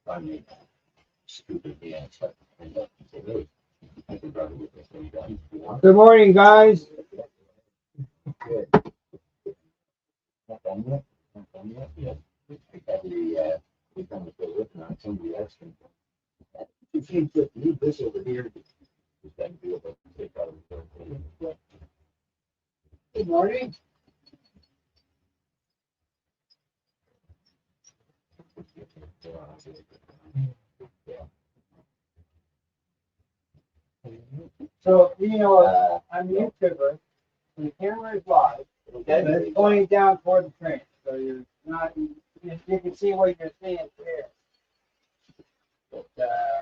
finally stupid the answer. And say, really, I could rather get this thing done. Good morning, guys. Good. Not done yet? Not done yet? Yeah. We come to go looking on somebody else. You can't just leave this over here. Just that deal, but take out of the. Good morning. So, you know, I'm a YouTuber, and the camera is live, but it's pointing down toward the train. So you're not, you can see what you're seeing there. But,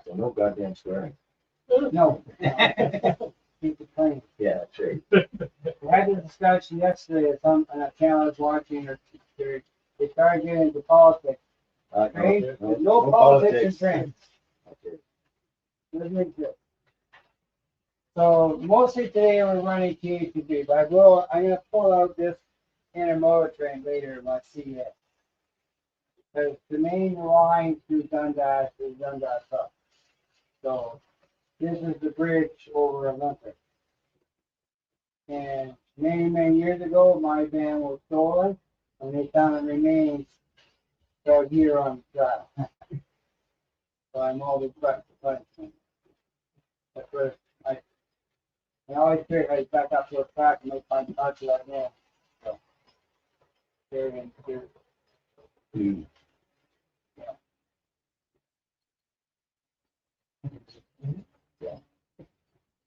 So no goddamn swearing. no. Keep it clean. Yeah, sure. We had a discussion yesterday at some channel I was watching, or they started getting into politics. Trains, no politics in trains. Okay. Doesn't exist. So mostly today we're running THP, but I'm going to pull out this intermodal train later when I see it. Because the main line through Dundas is Dundas up. So this is the bridge over Olympic. And many years ago, my van was stolen, and they found the remains out here on the track. So I'm always back to punishment. That's where I always figure I back up to a track and make my touch right now. So, there and here. Mm. Yeah. Yeah.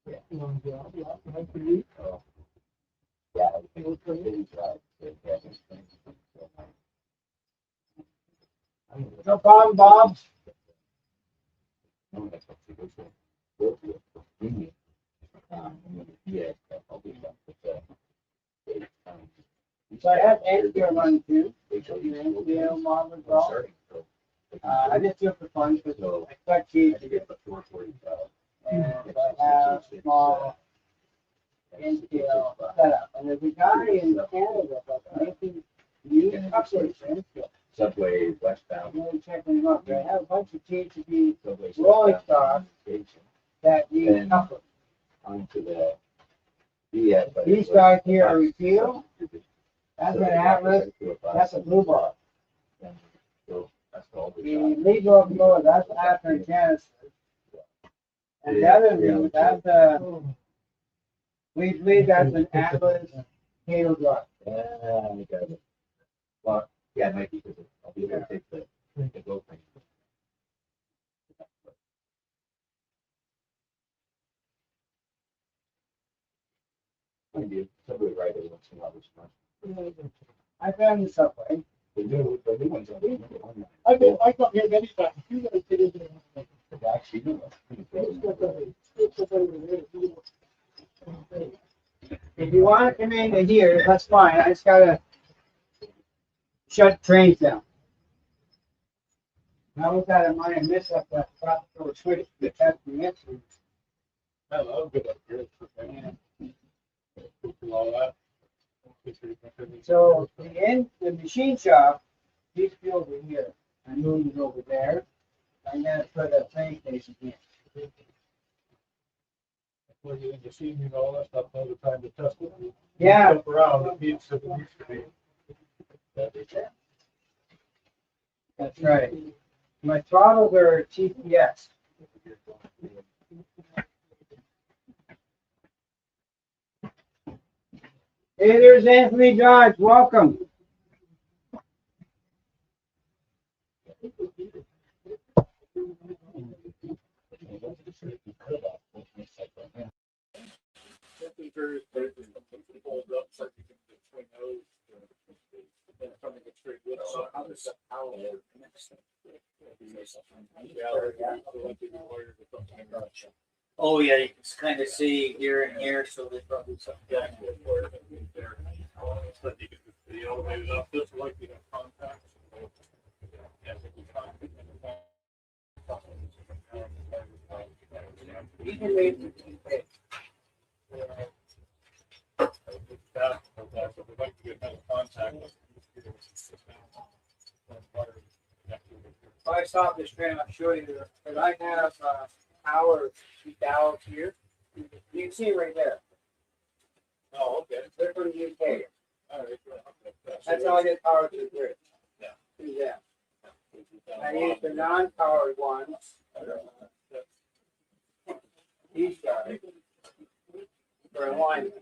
Yeah. Long job, yeah, for you. Oh. Yeah, I think it's pretty right. No problem, Bob. Yeah. So I have NPR running too. NPR model as well. I just do it for fun because I expect cheap to get the 445. And I have small NPR setup. And there's a guy in Canada that's making new upgrades. Subway westbound. I'm really checking them out. I have a bunch of THP rolling stock that need coupling. Onto the. Yeah. These guys here are repeal. That's an Atlas. That's a blue bar. So that's all. The legal motor, that's after Genesis. And the other one, that's we believe that's an Atlas cable drive. Yeah, I got it. Well, yeah, it might be because I'll be able to take the go thing. I do. Subway right every once in a while. I found the subway. The new ones are the I got here many times. You guys get into it. actually new ones. If you want to come into here, that's fine. I just gotta shut trains down. I was out of mind and miss up that proper switch to test the next one. I love good up here. So the machine shop used to be over here. I moved it over there. I'm gonna put a train station here. When you see me and all that stuff all the time to test it. Yeah. Jump around, it needs to be. That's right. My throttles are TPS. Hey, there's Anthony Dodge. Welcome. Oh yeah, you can kind of see here and here, so there's probably something going there. So you can the elevated up just like you have contacts. You can read the I stop this train, I'll show you. But I have power 2000 here. You can see it right there. Oh, okay. They're from the UK. All right. That's how I get power to the grid. Yeah. Through them. I use the non-powered ones. These guys. For alignment.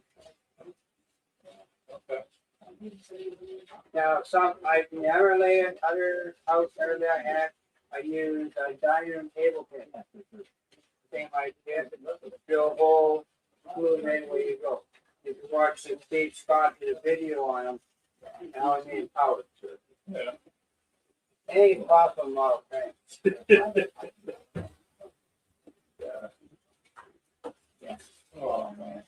Okay. Now, I've never laid other house area I had. I use a dining room table pin. Same idea. Drill hole, glue it in where you go. You can watch the Steve Scott did a video on them. And how he made power. Yeah. Any problem model thing. Oh, man.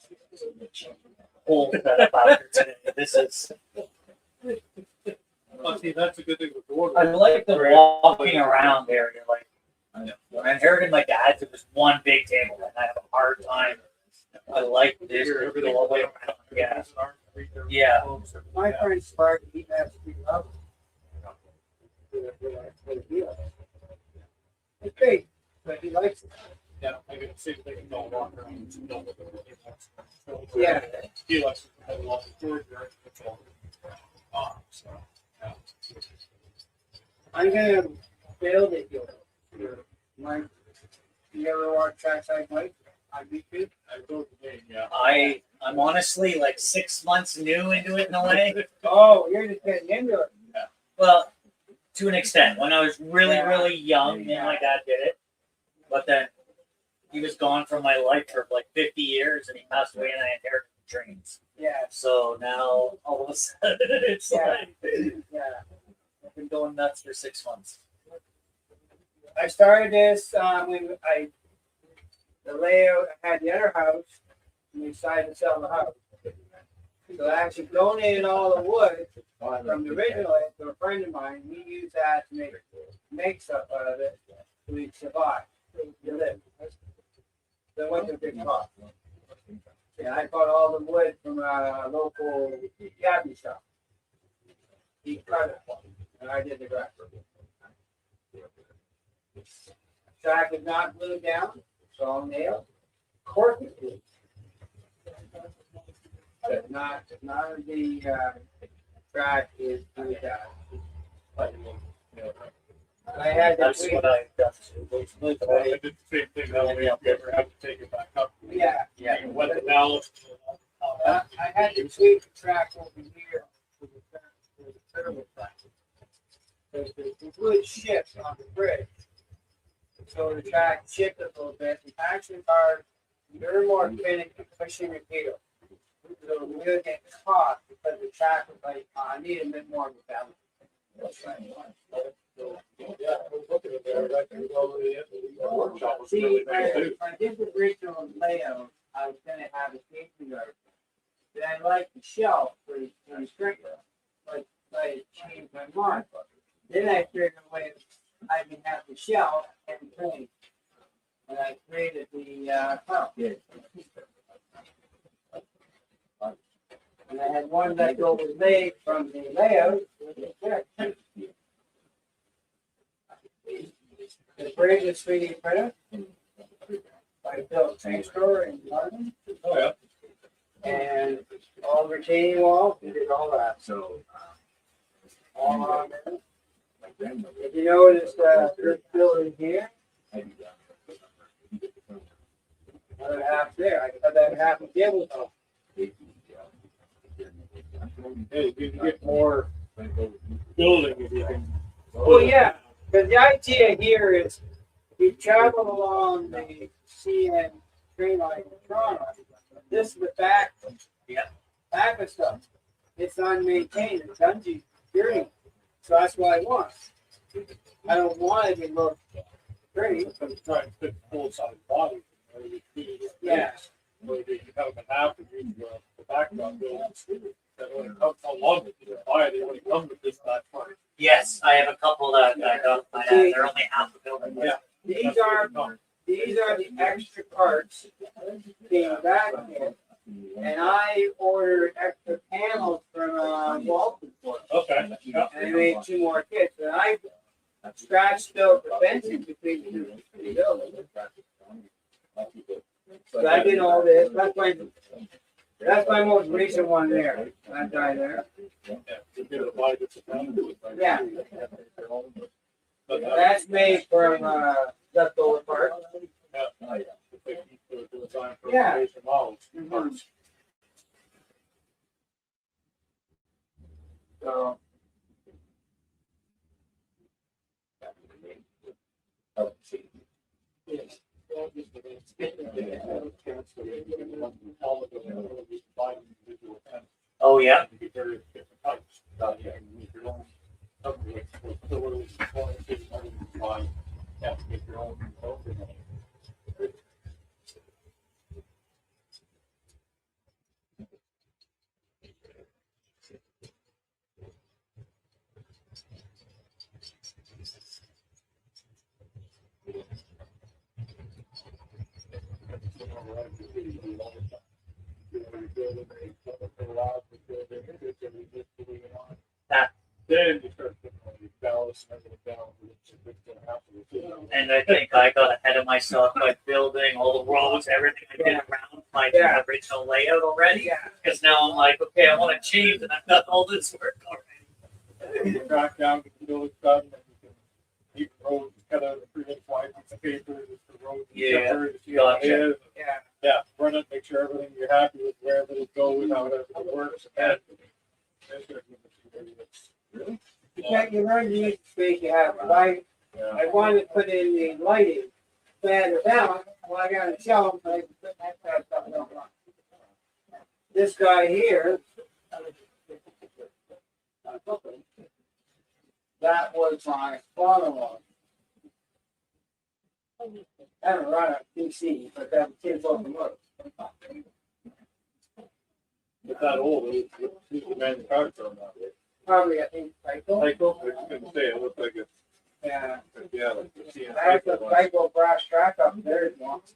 Whole setup out here today. This is. Oh, see, that's a good thing with the order. I like the walking around area. Like when I inherited my dad's, it was one big table, and I have a hard time. I like this. Everything All the way around. Yeah. Yeah. My friend Spark, he has to be up. It's big, but he likes it. Yeah, I can see if they can go walk around and know what they're Yeah. He likes to have a lot of storage there. So, yeah. I'm gonna build it, Mike. You ever watch Trackside Mike on YouTube? I go to the game, yeah. I'm honestly like 6 months new into it in a way. Oh, you're just getting into it. Well, to an extent. When I was really young, me and my dad did it. But then he was gone from my life for like 50 years and he passed away and I inherited the trains. Yeah, So now all of a sudden it's like yeah. I've been going nuts for 6 months. I started this when the layout I had the other house and we decided to sell the house. So I actually donated all the wood from the original to a friend of mine. We used that to make stuff out of it so we survive. To live. So it wasn't a big cost. Yeah, I bought all the wood from a local cabinet shop. He cut it for me, and I did the rest. Track is not glued down, it's all nailed. Cork is glued. But not the track is glued down. I had to That's what I've done. I did the same thing, that way if you ever have to take it back up. Yeah. You can wet the ballast. I had to tweak the track over here for the turbo track. Because the wood shifts on the bridge. So the track shifted a little bit. The action cars, they're more finicky pushing the wheel. So the wheel gets caught because the track was like, I need a bit more of a balance. Yeah, I was looking at there, that could go to the end of the workshop. Was See, really nice too. I did the original layout. I was going to have a safety guard. Then I like the shelf for the sprinkler. Like, I changed my mind. Then I figured a way I can have the shelf and the train. And I created the pump. And I had one that was made from the layout. The bridge is 3D printed. I built train store in London. Oh, yeah. And all the retaining walls, we did all that. So, all on there. If you notice this building here, another half there. I cut that half of cable top. Hey, you can get more building if you can. Well, yeah, because the idea here is we travel along the CN train line in Toronto. This is the back, back of stuff. It's unmaintained, it's dungy, dirty. So that's what I want. I don't want it to look pretty. I'm trying to fit full size body. Yeah. Where you have them in half and use the background building. That only comes along with you. Buy they only come with this that far. Yes, I have a couple that I got. They're only half the building. Yeah. These are the extra parts being back here. And I ordered extra panels from Walton for it. Okay. Yeah. And I made 2 more kits. And I scratched scratched out the fencing between the two buildings. But I did all this. That's my most recent one there. That guy there. Yeah. That's made from leftover parts. Yeah. Mhm. So. Oh yeah. Then you start putting all these bells and everything down. And I think I got ahead of myself by building all the roads, everything I did around my original layout already. Yeah. Because now I'm like, okay, I want to change, and I've got all this work already. You back down to the village done, and you can keep the road, cut out a 3-inch wide piece of paper, just the road. Yeah, Gotcha. Yeah. Yeah, run it, make sure everything, you're happy with wherever it goes, how it works. And You learn to use the space you have. But I wanted to put in the lighting, plan the balance. Well, I got to show them, but I can put that kind of stuff on. This guy here, that was my father-in-law. I haven't run a PC, but that kid's on the road. It's that old, it's the manufacturer on that. Probably, I think, Michael. I was going to say, it looks like it's, Yeah. yeah, like the CN I have the one. Michael brass track up there. If you want.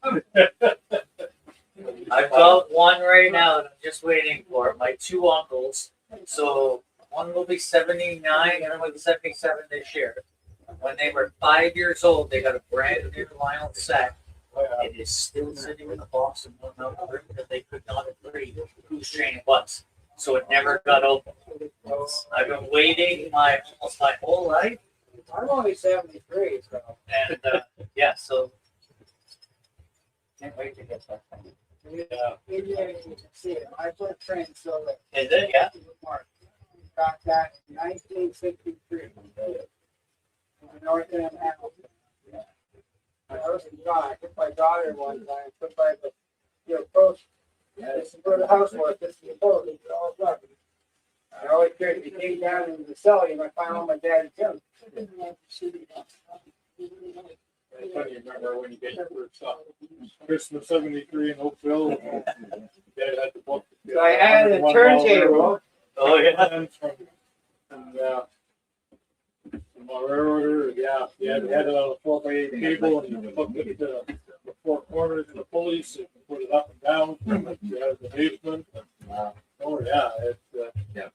I've got one right now that I'm just waiting for. My two uncles. So one will be 79 and one will be 77 this year. When they were 5 years old, they got a brand new vinyl set. It is still sitting in the box in one other room that they could not agree whose train it was. So it never got open. I've been waiting almost my whole life. I'm only 73, so. And yeah, so Can't wait to get that thing. Yeah. Maybe you can see it. I put train so that. is it? Yeah. Got that in 1963. North End Hamilton. My house is gone. I took my daughter one time, put by the post. This is where the house was. This is the post. It's all done. I always cared if you came down into the cellar, you might find all my daddy's junk. It's funny, you remember when you get your first stuff. Christmas 73 in Oakville. Dad had the book. So I added a turntable. Oh yeah. From my railroader, yeah, we had it on a 4x8 cable and you hooked it to the four corners of the pulleys and put it up and down. You had the basement. Oh yeah, it's yeah.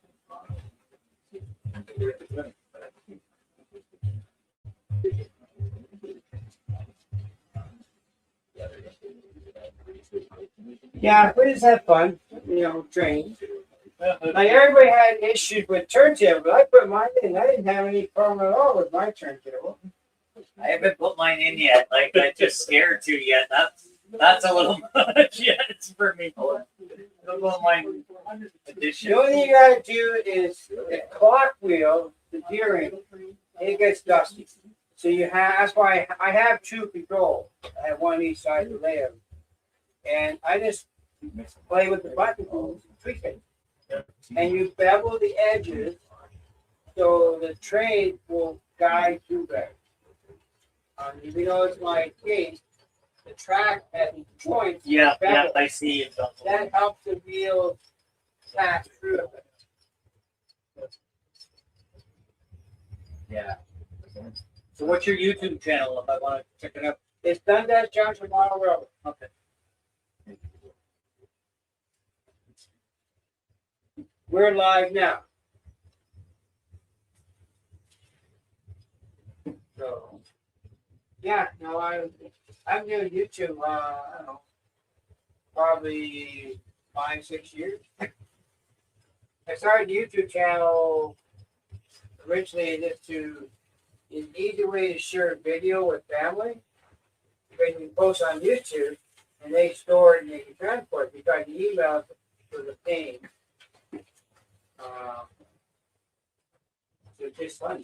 Yeah, we just have fun, train. Like everybody had issues with turntable, but I put mine in. I didn't have any problem at all with my turntable. I haven't put mine in yet. Like I'm just scared to yet. That's a little much yet for me. I'll go my edition. The only thing you gotta do is the clock wheel, the gearing, it gets dusty. So that's why I have two controls. I have one each side of the layout. And I just play with the buttons and tweak it. And you bevel the edges so the train will guide through there. Even though it's my gate, the track at the joints. Yeah, I see it. That helps the wheel pass through it. Yeah. So what's your YouTube channel if I want to check it out? It's Dundas Junction Model Road. Okay. We're live now. So, yeah, no, I've been doing YouTube, I don't know, probably 5-6 years. I started the YouTube channel originally just to an easy way to share a video with family. When you post on YouTube and they store it and they can transport it, because the emails for the pain. It's just fun.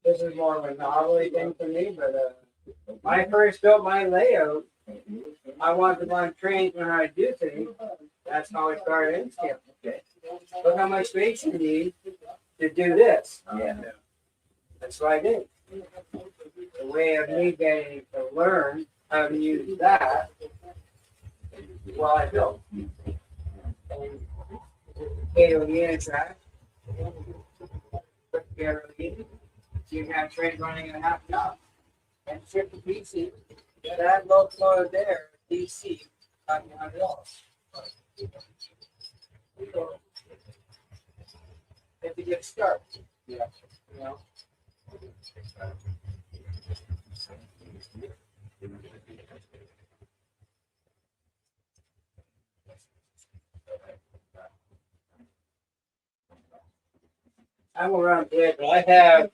This is more of a novelty thing for me, but when I first built my layout, I wanted to run trains when I do things. That's how I started in scale. Look how much space you need to do this. Yeah. That's what I did. The way of me getting to learn how to use that while I built. And Cato unit track. Put together the you can have trains running in a half an hour. And ship to DC. That locomotive there, DC, $100. If you get started. Yeah. You know. I'm around there, but I have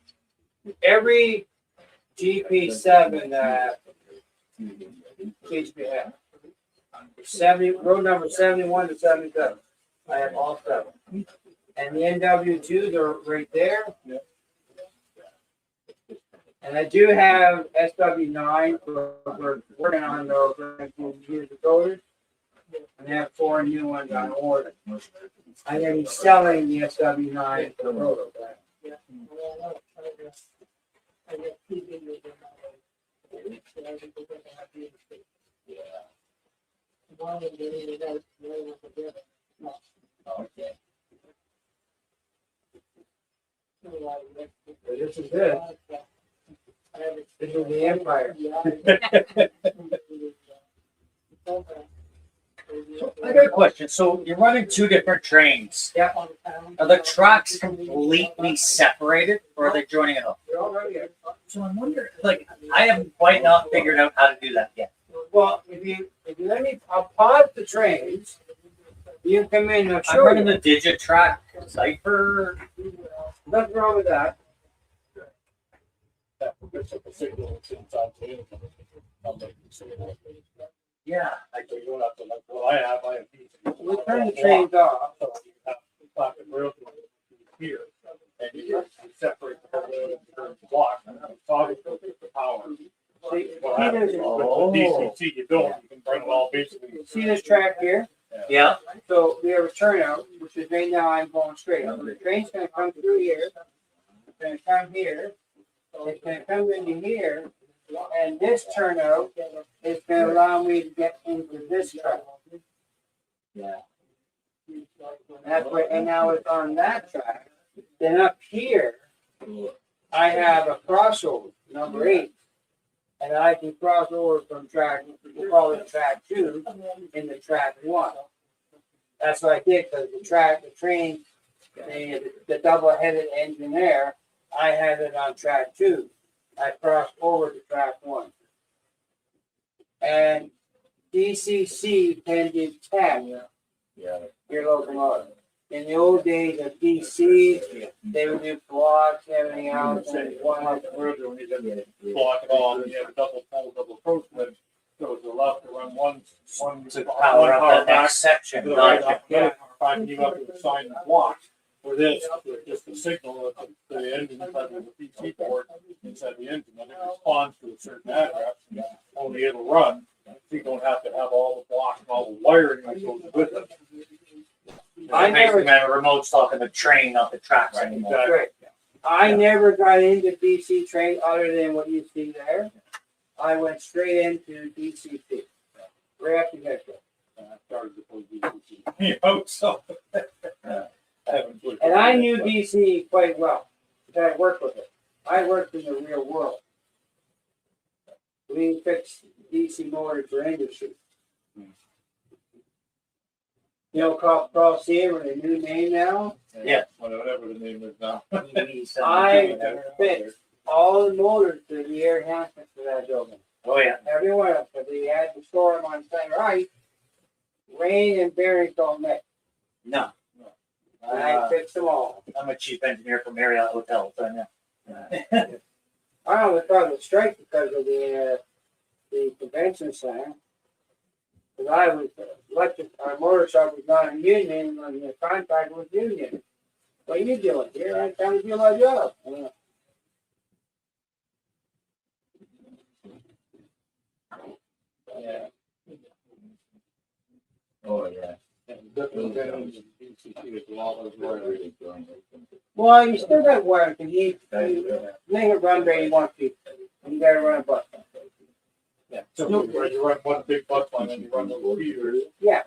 every GP7 that HP has. 70, road number 71 to 77. I have all 7. And the NW2s are right there. And I do have SW9, we're working on those years ago. And I have 4 new ones on order. I'm going to be selling the SW9 for the road. Okay. This is it. This is the Empire. I got a question. So you're running 2 different trains. Yeah. Are the tracks completely separated, or are they joining it up? They're all right here. So I'm wondering, like, I haven't quite not figured out how to do that yet. Well, if you let me, I'll pause the trains. You come in, I'll I'm show running you. the Digitrack Cipher. Nothing wrong with that. Yeah. I have We turn the trains off. So you have the pocket rail here, and you separate the rail into the block, and then toggle the power. See, What happens is with the DCT, you don't, you can run it all basically. see this track here? Yeah. So we have a turnout, which is right now I'm going straight. The train's gonna come through here. It's gonna come here. It's gonna come into here. And this turnout is gonna allow me to get into this track. Yeah. That's what, and now it's on that track. Then up here, I have a crossover, number 8. And I can cross over from track, we'll call it track 2, into track 1. That's what I did, because the train, the double-headed engine there, I had it on track 2. I crossed over to track 1. And DCC tended 10 your locomotive. In the old days of DC, they would do blocks, everything else, and one up Block it off, you have a double pole, double approach, but so to the left to run one To power up that back, next section. to the right, up the other power back, and you have to assign the block. For this, just the signal that the engine inside of the PC port inside the engine, and it responds to a certain address, only it'll run. So you don't have to have all the blocks and all the wiring that goes with it. I never- my remote's talking the train, not the tracks Right, anymore. exactly. Right. I never got into DC train other than what you see there. I went straight into DCT. Right after that. I started before DCT. You hope so. I haven't put it And I on knew yet, DC quite well, because I worked with it. I worked in the real world. We fixed DC motors for industry. You know, Cross here with a new name now. Yeah. Whatever the name is now. I fixed all the motors for the air enhancement for that building. Oh yeah. Every one of them, because we had to store them on site, right? Rain and bearings don't mix. No. I fixed them all. I'm a chief engineer from Marriott Hotels. I know. I almost thought it was strike because of the convention center. Because I was our motor shop was not a union, and the contract was union. What are you doing here? I'm trying to do my job. Yeah. Oh, yeah. Well, you still got work, and you make it run where you want to. You got to run a bus. Yeah. So you run one big bus line and you run those feeders. Yeah.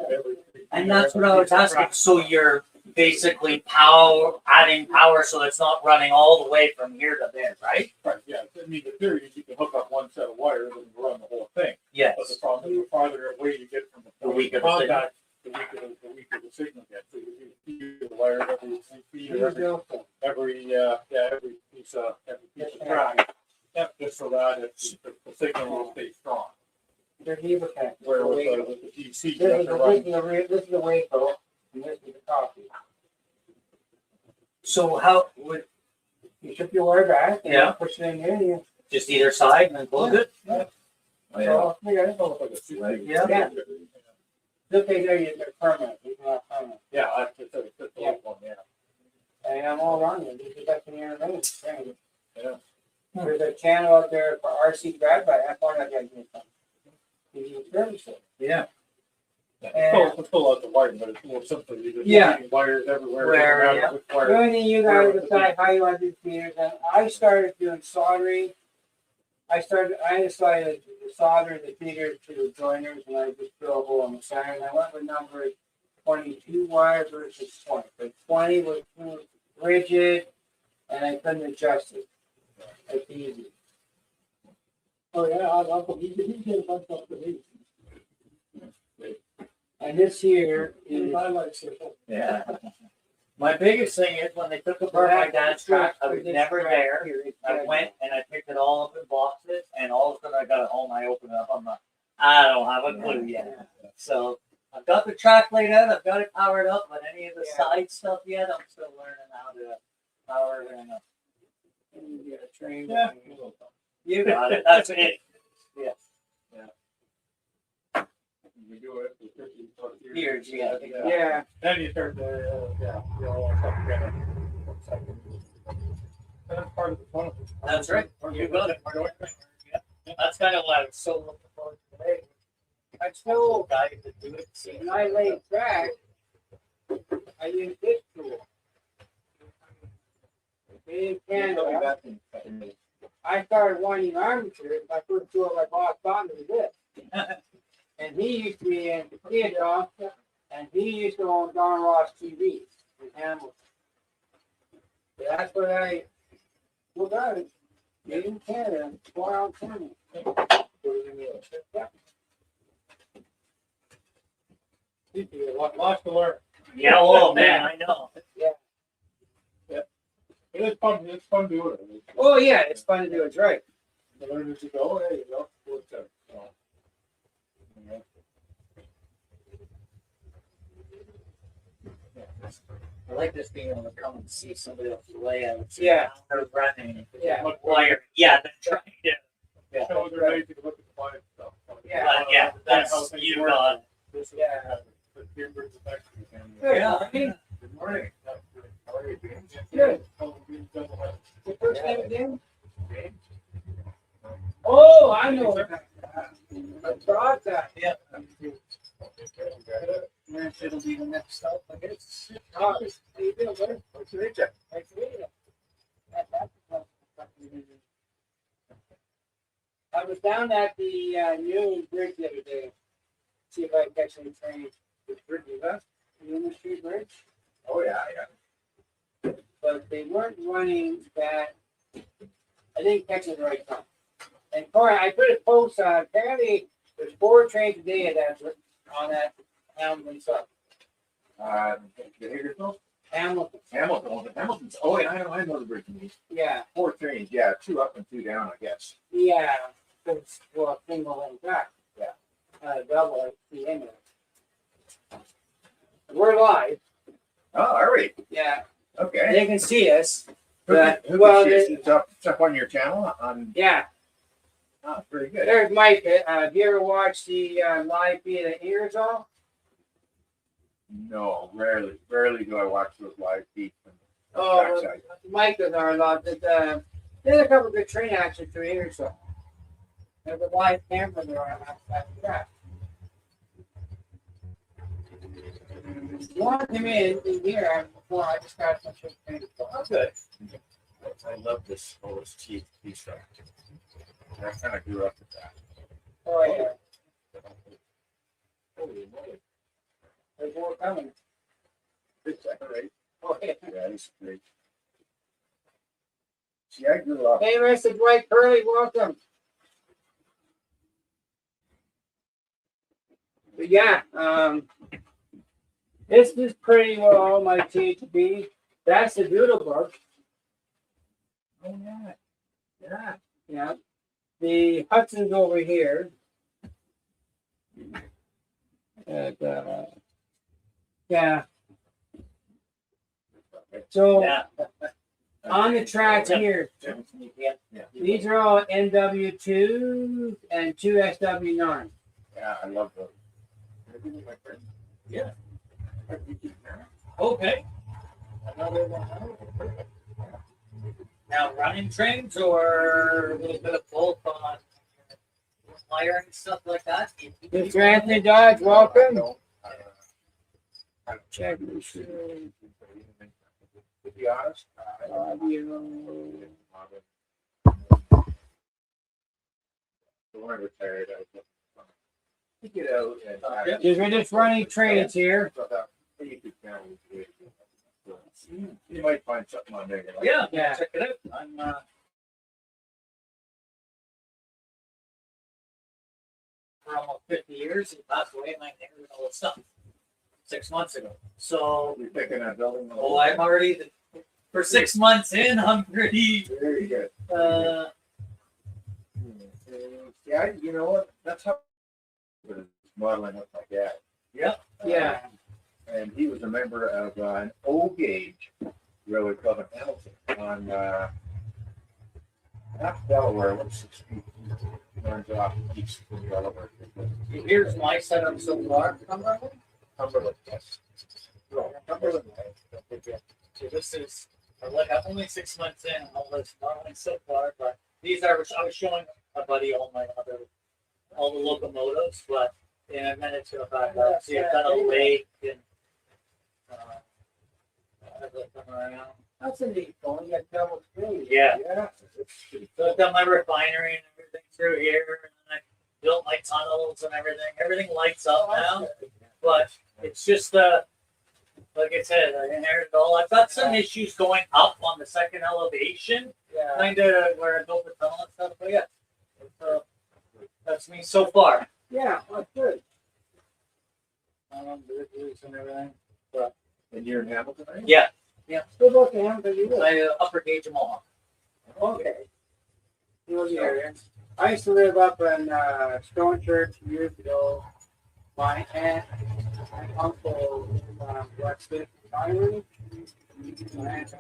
And that's what I was asking. So you're basically adding power, so it's not running all the way from here to there, right? Right, yeah. I mean, the theory is you can hook up one set of wires and run the whole thing. Yes. But the problem is the farther away you get from the weaker the signal. contact, the weaker the signal gets. So you feed the wire every feeder, every piece of track. Just so that the signal will stay strong. They're even kind of Where with the DC, you this have is to run. this is the waco, and this is the coffee. So how would You took your wire back and Yeah. push it in there. And you, just either side and then close it? yeah. Oh, yeah. So, you got it. Almost like a suit. Yeah. Look at there, you're permanent. You're not permanent. Yeah, that's the Yeah. one, yeah. And I'm all around you. You got the internet. Yeah. There's a channel out there for RC drive by. That's all I got to do. You service it. Yeah. It's still out the wiring, but it's more simple. You just Yeah. leaving wires everywhere. Where, doesn't matter yeah. which The wire. only thing you got to decide how you want to do feeders. And I started doing soldering. I decided to solder the feeder to the joiners, and I just drill a hole in the center. And I went with number 22 wire versus 20. But 20 was too rigid, and I couldn't adjust it. It's easy. Oh, yeah, I'll believe you. You get a bunch of the And this here is I like circle. Yeah. My biggest thing is when they took apart my dad's truck, I was never there. I went and I picked it all up in boxes, and all of a sudden I got it home. I opened it up. I'm like, I don't have a clue yet. So I've got the track laid out. I've got it powered up, but any of the side stuff yet, I'm still learning how to power it up. you get a train. Yeah. You got it. That's it. Yeah. You do it. Years, yeah. Yeah. Then you start to, you all stuff together. That's part of the fun of it. That's right. You got it. That's kind of what I was so looking forward to today. I still, Guy to do it. See. when I laid track, I used this tool. In Canada, I started winding armature. My first tool I bought on was this. And he used to be in theater, and he used to own Don Ross TV in Hamilton. That's what I look at it. Made in Canada, 4 ounce Canada. Lots to learn. Yeah, oh man, I know. It's fun doing it. Oh yeah, it's fun to do it right. You learn as you go, there you go. I like this being able to come and see somebody else's layout. Yeah. They're running. Yeah. Wire. Yeah, they're trying to. Yeah. So they're ready to look at the fire stuff. Yeah. That's you got it. Yeah. Yeah. Good morning. How are you? Good. Good. Your first name again? Oh, I know. I brought that. Yeah. It'll be the next stop, I guess. How you doing, buddy? Nice to meet you. Nice to meet you. I was down at the Union Bridge the other day. See if I can catch any trains. Which bridge is that? Union Street Bridge. Oh, yeah. But they weren't running that I didn't catch it the right time. And Corey, I put a post on, apparently there's 4 trains a day on that Hamilton sub. Hamilton. Hamilton's, oh, yeah, I know the bridge. Yeah. 4 trains, yeah, 2 up and 2 down, I guess. Yeah. It's, well, single lane track. Yeah. Double at the end of it. We're live. Oh, are we? Yeah. Okay. They can see us. Who But, can well, see us? It's up on your channel on, yeah. oh, very good. There's Mike. Have you ever watched the live feed of Ingersoll? No, rarely do I watch those live feeds from the Oh, backside. Mike does our lot. There's a couple good train actions through Ingersoll. There's a live camera there on that track. You want to come in here before I just got some shit. Oh, good. I love this OST piece. I kind of grew up with that. Oh, yeah. Holy moly. There's more coming. Good second rate. Oh, yeah. Yeah, he's great. See, I grew up. Hey, Mr. Dwight Curley, welcome. But yeah, this is pretty well all my THB. That's the doodle book. Oh, yeah. Yeah. Yeah. The Hudson's over here. And, yeah. So Yeah. on the track here, Yeah. these are all NW2 and 2SW9. Yeah, I love those. Yeah. Okay. Now running trains or a little bit of both on fire and stuff like that? Mr. Anthony Dodge, welcome. Check this. To be honest, when I retired, I was looking to get out and Because we're just running trains here. You might find something on there. you like. Yeah, Yeah. check it out. I'm for almost 50 years. He passed away and I inherited all this stuff 6 months ago. So, You're thinking of building. oh, I'm already for 6 months in. I'm pretty. Very good. Yeah, you know what? That's how modeling with my dad. Yeah. And he was a member of an O gauge railway club in Hamilton on not Delaware, what's 6 feet? Runs off east from Delaware. Here's my setup so far. Cumberland, yes. Cumberland. So this is like I'm only 6 months in. All this modeling so far, but these are I was showing my buddy all the locomotives, but in a minute to back up. See, I've done a lake and come around. That's a neat phone. You got double screen. Yeah. Yeah. So I've done my refinery and everything through here, and then I built my tunnels and everything. Everything lights up now, but it's just like I said, I inherited all. I've got some issues going up on the second elevation, Yeah. kind of where I built the tunnel and stuff. But yeah, that's me so far. Yeah, that's good. Bridges and everything. And you're in Hamilton, right? Yeah, Good luck to him, but you will. I upper gauge them all. Okay. You know the area. I used to live up in Stone Church years ago. My aunt and uncle West Fifth Refinery. My aunt.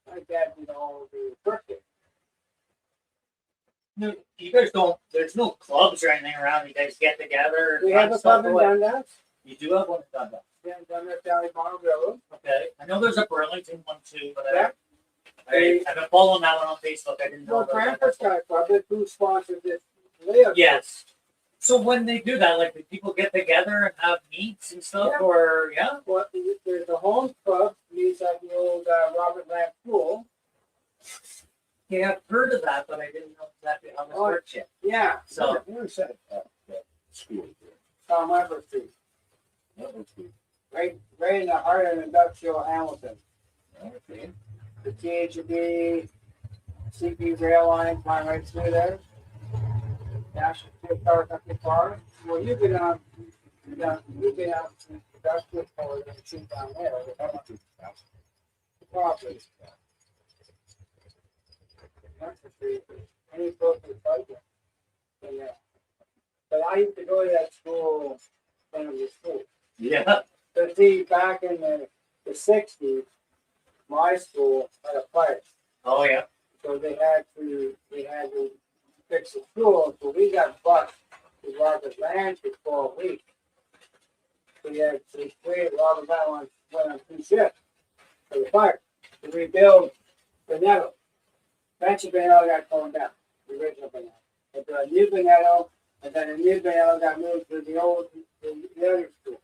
My dad did all the birthday. No, you guys don't. There's no clubs or anything around. You guys get together. And We have run a stuff club in away. Dundas. You do have one in Dundas. Yeah, Dundas Valley Farm Railroad. Okay. I know there's a Burlington one too, but Yeah. I've been following that one on Facebook. I didn't know. Well, about Brantford's that. got a club. That's who sponsors this layout. Yes. So when they do that, like, do people get together and have meets and stuff, Yeah. or yeah? Well, there's a home club, meets at the old Robert Lamb Pool. Yeah, I've heard of that, but I didn't know exactly how this Oh, works yet. Yeah. So You were set at that school. Tom Everett Street, Okay. right in the heart of industrial Hamilton. Okay. The THB, CP rail line, climb right through there. National Field Car Company Farm. Well, you've been on industrial for the machine down there. Probably. Any book is like it. Yeah. But I used to go to that school when it was school. Yeah. But see, back in the 60s, my school had a fire. Oh yeah. So they had to fix the school. So we got bused to Robert Land for 12 weeks. We created Robert Land went on 2 shifts for the fire to rebuild the Nettle. Eventually, Benello got torn down, the original Benello. But the new Benello, and then the new Benello got moved to the other school.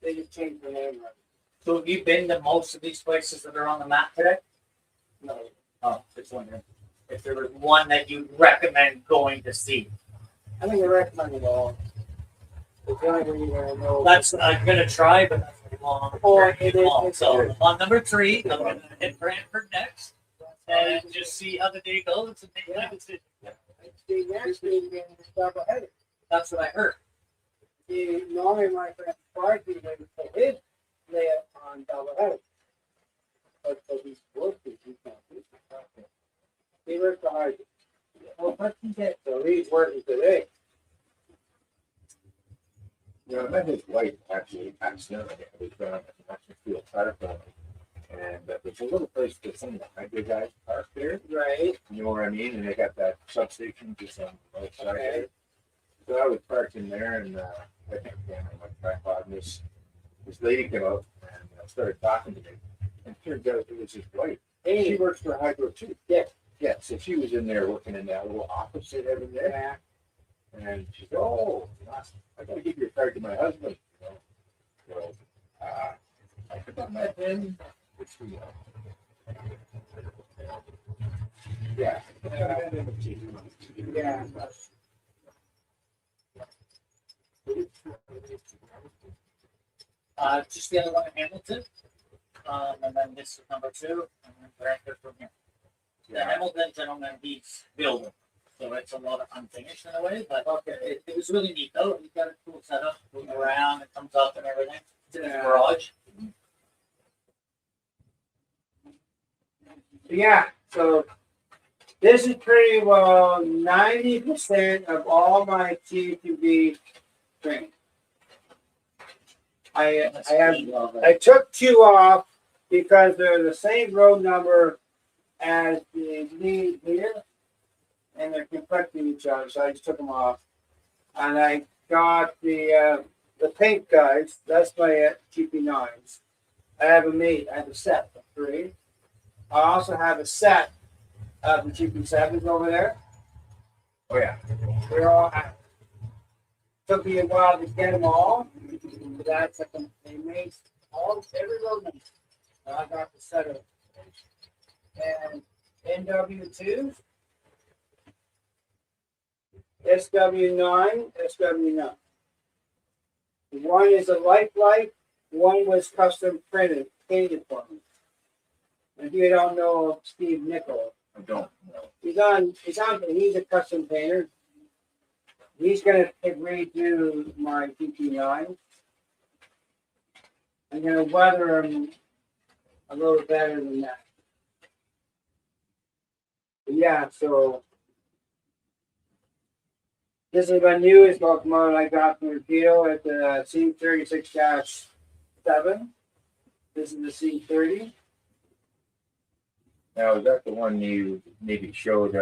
They just changed the name of it. So have you been to most of these places that are on the map today? No. Oh, just wondering if there was one that you'd recommend going to see. I think I recommend it all. It's the only way you're going to know. That's I'm gonna try, but that's pretty long. It is. Long. So on number 3, I'm gonna hit Brantford next, and just see how the day goes and make my decision. See, next week is double-headed. That's what I heard. See, normally my friend Sparky would put his layup on double-headed. But he's working, he can't do it. He worked hard. Well, what he did, so he's working today. You know, I met his wife actually accidentally. I was at the National Field Car Company. And there's a little place that some of the hybrid guys park there. Right. You know what I mean? And they got that substation just on the right side Okay. there. So I was parked in there, and I think my tripod, and this lady came up and started talking to me. And turned out it was his wife. And she works for Hydro too. Yeah. Yeah, so she was in there working in that little office they have in there. Yeah. And she said, "Oh, I got to give your card to my husband." You know? So I forgot my pen. Yeah. Yeah. Just the other one in Hamilton, and then this is number 2, and then Brantford from here. The Hamilton gentleman, he's building, so it's a lot of unfinished in a way, but okay, it was really neat though. He's got a cool setup, moving around, it comes up and everything. It's in his garage. Yeah, so this is pretty well 90% of all my T2B training. I took 2 off because they're the same road number as the lead here, and they're conflicting each other, so I just took them off. And I got the pink guys. That's my GP9s. I have a set of 3. I also have a set of the GP7s over there. Oh yeah. They're all active. Took me a while to get them all. But that's like they made every road number. I got the set of and NW2, SW9, SW9. One is a light, one was custom painted for me. And if you don't know Steve Nickel, I don't know. He's a custom painter. He's gonna redo my GP9. I'm gonna weather them a little better than that. But yeah, so this is my newest locomotive I got from Repeal at the C36-7. This is the C30. Now, is that the one you maybe showed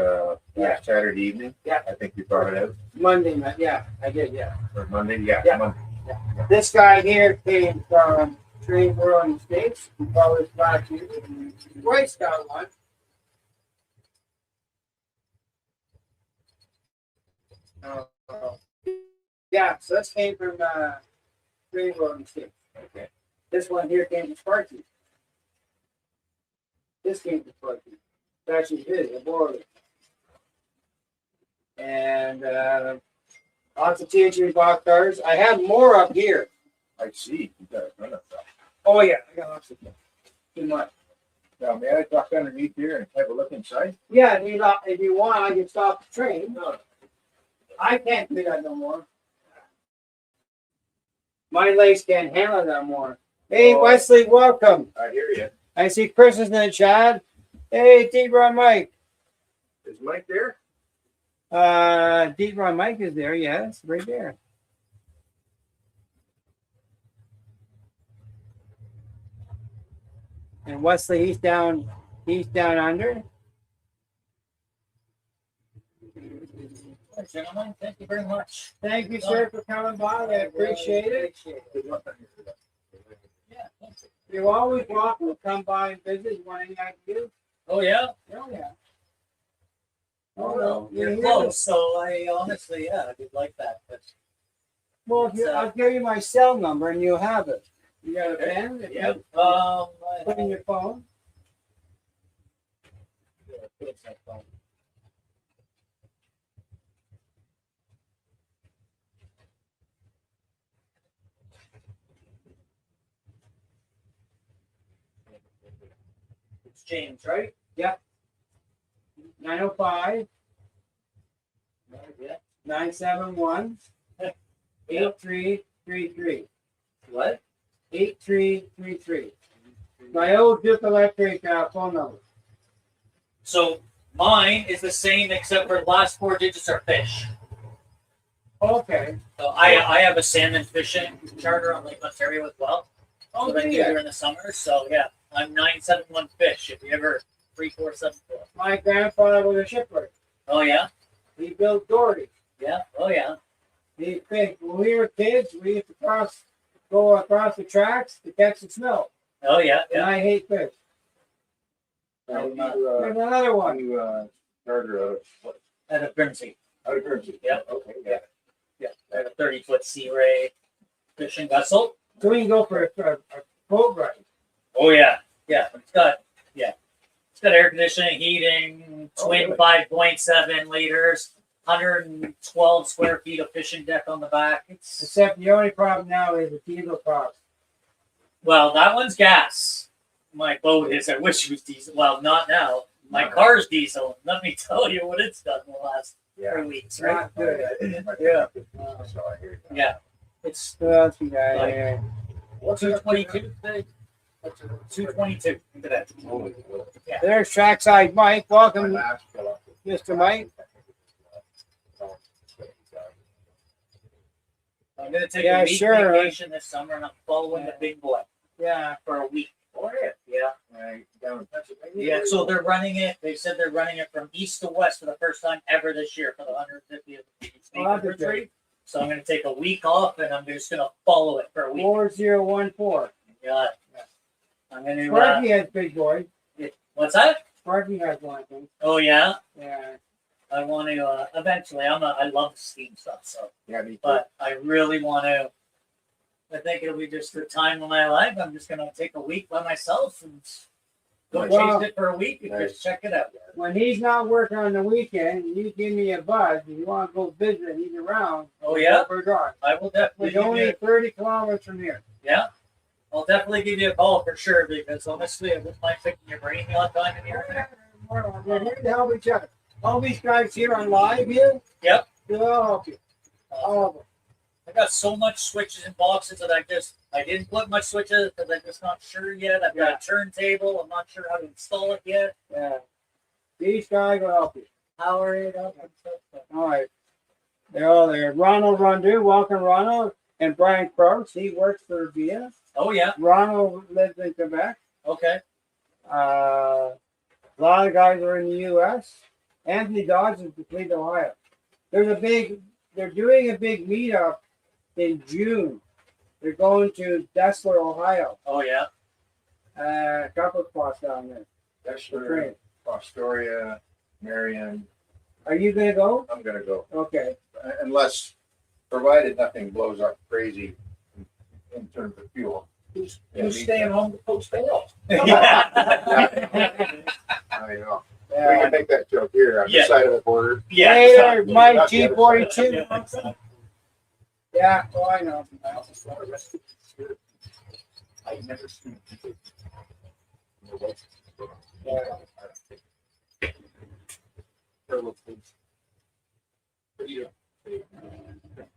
last Saturday evening? Yeah. I think you brought it out. Monday night, yeah, I did, yeah. Or Monday? Yeah, Yeah. Monday. This guy here came from Train World in the States. He probably back here. His wife's got one. Yeah, so this came from Train World in the States. Okay. This one here came from Sparky. This came from Sparky. It's actually his, I borrowed it. And Lots of THC box cars. I have more up here. I see. You got a ton of stuff. Oh yeah, I got lots of them. Too much. Now, may I duck underneath here and have a look inside? Yeah, if you want, I can stop the train. No. I can't do that no more. My legs can't handle that more. Hey, Wesley, welcome. I hear you. I see Chris is in the chat. Hey, Deep Run Mike. Is Mike there? Deep Run Mike is there. Yes, right there. And Wesley, he's down under. Gentlemen, thank you very much. Thank you, sir, for coming by. I appreciate it. Yeah, thank you. You're always welcome to come by and visit when I do. Oh yeah. Oh yeah. Oh well, you're you're here. close, so I honestly, yeah, I did like that. But Well, I'll give you my cell number and you'll have it. You got a pen? yeah, Put in your phone. It's James, right? 905 Yeah. 971 8333. What? 8333. My old Duke Electric phone number. So mine is the same except for the last 4 digits are fish. Okay. So I have a salmon fishing charter on Lake Ontario as well. Oh, So they do yeah. during the summer. So yeah, I'm 971 fish. If you ever 3474. My grandfather was a shipwright. Oh yeah, He built dories. yeah, oh yeah. He fished. When we were kids, we used to go across the tracks to catch the snow. Oh yeah, And yeah. I hate fish. Now, you, There's another one. charter out of At a Guernsey. out of Guernsey. Yeah. Okay. Yeah. Yeah, I have a 30-foot Sea Ray fishing vessel. So we can go for a boat ride. Oh yeah, yeah. It's got air conditioning, heating, Oh, twin really? 5.7 liters, 112 square feet of fishing deck on the back. It's Except the only problem now is the diesel cost. well, that one's gas. My boat is. I wish it was diesel. Well, not now. My No. car's diesel. Let me tell you what it's done in the last Yeah. 3 weeks, right? Not good. Yeah. So I hear you. Yeah, it's What else you got here? What's it up to 222 today. 222 today. Holy cow. There's Trackside Mike. My Welcome, last fell off the- Mr. Mike. I'm gonna take Yeah, a week sure. vacation this summer, and I'm following the big boy Yeah. for a week. Oh, yeah. Yeah, Right, down in Pennsylvania. yeah. So they're running it. They said they're running it from east to west for the first time ever this year for the 150th Oh, that'd be anniversary. So I'm gonna take a week off, and I'm just gonna follow it for a week. 4014. Yeah, I'm gonna. Sparky has big boy. What's that? Sparky has one, I think. Oh yeah, Yeah. I want to. Eventually, I love steam stuff. So, Yeah, me too. but I really want to. I think it'll be just the time of my life. I'm just gonna take a week by myself and go Well, chase it for a week and nice. just check it out. When he's not working on the weekend, you give me a buzz. If you want to go visit and he's around, Oh, we'll yeah? go for a drive. I will definitely. It's Give only you, 30 kilometers from here. yeah, I'll definitely give you a call for sure because honestly, I wouldn't mind picking your brain the odd time in here. We're here to help each other. All these guys here on live here, Yep. they'll all help you. All of them. I got so much switches and boxes that I didn't put much switches because I'm just not sure yet. I've got a turntable. I'm not sure how to install it yet. Yeah. These guys will help you. Power it up and stuff. But All right. They're all there. Ronald Rondu, welcome Ronald. And Brian Crouch, he works for VIA. oh yeah. Ronald lives in Quebec. Okay. A lot of guys are in the U.S. Anthony Dodge is in Cleveland, Ohio. They're doing a big meetup in June. They're going to Dessler, Ohio. Oh yeah. A couple of spots down there. That's for for training. Astoria, Marion. Are you gonna go? I'm gonna go. Okay. Unless, provided nothing blows up crazy in terms of fuel. Who's Yeah, me staying too. home to post bail? yeah. I know. We Yeah. can make that joke here on Yeah. the side of the border. Hey there, Yeah. Mike G42. Yeah, oh, I know. I also saw the rest of it. I've never seen people. Yeah.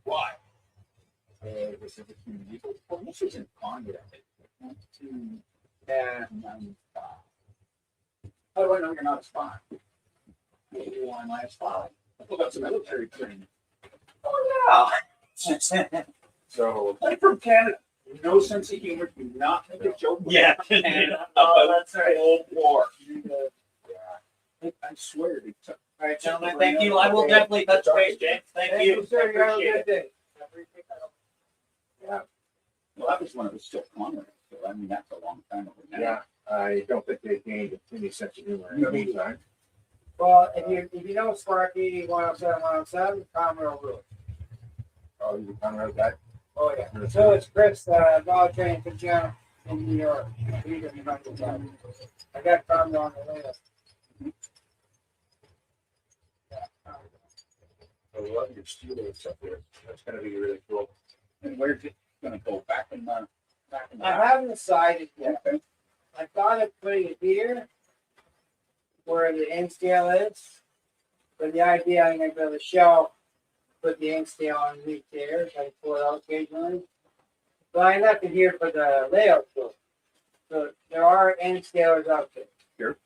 Why? This is a community. Well, this isn't on yet. Yeah. How do I know you're not a spy? You are my spy. Well, that's a military training. Oh So, I'm from Canada. No sense of humor. Do not make a joke. yeah. Canada Oh, about that's right. Cold War. Yeah. I swear they took. All right, gentlemen. Thank you. I will definitely touch base, James. Thank you. Sir. You have a Appreciate good it. day. Yeah. Well, that was when it was still Congress. So, I mean, that's a long time ago. Yeah. I don't think they gained any sense of humor in the meantime. Well, if you know Sparky 107, 107, Conroe Road. Oh, you Conrad guy? Oh, yeah. So it's Chris, dog training for Jim in New York. He's in New York. I got Conroe on the list. I love your studios up there. That's going to be really cool. And where's it going to go? Back in the. I haven't decided yet. I thought of putting it here where the end scale is. But the idea I'm going to build a shelf, put the end scale underneath there, so I can pull it out occasionally. But I left it here for the layout tool. So there are end scalers out there. Sure.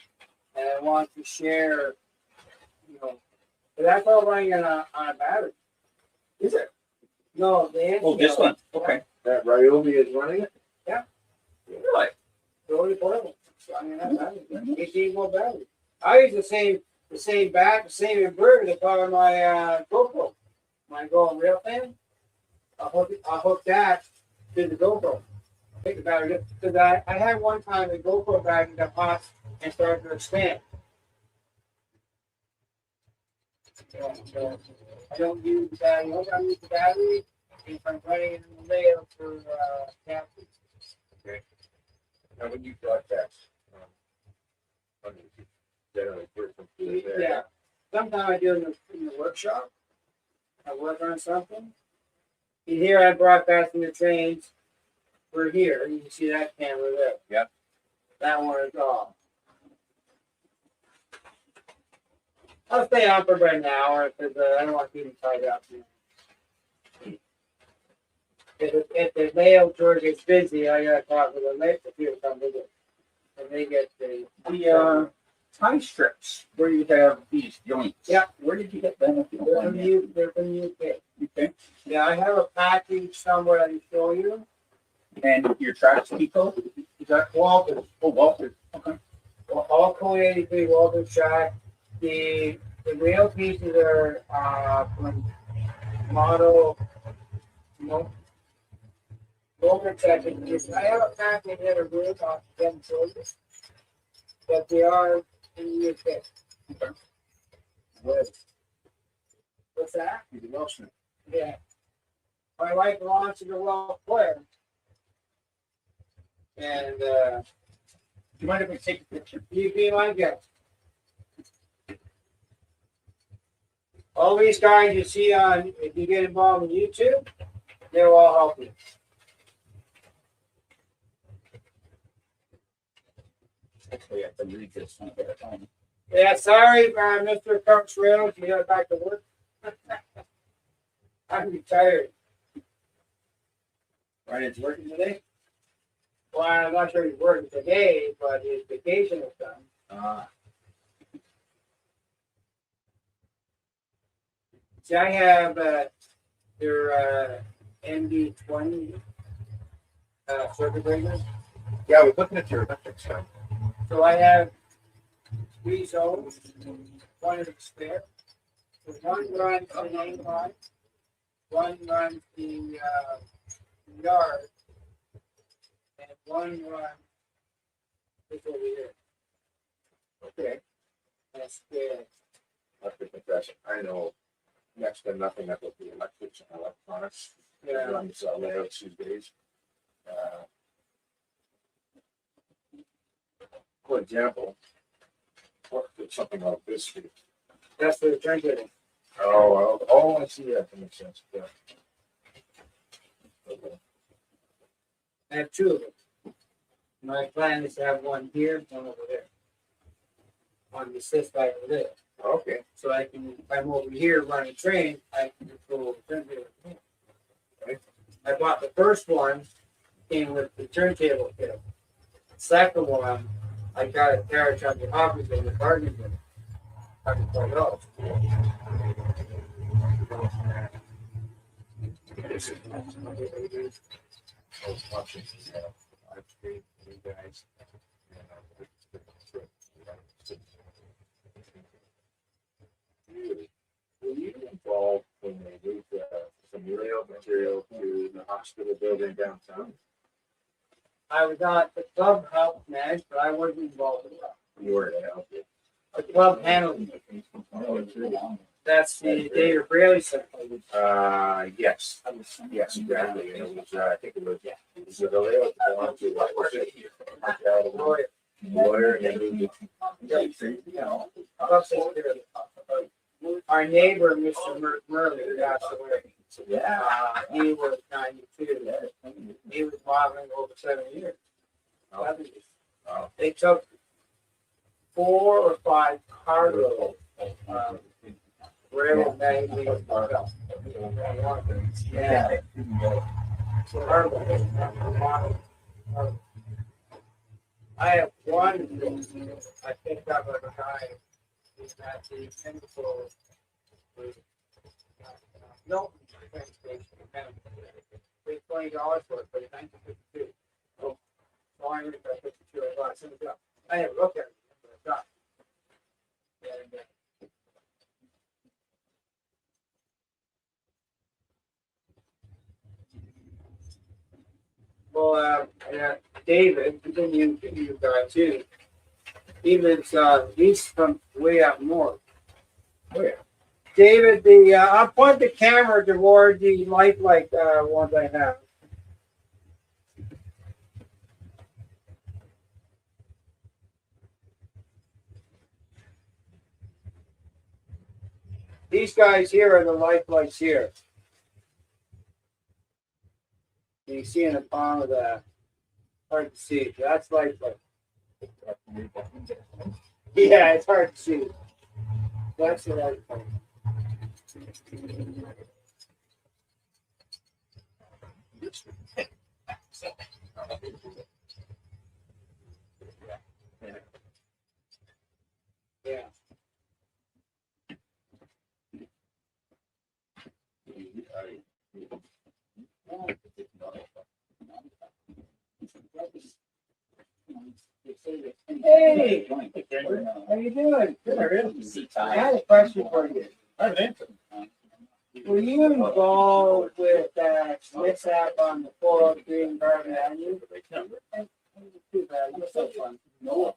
And I want to share, but that's all running on a battery. Is it? No, the end Oh, this scale. one. Okay. That Ryobi is running it? Yeah. Really? Totally portable. So, I mean, that's 18 volt battery. I use the same same inverter to power my GoPro. My Go rail fan. I'll hook that to the GoPro. Take the battery because I had one time the GoPro battery got hot and started to expand. So I don't use the battery. I use the battery if I'm running in the layout for capture. Okay. Now, when you broadcast, generally, Yeah. Sometimes I do it in the workshop. I work on something. You hear I broadcasting the trains. We're here. You can see that camera there. Yep. That one is off. I'll stay on for about an hour because I don't want to keep them tied up. If the layout tour gets busy, I gotta talk with the layout people come visit. And they get the tie strips where you have these joints. Yeah. Where did you get them? If you don't They're mind from me They're from UK. Okay. Yeah, I have a package somewhere I can show you. And your tracks, Pico? Is that Walter? Oh, Walter. Okay. All Code 83 Walter track. The rail pieces are from model Motor Tech. I have a package that are good on them shoulders, but they are in the UK. Okay. What's that? He's a Welshman. Yeah. My wife belongs to the Welsh player. And Do you mind if we take a picture? you be my guest. All these guys you see on, if you get involved in YouTube, they'll all help you. Actually, I can read this one at a time. Yeah, sorry, Mr. Cox Rails, you got back to work. I'm retired. Ryan's working today? Well, I'm not sure he's working today, but his vacation is done. See, I have your MD20 circuit breakers. Yeah, we're looking at your electric stuff. So I have 3 zones, one is spare. So one runs the main line, one runs the yard, and one runs this over here. Okay. And it's spare. Electric compression. I know next to nothing that with the electrics and electronics. Yeah. Runs layouts these days. For example, what did something like this do? That's for the transmitting. Oh, I see that. That makes sense. Yeah. I have two of them. My plan is to have one here, one over there. On the assist side over there. Okay. So I can, if I'm over here running train, I can control the turntable. Right. I bought the first one, came with the turntable kit. Second one, I got a carriage on the office in the bargain bin. $120. I was watching live stream for you guys. Were you involved when they moved some rail material to the hospital building downtown? I was not the club help managed, but I wasn't involved in that. You were to help it. The club handled it. That's the David Braley Center. Yes, exactly. And it was, I think it was the rail that belonged to what was it? Lawyer and Our neighbor, Mr. Murley, passed away. He was 92. He was modeling over 7 years. They took 4 or 5 cargo railroad magazines. Yeah. I have one I picked up at a guy who's at the chemical. No, train station. Paid $20 for it, but it's 1952. So I only got 52. I bought it. I had a look at it. And, David, he's in you guy too. He lives, he's from way up north. Oh, yeah. David, I'll point the camera toward the lifelike ones I have. These guys here are the lifelights here. You see in the palm of that. Hard to see. That's lifelike. Yeah, it's hard to see. That's the lifelike. Yeah. Hey, how you doing? I had a question for you. Were you involved with that mishap on the 403 in Brantford Avenue? Too bad. You're so fun. No,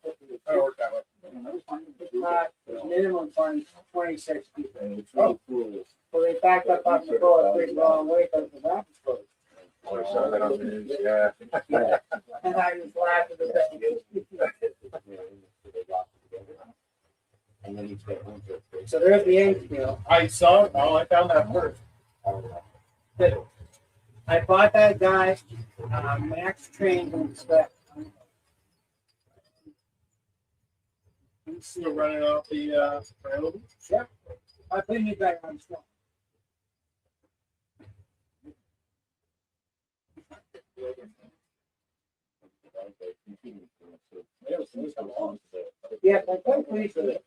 minimum fund 26 people. Oh, cool. So they backed up on the 403 the wrong way because the map was closed. Oh, I saw that on the news, yeah. And I was laughing at that. And then he's got one for So there's the ink mill. I saw it. Oh, I found that first. But I bought that guy Max Train to inspect. Still running off the railroad. Yep. I put you back on stuff. Yeah, I'm quite pleased with it.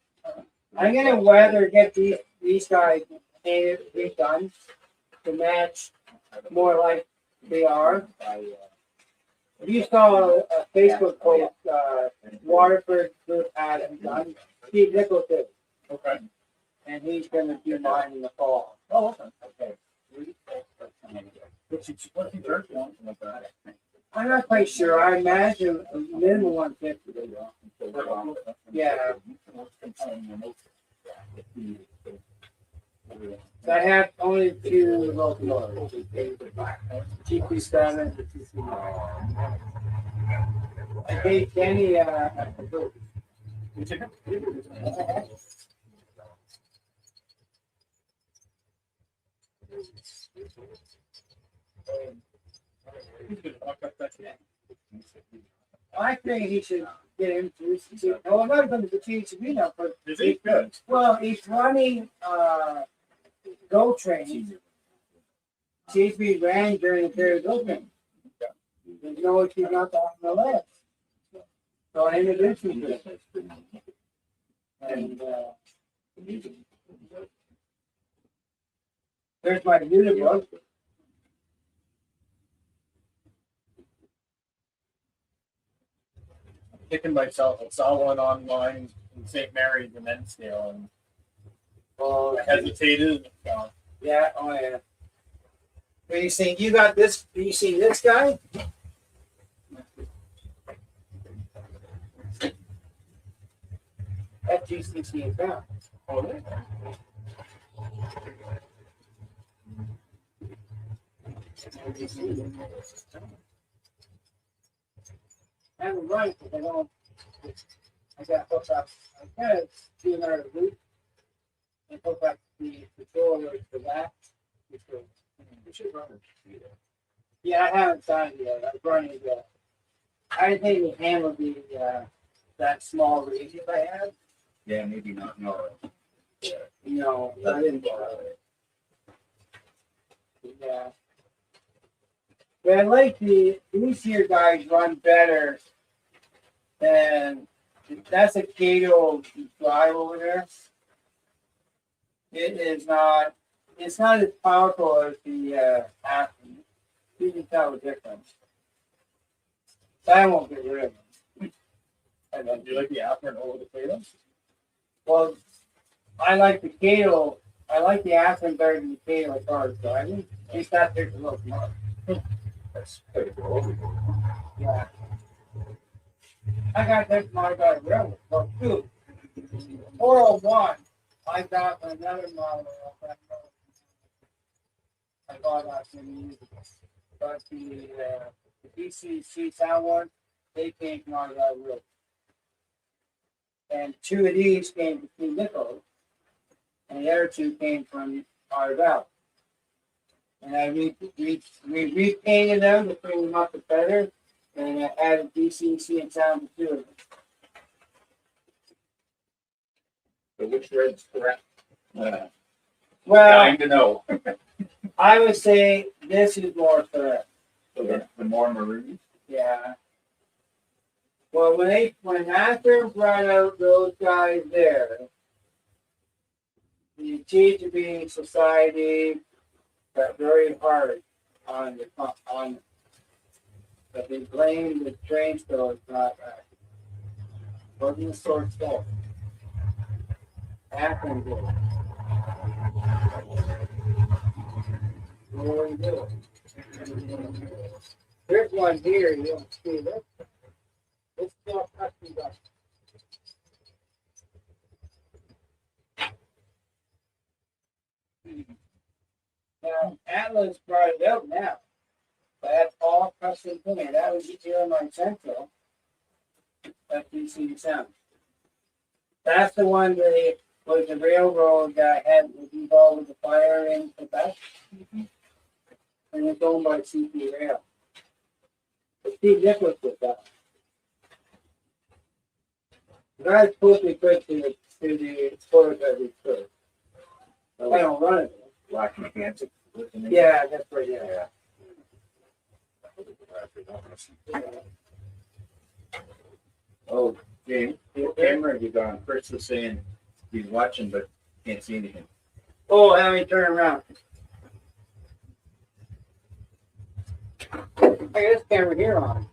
I'm gonna whether get these guys painted, redone to match more like they are. You saw a Facebook post, Waterford group had it done. Steve Nichols did, Okay. and he's gonna do mine in the fall. Oh, okay. What's he charging on that? I'm not quite sure. I imagine a minimum 150. Yeah. So I have only 2 locomotives. TP7. I paid Kenny I think he should get him to, well, I'm not going to change the meetup, but Is he good? well, he's running, go train. CHP ran during the period open. There's no issue not on the list. So I introduced him to it. And, there's my unit book. Kicking myself. I saw one online in St. Mary's in Ensdale and Oh, I hesitated. yeah, oh yeah. Are you saying you got this? Are you seeing this guy? FGCC account. Oh, really? I haven't run it because I don't. I got hooked up. I got to do another loop and hook up the controller to that. We should run it. Yeah, I haven't done it yet. I'm running it. I didn't think it would handle the that small radius I have. Yeah, maybe not. No. Yeah. No, I didn't bother it. Yeah. But I like these here guys run better than that's a Cato drive over there. It is not. It's not as powerful as the Aspen. You can tell the difference. I won't get rid of them. And then do you like the Afrin over the Plato? Well, I like the Cato. I like the Aspen better than the Cato cars driving. At least that takes a little more. That's pretty cool. Yeah. I got this model by railroad. Well, two. 401. I got another model off that road. I got that in years ago. But the DCC sound one, they came from out of that road. And two of these came from King Nichols. And the other two came from Arvell. And I repainted them to bring them up to better. And I added DCC and sound to two of them. So which red's correct? Well, Dying to know. I would say this is more correct. So the more maroon. Yeah. Well, when after brought out those guys there, the TGB Society got very hard on but they blamed the train stores not wasn't the source fault. Akron did. What do we do? There's one here, you don't see this. It's still custom dust. Now, Atlas brought it out now. But that's all custom painted. That was here on my central. FDC sound. That's the one that was the railroad that was involved with the fire in Quebec. And it's owned by CP Rail. But Steve Nicholas was that. I was supposed to be put to the stores that we could. I don't run it. Black Mechanic. Yeah, that's right. Yeah. Oh, James, what camera have you got? Chris was saying he's watching but can't see anything. Oh, let me turn around. I got this camera here on.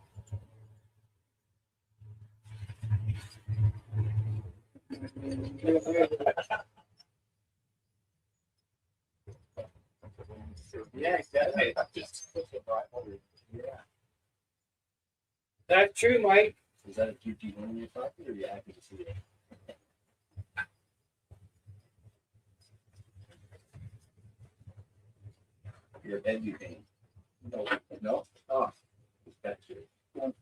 Yeah, exactly. Yeah. That's true, Mike. Is that a QT one you're talking, or are you happy to see it? Your head, you think? No. No? Oh. That's you.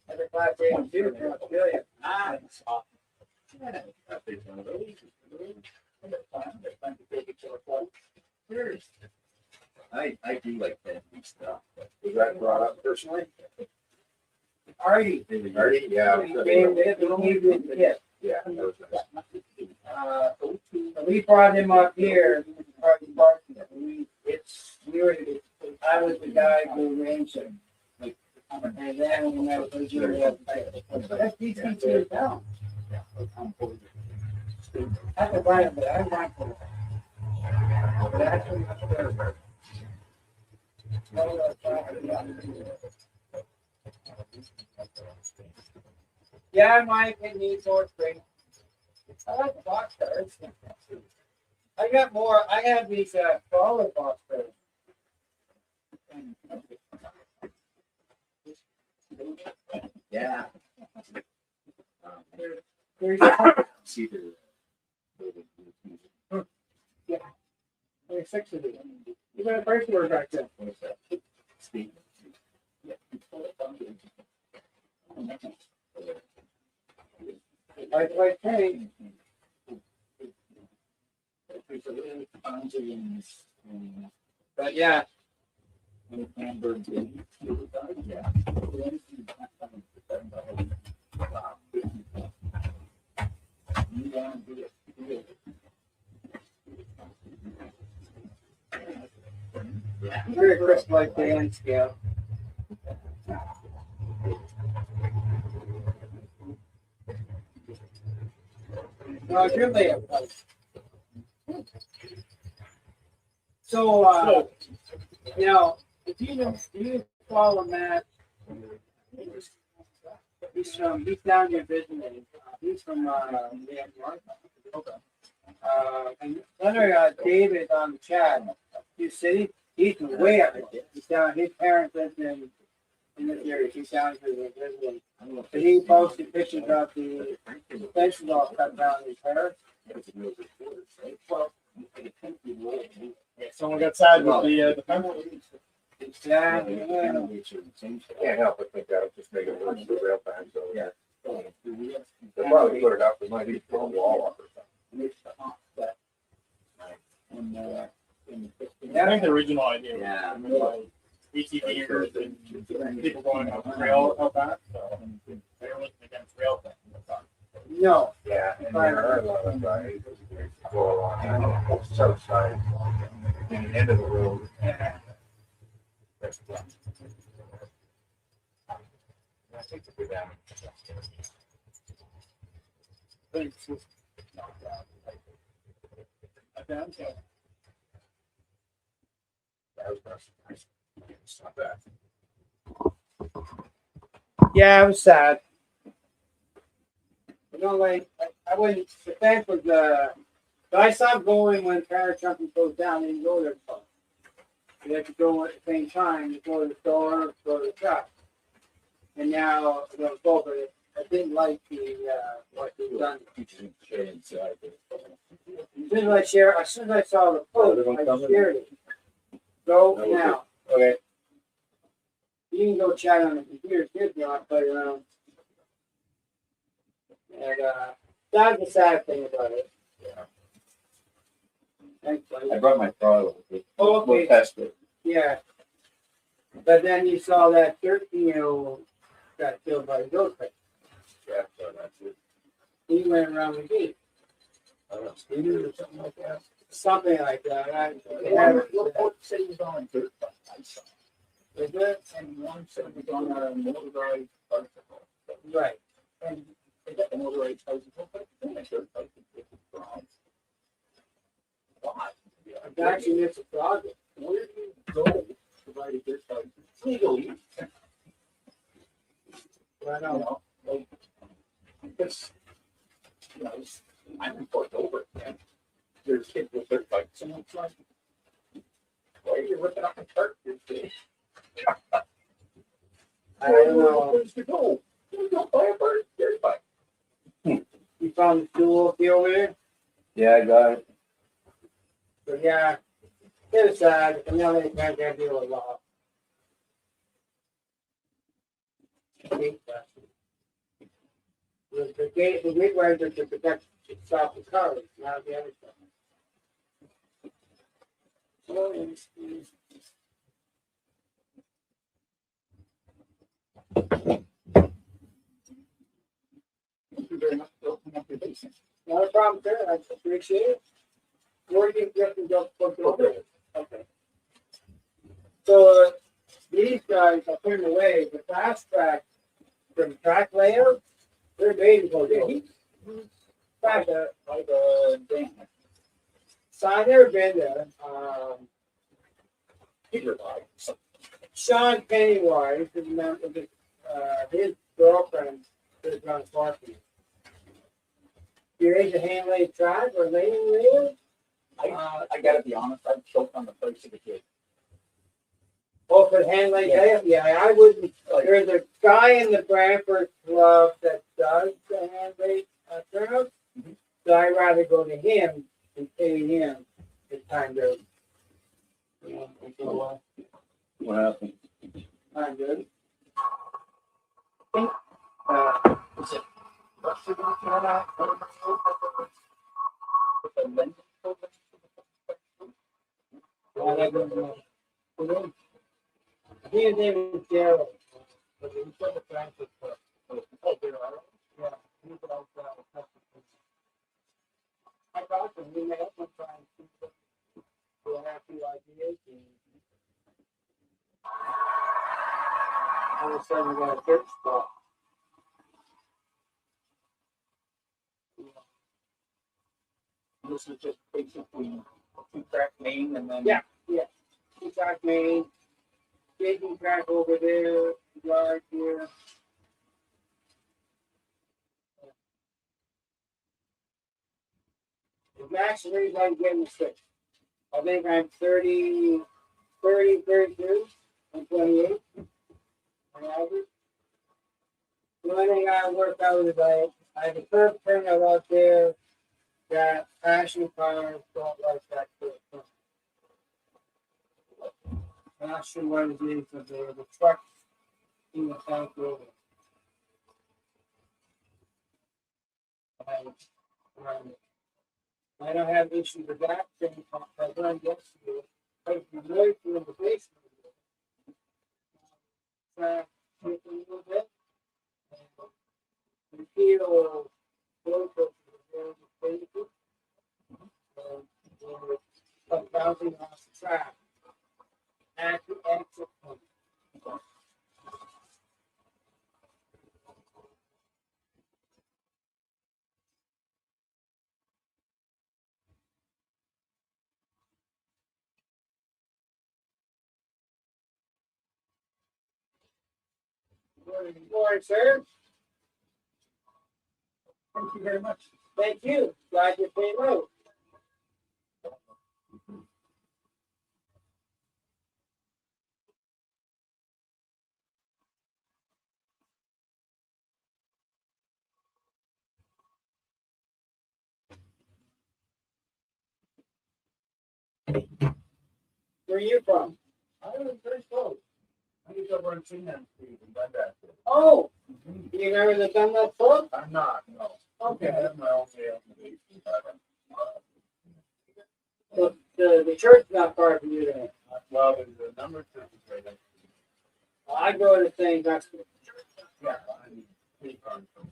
Every 5 days, too, in Australia. That's awesome. Yeah, I'll take one of those. Sure. I do like family stuff. Was that brought up personally? Artie. Artie, yeah. Yeah. Yeah, that was nice. We brought him up here. I was the guy who arranged him. And then we met with you. That's DT down. That's a blind, but I'm Brantford. Yeah, Mike, it needs more spring. I like the box cars. I got more. I have these smaller box cars. Yeah. There's See the. there's 6 of these. You got a price word back there. What is that? Steve. Like hey, but yeah, very crisp like the end scale. No, it's really a place. So, now, if you follow Matt, he's down here visiting. He's from North. And another David on the chat, Hugh City. He's way up there. He's down. His parents live in this area. He's down here visiting. But he posted pictures of the fences all cut down in his hair. Someone got sad with the family. Yeah. Can't help but think that'll just make it worse for rail fans, so. Yeah. They'll probably put it up, they might even put a wall up or something. I think the original idea was Yeah. like ATVers and people going up the rail out back. So they were looking against rail things. No. Yeah, and there are a lot of guys that go along the south side, and the end of the road. That's the one. I think the good damage. It's not bad. Yeah, it was sad. You know, like I wouldn't. The fence was I stopped going when car jumping goes down and go there. You have to go at the same time to go to the store, go to the shop. And now I'm going to go, but I didn't like the what they've done. As soon as I saw the post, I shared it. Go now. Okay. You can go chat on the computer, if you want, play around. And that's the sad thing about it. Yeah. Thanks, buddy. I brought my throttle. Oh, okay. We'll test it. Yeah. But then you saw that 13-year-old got killed by the ghost. Yeah, so that's it. He went around the gate. Speeders or something like that. Something like that. One said he was on a dirt bike. I saw. Is it? And one said he was on a motorized bicycle. Right. And they got the motorized bicycle, but then I dirt bike is wrong. Why? It's actually it's a project. Where do you go to ride a dirt bike legally? I know. Like, because, you know, I'm reported over, and there's kids with dirt bikes, and it's like, why are you ripping up a cart? I don't know. Where's the goal? You don't buy a dirt bike. You found the tool over there? Yeah, I got it. So yeah, it was sad. I know they can't deal with law. The gate was to protect stop the cars, not the other stuff. problem, sir. I appreciate it. Where do you get to go? Okay. So these guys, I put them away. The fast track from track layout, they're made to go there. Like a dam. So I've never been there. Sean Pennywise, his girlfriend is on parking. You raise a hand laid track or laying layer? I gotta be honest, I've choked on the first of the kid. Oh, for the hand laid layer? Yeah, I wouldn't. There's a guy in the Branford club that does the hand laid turnouts. Mhm. So I'd rather go to him and pay him the time to. What happened? I'm good. Is it rusted off or not? With the lens? His name is Gerald. But it was like a Branford club. Oh, there are. Yeah, he's also I talked to him. We met up one time. We'll have a few ideas. And all of a sudden, we got a dirt spot. This is just basically two track main and then. Yeah. Two track main, digging track over there, yard here. The max range I'm getting is 6. I think I'm 30, 32, and 28 on average. The only thing I work out is I have a curb turnout out there that passion cars don't like that curb. I'm not sure what it is, but the trucks in the tank over. I don't have issues with that thing. I run yesterday. I was noisy in the basement. A little bit. The feel both of the bouncing off the track at the exit point. Good morning, sir. Thank you very much. Thank you. Glad you came out. Where are you from? I was very close. I used to run Finland Street in Brantford. Oh, you never done that before? I'm not, no. Okay. I have my own sales. The church is not far from you then. Well, there's a number of churches right there. I go to St. Augustine. Yeah, I'm pretty far from.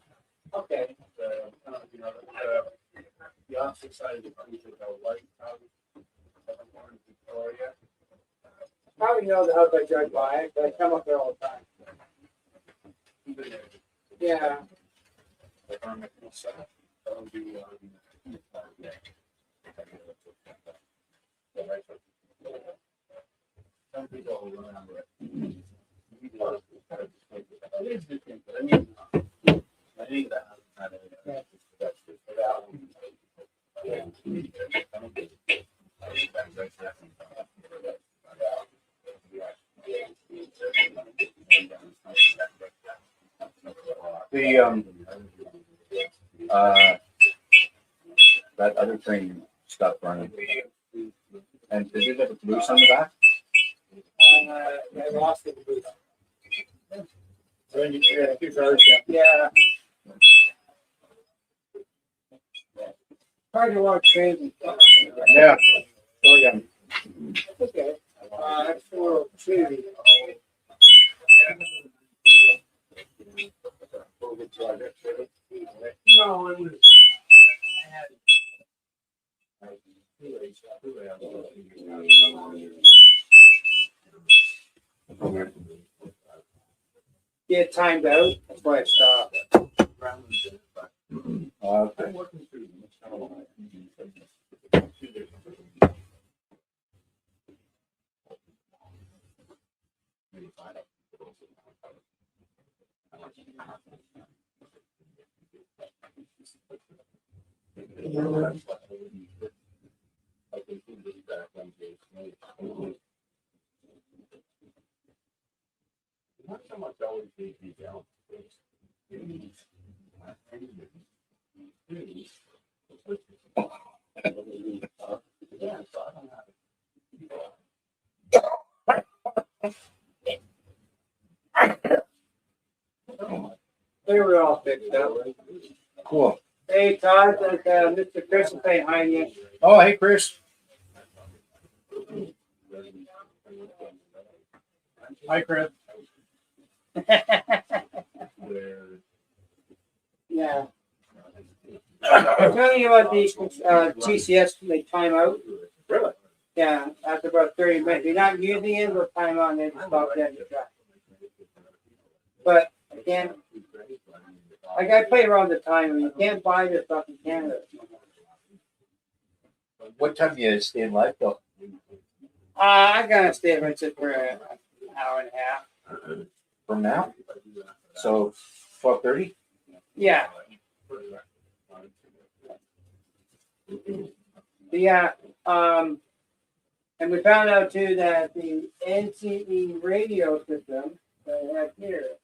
Okay. You know, the opposite side of the country is our white house, Victoria. Probably know the house I drive by, but I come up there all the time. Yeah. Like on the east side, that'll be some people will remember it. It is different, but I mean, I think that the that other train stopped running. And did it have a police on the back? I lost it. Yeah. Hard to watch trains and stuff. Yeah. So yeah. Okay. That's for two. No, it was. Get timed out. That's why I stopped. Okay. Not so much always the down. Yeah, so I don't have. They were all fixed up. Cool. Hey, Todd, Mr. Chris is saying hi to you. Oh, hey, Chris. Hi, Chris. Yeah. I'm telling you about these TCS, they time out. Really? Yeah, after about 30 minutes. You're not using it, they'll time out and then stop dead in the track. But again, like I play around the time, you can't buy this stuff in Canada. What time do you stay in life though? I gotta stay right for an hour and a half. From now? So 12:30? Yeah. Yeah. And we found out too that the NCE radio system that I have here,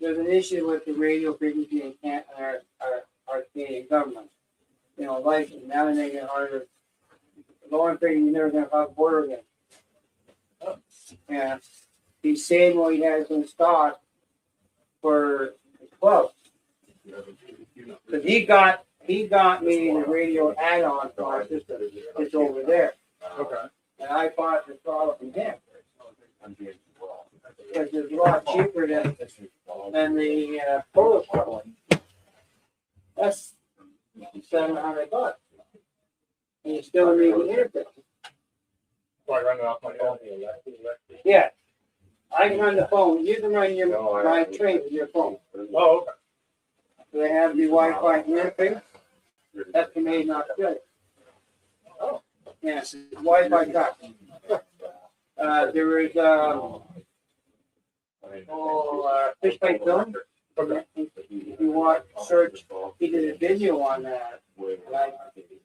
there's an issue with the radio frequency in our Canadian government. You know, license now they're making it harder. The one thing you're never gonna have a border again. Yeah. He's saying what he has in stock for the club. Because he got me the radio add-on for our system. It's over there. Okay. And I bought the throttle from him. Because it's a lot cheaper than the Polo throttle. That's $700. And you still need the interface. So I run it off my phone. Yeah. I can run the phone. You can run my train with your phone. Oh, okay. They have the Wi-Fi interface. That's made in Australia. Oh. Yes, Wi-Fi cut. There is fish pipe film. If you want search, he did a video on that. And I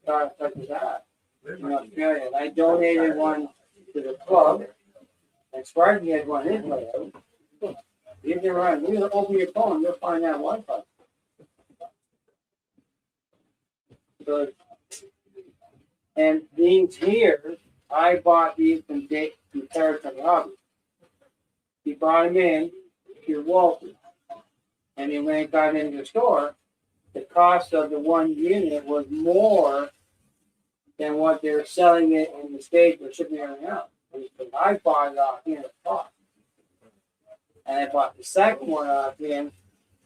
thought such as that in Australia. And I donated one to the club. And Sparky had one in his layout. You can run. You open your phone, you'll find that Wi-Fi. So, and these here, I bought these from Terracon Hobby. He brought them in to Walton. And then when it got into the store, the cost of the one unit was more than what they're selling it in the States or shipping everything out. Because I bought it off him at cost. And I bought the second one off him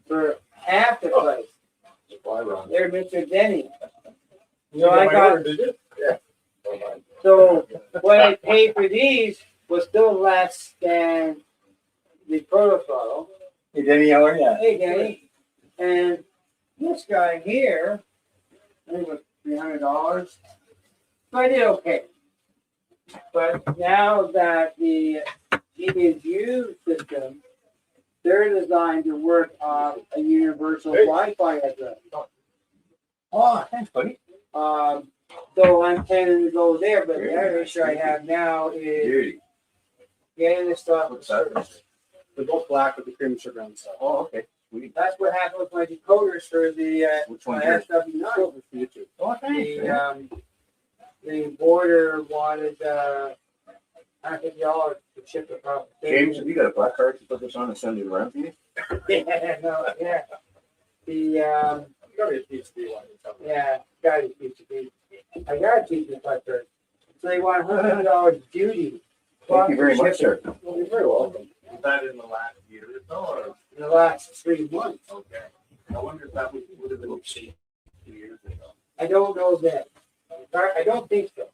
for half the price. They're Mr. Denny. So I got. Yeah. So what I paid for these was still less than the Proto Throttle. Hey Denny, how are you? Hey, Denny. And this guy here, I think it was $300. So I did okay. But now that the EBU system, they're designed to work on a universal Wi-Fi address. Oh, thanks, buddy. So I'm planning to go there, but the other issue I have now is getting this stuff. They're both black with the cream sugar on the side. Oh, okay. Sweet. That's what happened with my decoders for the Which one? SW9. Oh, thanks. The border wanted $150 to ship it across the state. James, have you got a black card to put this on and send it around to you? Yeah, no, yeah. The Probably a PhD one. yeah, got it. I got to teach the black card. So they want $100 duty. Thank you very much, sir. Well, you're very welcome. Is that in the last year or so? In the last 3 months. Okay. I wonder if that would have been changed 2 years ago. I don't know that. I don't think so.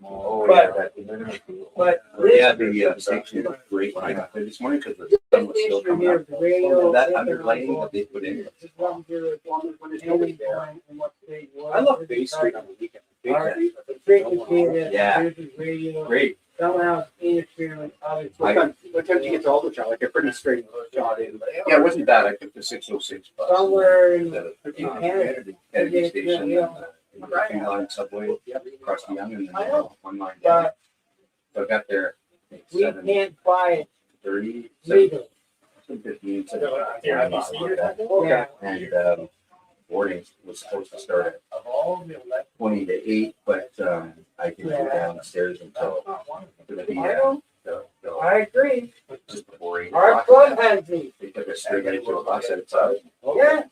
Oh, But- yeah, But yeah, the station is great when I got there this morning because the sun was still coming up. That underlighting that they put in. I love Bay Street on the weekend. The frequency that Yeah. uses radio Great. somehow interfering with other. What time did you get to Aldertown? Like a pretty straight shot in. Yeah, it wasn't bad. I took the 606 bus. Somewhere in Kennedy Canada. Station, Yeah. the line subway, across the Young, and then one line down. But So I got there we at can't buy it 7:30, legally. 7:15, Yeah. and boarding was supposed to start at 20 to 8, but I didn't go downstairs until I agree. just before 8 Our o'clock. club has these. They took us straight into a bus outside. Yeah.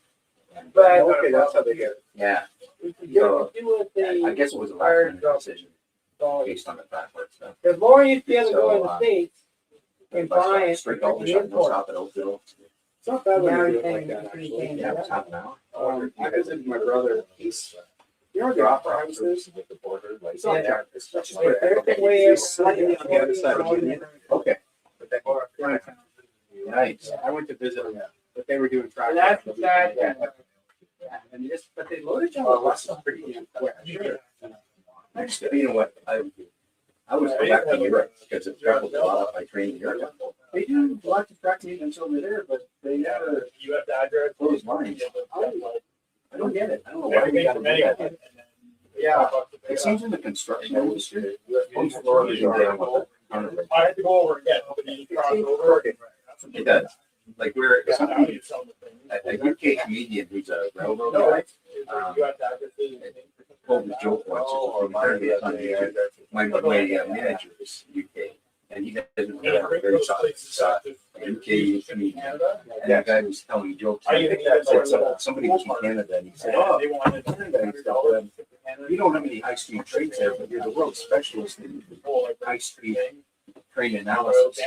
But Okay, that's how they get it. Yeah, we could do with I the, guess it was a last minute decision based on the backward stuff. the more you be able to go in the States and buy it, Straight all the you shop, no import. stop at Oakville. It's not bad when Now you you're do it like paying that, actually. Yeah, it was half an hour. I visited my brother. You know where the opera house is? With the border, like, It's on Yeah. there. It's just If there's a way It's slightly on the other side of Union. Okay, Right. nice. I went to visit them, but they were doing track. And that's the side Yeah. that- And just, but they loaded you on the bus pretty damn quick. I just, you know what, I was going back to Europe because I've traveled a lot by train in Europe. They do lots of track meet until they're there, but they never. You have the address. Close lines. I don't get it. I don't know why we Everything gotta from do anyone. that. Yeah. It seems in the construction industry, most floors are down with it. I had to go over again, but you cross over. It does. Like we're, Yeah, somebody, you sell the thing. a UK comedian who's a railroad No, guy, it's- you have the addresses. told the joke once, it's on YouTube. My manager is UK, and he doesn't really have a very solid, UK comedian. And that guy was telling jokes. I even think that's Somebody was from Canada and he said, oh, They wanted $100. You don't have any high street trades there, but you're the world specialist in high street trade analysis.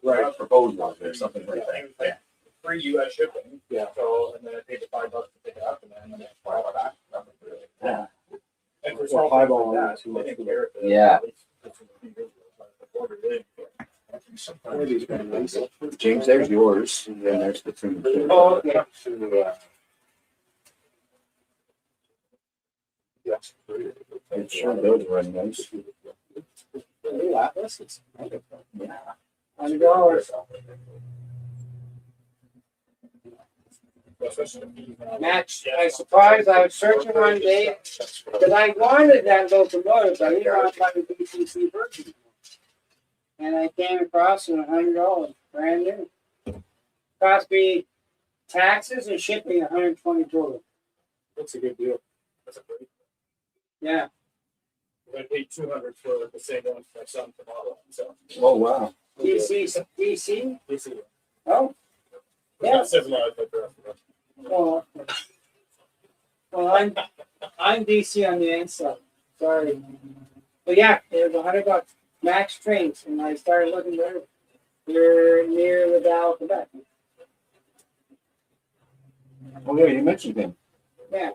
Right. Proposals or something like that. Free US shipping. Yeah. So, and then I paid the $5 to pick it up and then it's $5 back. Yeah. And for Well, small $5 things like on that, too they much. didn't care if it- Yeah. James, there's yours, and then there's the two. Oh, okay. It sure does run nice. Yeah. $100. Match. I was surprised. I was searching one day because I wanted that locomotive, but I didn't want to buy the BCC version. And I came across it $100, brand new. Cost me taxes and shipping $120 total. That's a good deal. That's a great. Yeah. I paid $200 for the same one for my son tomorrow. So, Oh, wow. DC. this is. Oh. Yeah. Civilized, but the rest of it. Well, I'm DC on the inside. Sorry. But yeah, it was $100. Max trains, and I started looking there. You're near the Dallas, Quebec. Oh, yeah, you mentioned him. Yeah.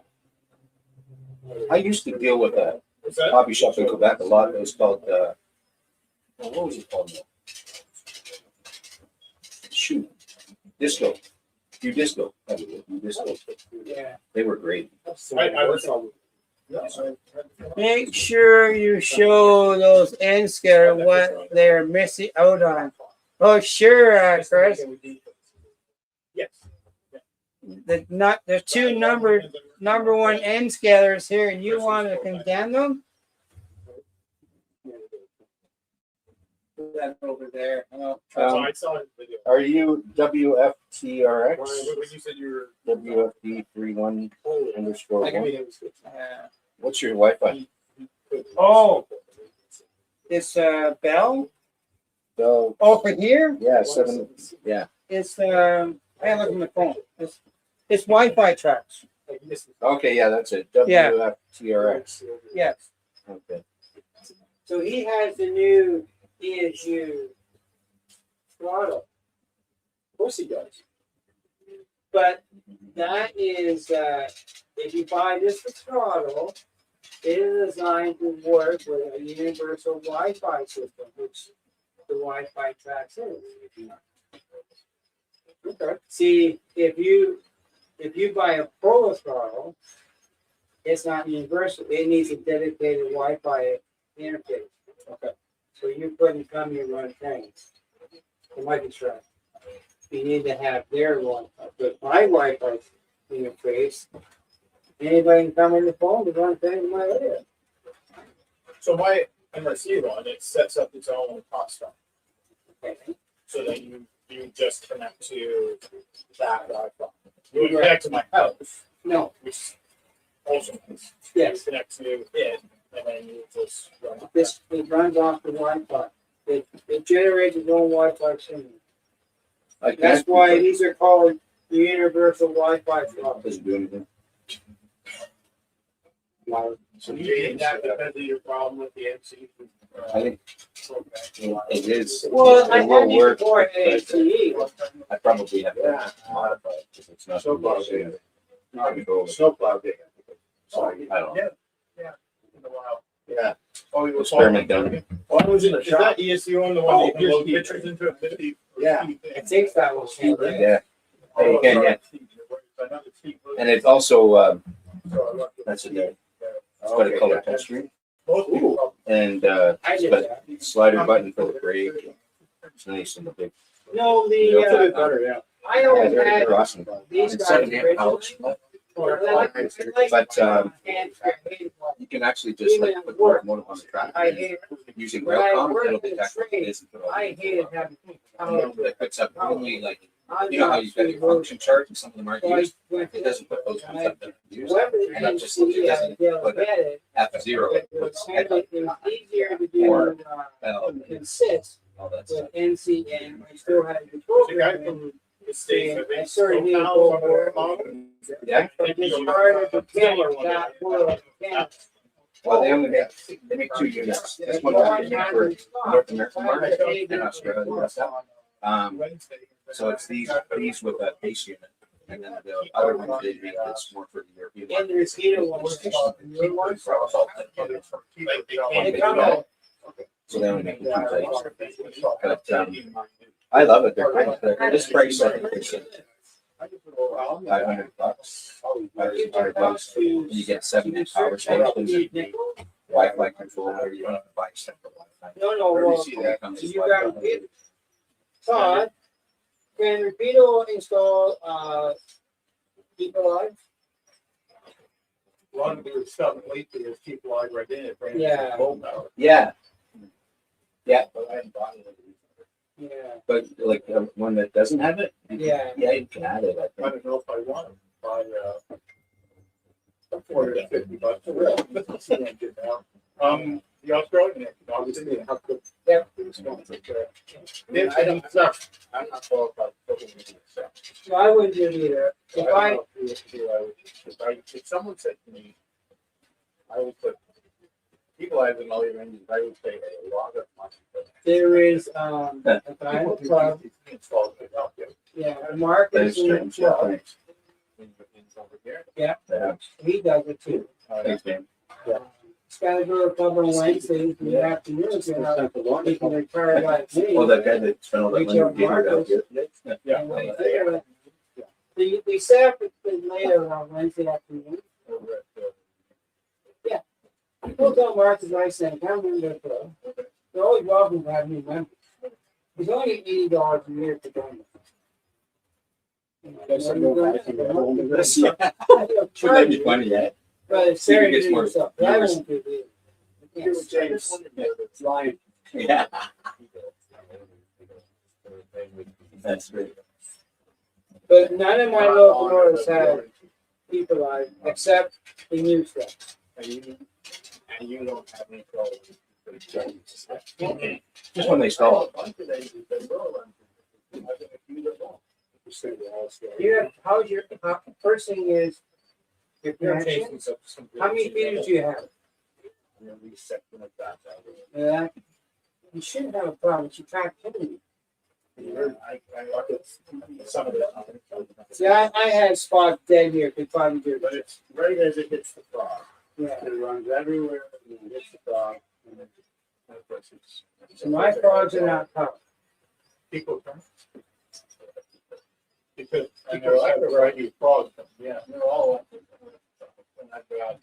I used to deal with a What's that? coffee shop in Quebec a lot. It was called, what was it called? Shoot. Disco. You Disco. You Disco. Yeah. They were great. I was. Make sure you show those end scatter what they're missing out on. Oh, sure, Chris. Yes. The two number one end scalers here, and you want to condemn them? Put that over there. Oh, I saw his video. Are you WFTRX? When you said you were. WFD31 underscore I can one? be able to- What's your Wi-Fi? Oh. It's Bell. So, Oh, for here? yeah, 7, yeah. It's I look at my phone. It's Wi-Fi tracks. Okay, yeah, that's it. Yeah. WFTRX. Yes. Okay. So he has the new ESU throttle. Of course he does. But that is if you buy this for throttle, it is designed to work with a universal Wi-Fi system, which the Wi-Fi tracks is. Okay. See, if you buy a Pro throttle, it's not universal. It needs a dedicated Wi-Fi interface. Okay. So you couldn't come here and run trains. It might be track. You need to have their Wi-Fi. But my Wi-Fi interface, anybody can come in the phone to run trains in my area. So my MRC one, it sets up its own hotspot. Okay. So then you just connect to that Wi-Fi. You would connect to my house, No. which also means Yes. connect to it, and then you just run it. It runs off the Wi-Fi. It generates its own Wi-Fi signal. That's why these are called the universal Wi-Fi throttles. Doesn't do anything. So you did that because of your problem with the MC. I think it is. Well, it will work. for but ACE. I probably have to modify it because it's not. So far, Not go. Snowplow dig. Sorry, I don't know. In a while. Yeah. Oh, you were Experiment done. Well, I was in the Is shop. that ESU on the one that you can load Oh, pictures into a 50? Yeah. I think that was Yeah. it. Yeah, you can, yeah. And it's also that's a it's got a color touchscreen and I it's did got that. a slider button for the brake. It's nice and the big. No, Yeah, Put it the better, yeah. I Yeah, always very had awesome. these It's guys 7 amp pouch, originally. but you can actually just like put the motor on the track I hate using when I Railcom. worked It'll in detect what it trade, is and put all I the hated having It puts up only like I'm you know how not you've got your sure. function charts and some of them aren't So I used. went It doesn't put those ones up there. whoever the And it just MC it doesn't put get it. half a zero. It It was puts kind of, it was easier to do Or, consist all that with stuff. NCN. I still had the program. The states have been I started doing so both powerful. worlds. Yeah. But it's harder to get that world. Well, they only make 2 units. This one was made for North American market and Australia and stuff. So it's these with a base unit, and then the other ones they make that's more for the European And market. the Rosita ones. So they only make the 2 types. But I love it. They're great. This price, I think, is $500. $500. And you get 7 inch power stations, Wi-Fi controller. You don't have to buy separate Wi-Fi. No, Where do you well, see that? Comes you with got Wi-Fi. it. Todd, can Rapido install Keep Alive? A lot of the stuff lately is people like right in it. Yeah. Yeah, But I hadn't bought it. Yeah. but like one that doesn't have it, Yeah. yeah, you can add it. I I think. don't know if I want to buy $40 to $50. The Australian, obviously, how could. Yep. I don't, I'm not qualified. So I wouldn't do it either. If someone said to me, I would put, people have in all your engines, I would pay a lot of money. There is a guy in the club. Installed it out there. Yeah, Mark That is is in the strange. Yeah, club. thanks. Over here. Yeah, Yeah, he does it too. thanks, man. It's gotta go to a club on Wednesdays in the afternoons, you know, people are tired like me. Well, that guy that spent all that money on Mark out here. Yeah. And when they do it, we set up it later on Wednesday afternoon. We'll tell Mark as I said, come in the club. They're always welcome to have new members. It's only $80 a year to join us. Should that be funny, yeah? But it's So you fair get to do more yourself. But I won't do it. Give it James. Lion. Yeah. That's great. But none of my local roads have people like, except the new stuff. And you don't have any trouble. Just when they stall. How's your, first thing is, your connection. How many feeders do you have? Yeah. You shouldn't have a problem, but you track hitting. Some of it. See, I had spots dead here, could probably do But it. it's right as it hits the frog. Yeah. It runs everywhere, and it hits the frog. So my frogs are not covered. People come. Because and they're like a variety of frogs. Yeah, they're all. And I've got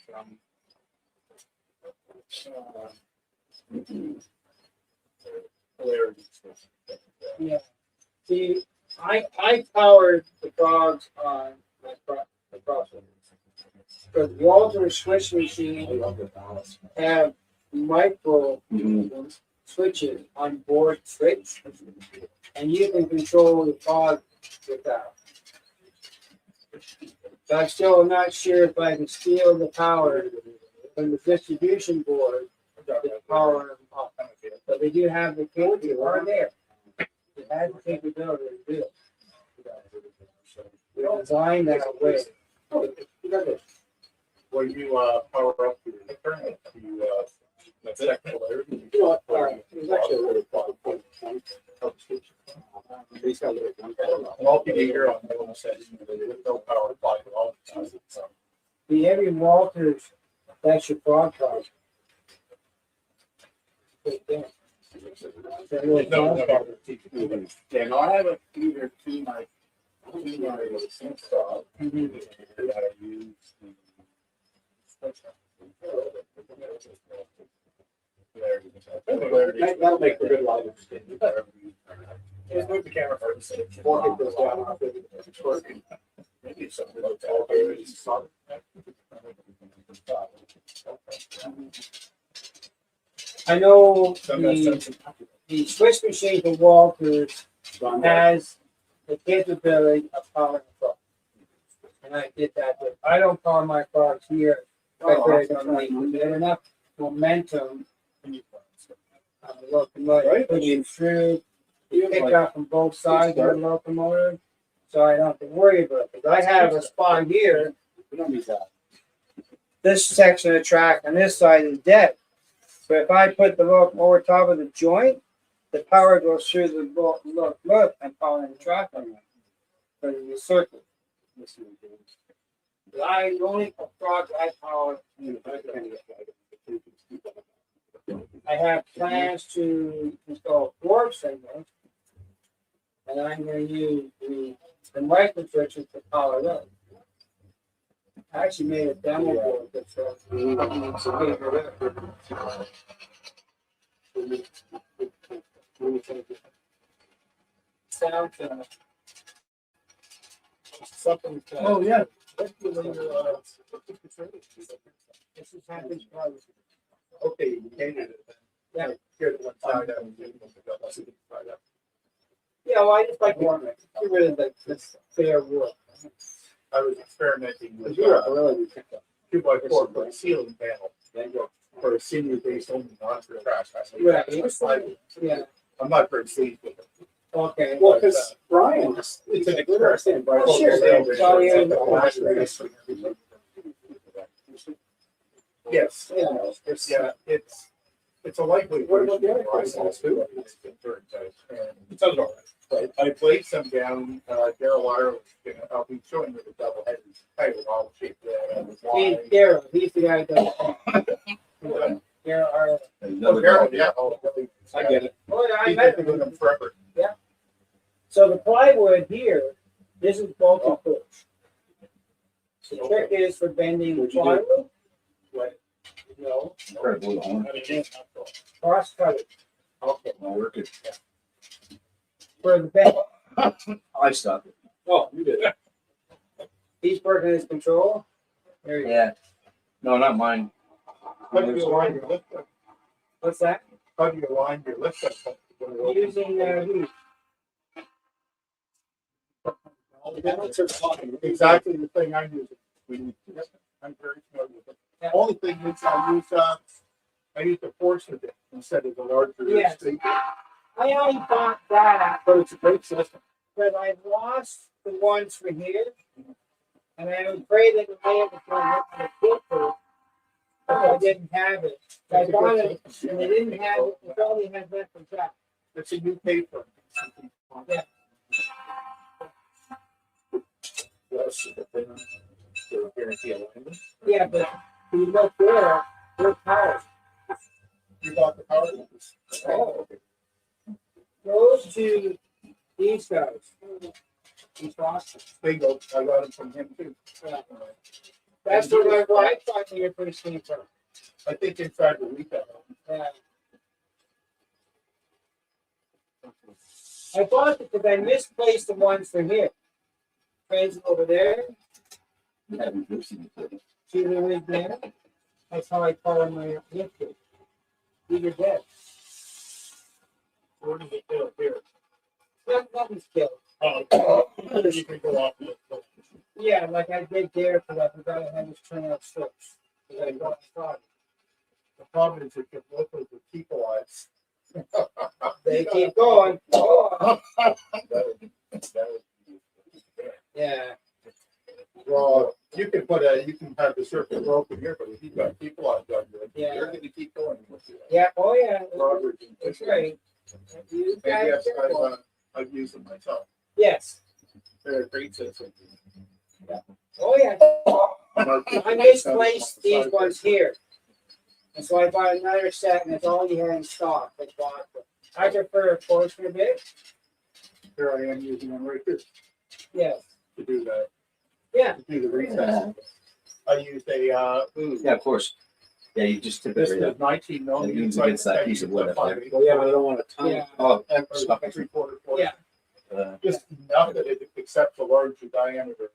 Yeah. See, I powered the frogs on my processor. Because Walter switch machine have micro switches on board switch, and you can control the fog with that. But I still am not sure if I can steal the power from the distribution board to power them up. But they do have the capability, are there. It has the capability to do it. We designed that way. when you power up your current, you that's actual air. You know what? There's actually a really fun Multi-meter on the one set with no power applied at all. So, The heavy Walters, that's your frog power. yeah, no, I have a computer to my sync saw that I use. That'll make for good lighting. Just move the camera for a second. Walk it goes down. It's working. Maybe it's something like that. I know the switch machine for Walters has the capability of powering the frog. And I did that, but I don't power my frogs here. They have enough momentum on the locomotive, pushing through, pick up from both sides of the locomotive, so I don't have to worry about it. Because I have a spot here, We don't need that. this section of the track on this side is dead. So if I put the locomotive over top of the joint, the power goes through the locomotive and powering the track on it. But in the circle. The only frog I power, I have plans to install 4 signals, and I'm going to use the micro switches to power those. I actually made a demo board that says sound channel. Something. Oh, yeah. This is happening. Okay, you painted it. Yeah. Here's one side of Yeah, well, I just like warming. Get rid of this fair wood. I was experimenting with You're a really 2x4 for a ceiling panel. For a senior based only, not for trash. Right. Yeah. I'm not very pleased with it. Okay. Well, because Brian, it's an experiment. Well, sure. Yes. Yeah. Yeah, it's a lightweight What version about the other of question? It's all right. But I played some down, Daryl Wire, I'll be showing you the double headed title, all shaped Hey, Daryl, he's the guy that. Daryl, Oh, Daryl, yeah. Oh, I get it. oh, yeah, I He's met been doing him. them forever. So the plywood here, this is bulky push. The trick is for bending What'd you do? plywood. What? No, I cross cut it Okay. for the bend. I stopped it. Oh, you did. He's working his control. There you go. Yeah. No, not mine. How do you align your lift? What's that? How do you align your lift? Using these. Exactly the thing I'm using. I'm very familiar with it. The only thing is I use the force of it instead of the larger. Yeah. speaker. I only bought that, But it's a great system. but I lost the ones for here. And I'm afraid that the man was going to look for the paper. But I didn't have it. I bought it and they didn't have it. It only had that for that. It's a new paper. Yeah. Yes, the thing, to guarantee alignment. Yeah, but You look there, there's house. You bought the power? Oh. Goes to these guys. East Boston. Bingo, I got it from him too. That's where my wife thought you were pretty skinny from. I think inside the retail. Yeah. I bought it because I misplaced the ones for here. Friends over there. See the right there? That's how I call them my gift. These are dead. Where did it go here? Nothing's killed. You can go off of it. Yeah, like I did there because I forgot I had this turn out strips. I got started. The problem is if you look at the people eyes. They keep going. Oh. Yeah. Well, you can have the circuit broken here, but if you've got people eyes on there, Yeah. they're gonna keep going. Yeah. Oh yeah. Robert, That's right. You maybe guys are careful. I've used them myself. Yes. They're a great system. Oh yeah. I misplaced these ones here. And so I bought another set and it's all you had in stock. I prefer a portion of it. Here I am using them right here Yes. to do that. Yeah. To do the recess. I used a Yeah, of course. Yeah, you just tip this it right is 19 It millimeters. leans against that piece of wood up there. Oh, yeah, but I don't want to tie. Yeah. Oh, And stop it. 3/4. Yeah. Just enough that it accepts a larger diameter of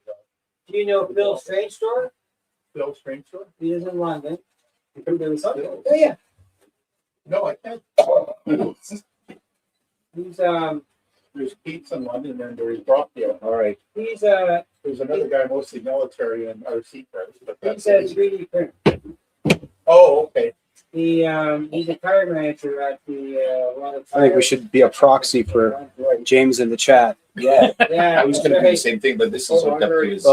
Do you know Bill Strange store? Bill String store. He is in London. You can do something. Oh yeah. No, I can't. He's There's Pete's in London and there's Brockdale. All right. he's There's another guy, mostly military and RC cars. But he that's says 3D print. Oh, okay. He's a tire manager at the one of the I think we should be a proxy for James in the chat. Yeah, Yeah, I was going to do the same thing, but this is hooked up to his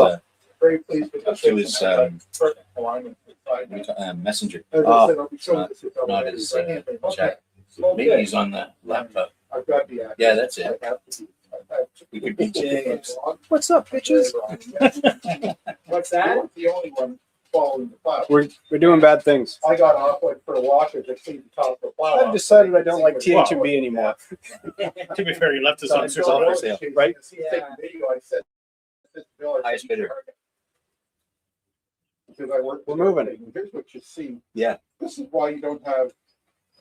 Very pleased with the to his, system. Perfect alignment with messenger. As I Oh, said, I'll be showing this to not everybody. his, Okay. chat. Oh, Maybe good. he's on the laptop. I've got the act. Yeah, that's it. I have to be- I have to We could be James. What's up, bitches? What's that? You're the only one following the plow. We're doing bad things. I got off like for a walk as I seen the top of the plow. I've decided I don't like THMB anymore. To be fair, he left us on It's super all for low. sale. Right? Yeah. I said, this bill, I said, Highest bidder. because I work. We're moving. Here's what you see. Yeah. This is why you don't have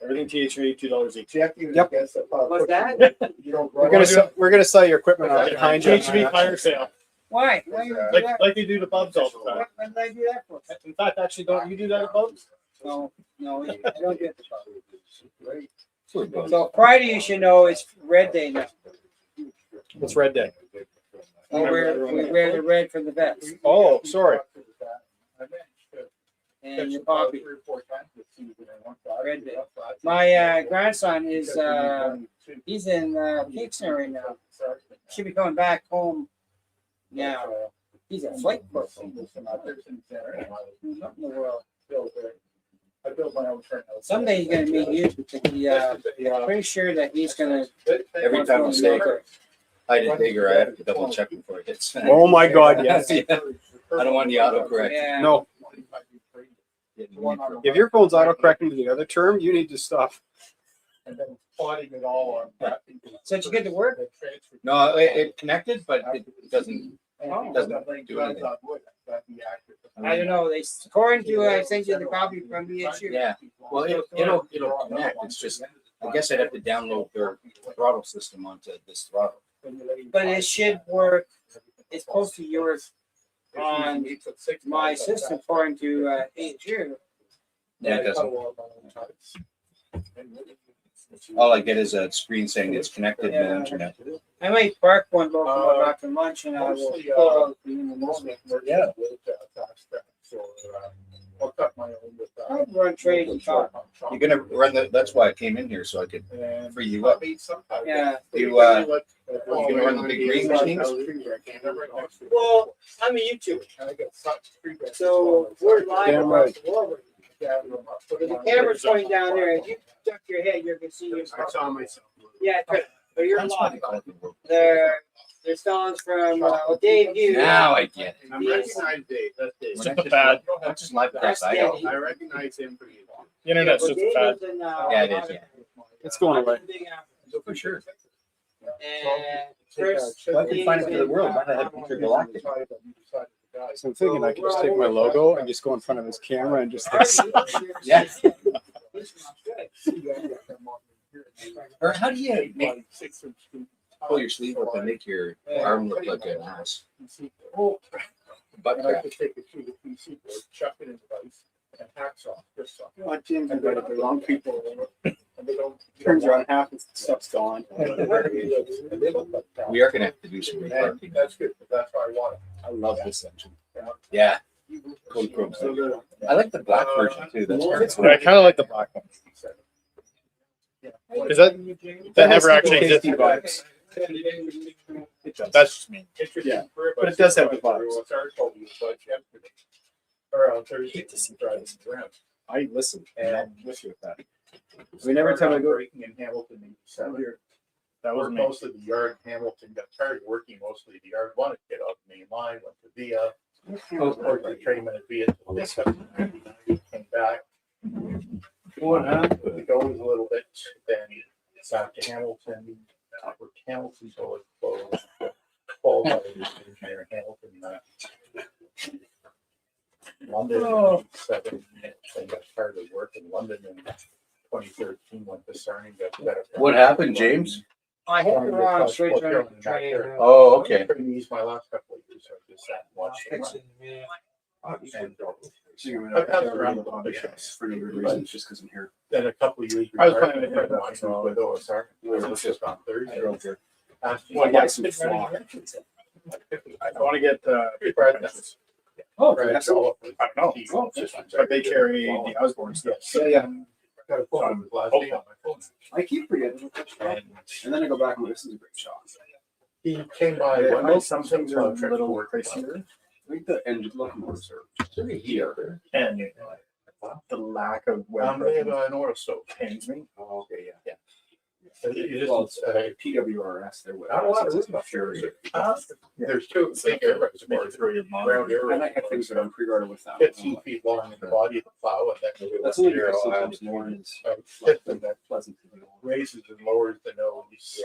Everything THA $2 each. jack units Yep. against the plow. What's that? You don't. We're gonna sell your equipment Okay. behind you. THB fire sale, Why? Why you do like that? like they do the pubs all the time. What did I do that for? In fact, actually, don't you do that at pubs? No, I don't get the Right. So Friday, you should know, it's Red Day now. It's Red Day. We wear the red for the vets Oh, sorry. I managed to and catch your the plow coffee. 3 or 4 times this season in one side. Red Day. My grandson is he's in Kingston right now. Should be coming back home now. He's a flight person. Not in the world. I build my own turnout. Someday he's gonna meet you because I'm pretty sure that he's gonna. Every time I say I did digger, I have to double check before it hits. Oh my God, yes. I don't want the autocorrect. Yeah. No, if your phone's autocorrecting to the other term, you need to stop. And then plotting it all on. that. So did you get to work? No, it connected, but it doesn't. Oh. Doesn't do anything. I don't know. They according to I sent you the copy from BSU. Yeah. Well, it'll connect. It's just I guess I'd have to download their throttle system onto this throttle. But it should work. It's supposed to yours on my system according to HU. Yeah, it doesn't. All I get is a screen saying it's connected to the internet. I might park one local after lunch and I will pull out the in the morning. Yeah. I'll cut my own with I'll run trade and talk. You're gonna run the. That's why I came in here so I could free you up. Yeah. You gonna run the big green machines? Well, I'm a YouTuber, so we're live Damn across right. the world. But the camera's pointing down there. If you duck your head, you're gonna see your. I saw myself. Yeah, good. But you're That's why live. they call it the world. They're songs from Dave Hughes. Now I get it. I recognize Dave. That's Dave. It's just a fad. That's just live That's I Danny. I recognize him pretty well. The internet's Well, just a Dave fad. was in, Yeah, it is, yeah. It's going away. For sure. And Chris. If I could find it for the world, why not have Peter Galactic? So I'm thinking I could just take my logo and just go in front of his camera and just like, Yeah. Or how do you make, pull your sleeve up and make your arm look like an ass? Butt I crack. could take a sheet of PC board, chuck it in the ice, and hacksaw, this stuff. oh, James, And invited then the wrong people. and they don't. Turns around, half the stuff's gone. And they look like that. We are gonna have to do some And remarketing. that's good, but that's why I want it. I love this section. Yeah. Cool, cool. I like the black version too. That's very cool. I kind of like the black one. Is that never actually existed? $50. That's just me. Yeah, but it does have the vibes. Or on Thursday, driving around. I listen. And I'm with you with that. we never tell me breaking in Hamilton in December. That was Worked me. mostly the yard in Hamilton, got tired of working mostly the yard, wanted to get off the main line, went to Via. Worked the trainman at Via till they came back. What happened? Put the goals a little bit, then back to Hamilton, worked Hamilton till it closed. Qualified as an engineer in Hamilton. London, in 7, then got tired of work in London in 2013, went to CERN, got better. What happened, James? I hit the wrong straight turn train. Oh, okay. Pretty easy my last couple of years, so I just sat and watched it. Fixing, man. And I passed around the bishops for no good reason, just because I'm here. then a couple of years. I was retired, planning to friend do of mine who was with OSR. We were just on Thursday. Asked me, Well, "Why yeah, some did you flaw. run I want to get, Brad, that's- oh, Brad, that's all- I don't know. But they carry the Osborne stuff. Yeah. Got a phone with last day on my phone. I keep forgetting. And then I go back and this is a great shot. He came by, Yeah, one I know day, some some things are a trip little to work. pricier. I think the engine locomotives are Pretty here. and the lack of web They have presence an oil stove. pains me. Oh, okay, yeah. You Well, just, PWRS, they're what? not a lot of room up Fury. there. There's two big air reservoirs. Throw your Round area. And I have things that I'm pre-ordered with that. 15 feet long in the body of the plow, and then That's only because sometimes Lauren's piston that pleasant to do. raises and lowers the nose.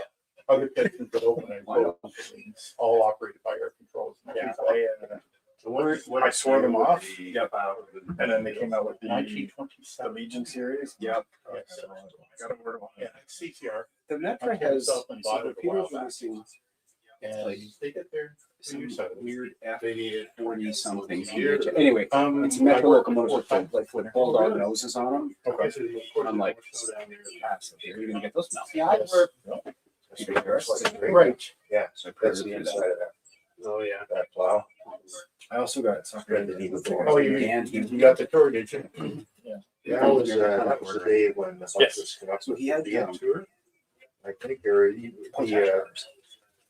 Other pistons that open and close, all operated by air controls. Yeah, I swore them off. Yep. And then they came out with the 1927. Legion series. Yep. Yes. I got a word on Yeah, it. CCR, The Metra has- has and bought it a while Peter's back. releasing and Like- they get their Some use out of it. weird They- F40 something. Years. Anyway, it's I Metro worked locomotives for with like bulldog noses on them. Okay. I'm like, pass. You're gonna get those now. Yeah, I work. Right. Yeah, So I put that's it the in inside that. of that. Oh yeah. That plow. I also got something. Oh, you got the tour, did you? That was the day when the Yes. buses come up. So he had The tour. I think there, the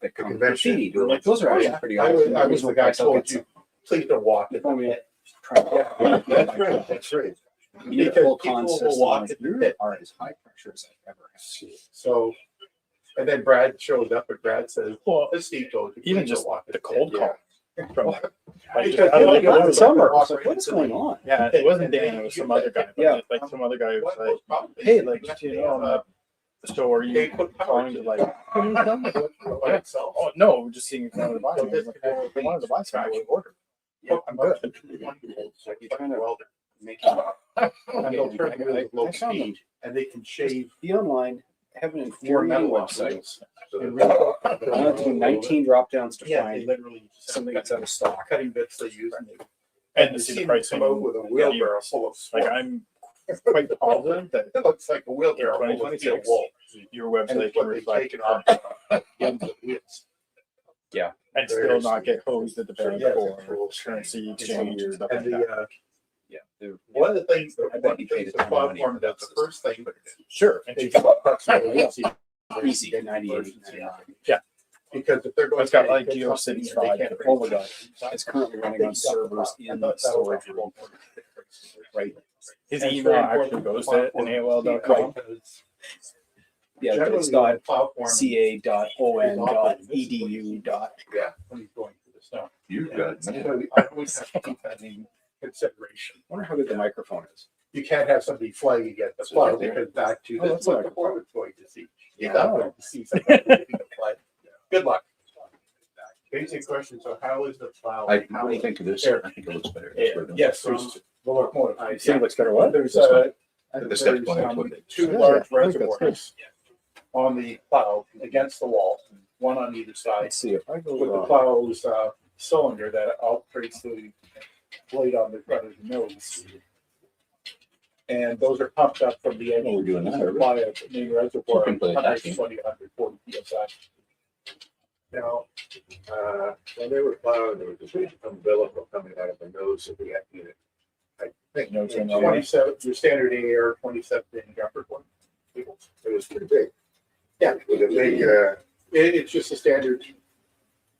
that come convention. graffiti, dude. Like those are Oh, actually yeah. pretty I awesome. was the guy told you, please don't walk it. That's right, that's right. You need a Because full people will consist walk like, at the you pit. are as high pressure as I've ever had. So, and then Brad shows up and Brad says, Well, this Steve told you. even please just don't walk the it." cold call from like Because I like you know, last summer. I I was like, what's going on? Yeah, it wasn't Dan, it was some other guy. But Yeah. like some other guy was What like, was problem? hey, like, you know, so are They you put power calling to like, by itself. oh no, we're just seeing if you wanted to buy something. I was like, well, if they wanted to buy something, I would order. Yeah, I'm good. Like you're trying to welder. Make it. And they'll turn the wheels at low I found speed and they can shave Be online, have an more infuriating metal website. websites. And really- I have to do 19 drop downs to Yeah, they find literally. something that's out of stock. Cutting bits they use. And they And to you see see the them pricing. come out with a wheelbarrow full of Like swarf. I'm quite positive that It looks like a wheelbarrow full of steel 2026. wool. your And website it's can what they've reflect taken off. Ends of wheels. and still not get hosed at the bank Yeah, for cool. currency exchange or stuff like And that. the, Yeah. they're- one of the things, I bet he paid a the ton of money platform for does, that the first thing, Sure. And they you do approximately Easy, 98, 99. because if they're going. It's got to like take GeoCities something, they 5 can't full bring of it that. It's currently running on servers in the storage room. Right. His And it's email very actually important goes for to platform AOL.com. because Yeah, generally it's not the plow foreman, ca.on.edu. yeah, when he's going through the snow. You've got, So man. I always have to keep that in consideration. I wonder how good the microphone is. You can't have somebody flag you get the So plow right there. because back to Oh, this that's is what like- the foreman's going to see. You're Yeah. not going to see somebody taking the flag. Good luck. Basic question, so how is the plow? What do you think of this? I think it looks better. This way, don't Yes, there's the locomotive. You think it looks better? What? There's This one. a, The steps going up with it. two Yeah, large yeah, I think that's reservoirs on the plow against the wall, one on either side. Let's see if I go With the plow's cylinder that operates the blade on the front of the nose. And those are pumped up from the engine. Oh, we're doing that, are we? Supply of the main reservoir, You can play attacking. 120, 140 PSI. Now, when they were plowing, there was a big umbilical coming out of the nose of the unit. I think No, it it's not. 27, your standard AR 27-inch upper one. was pretty big. Yeah. With a big, It's just a standard,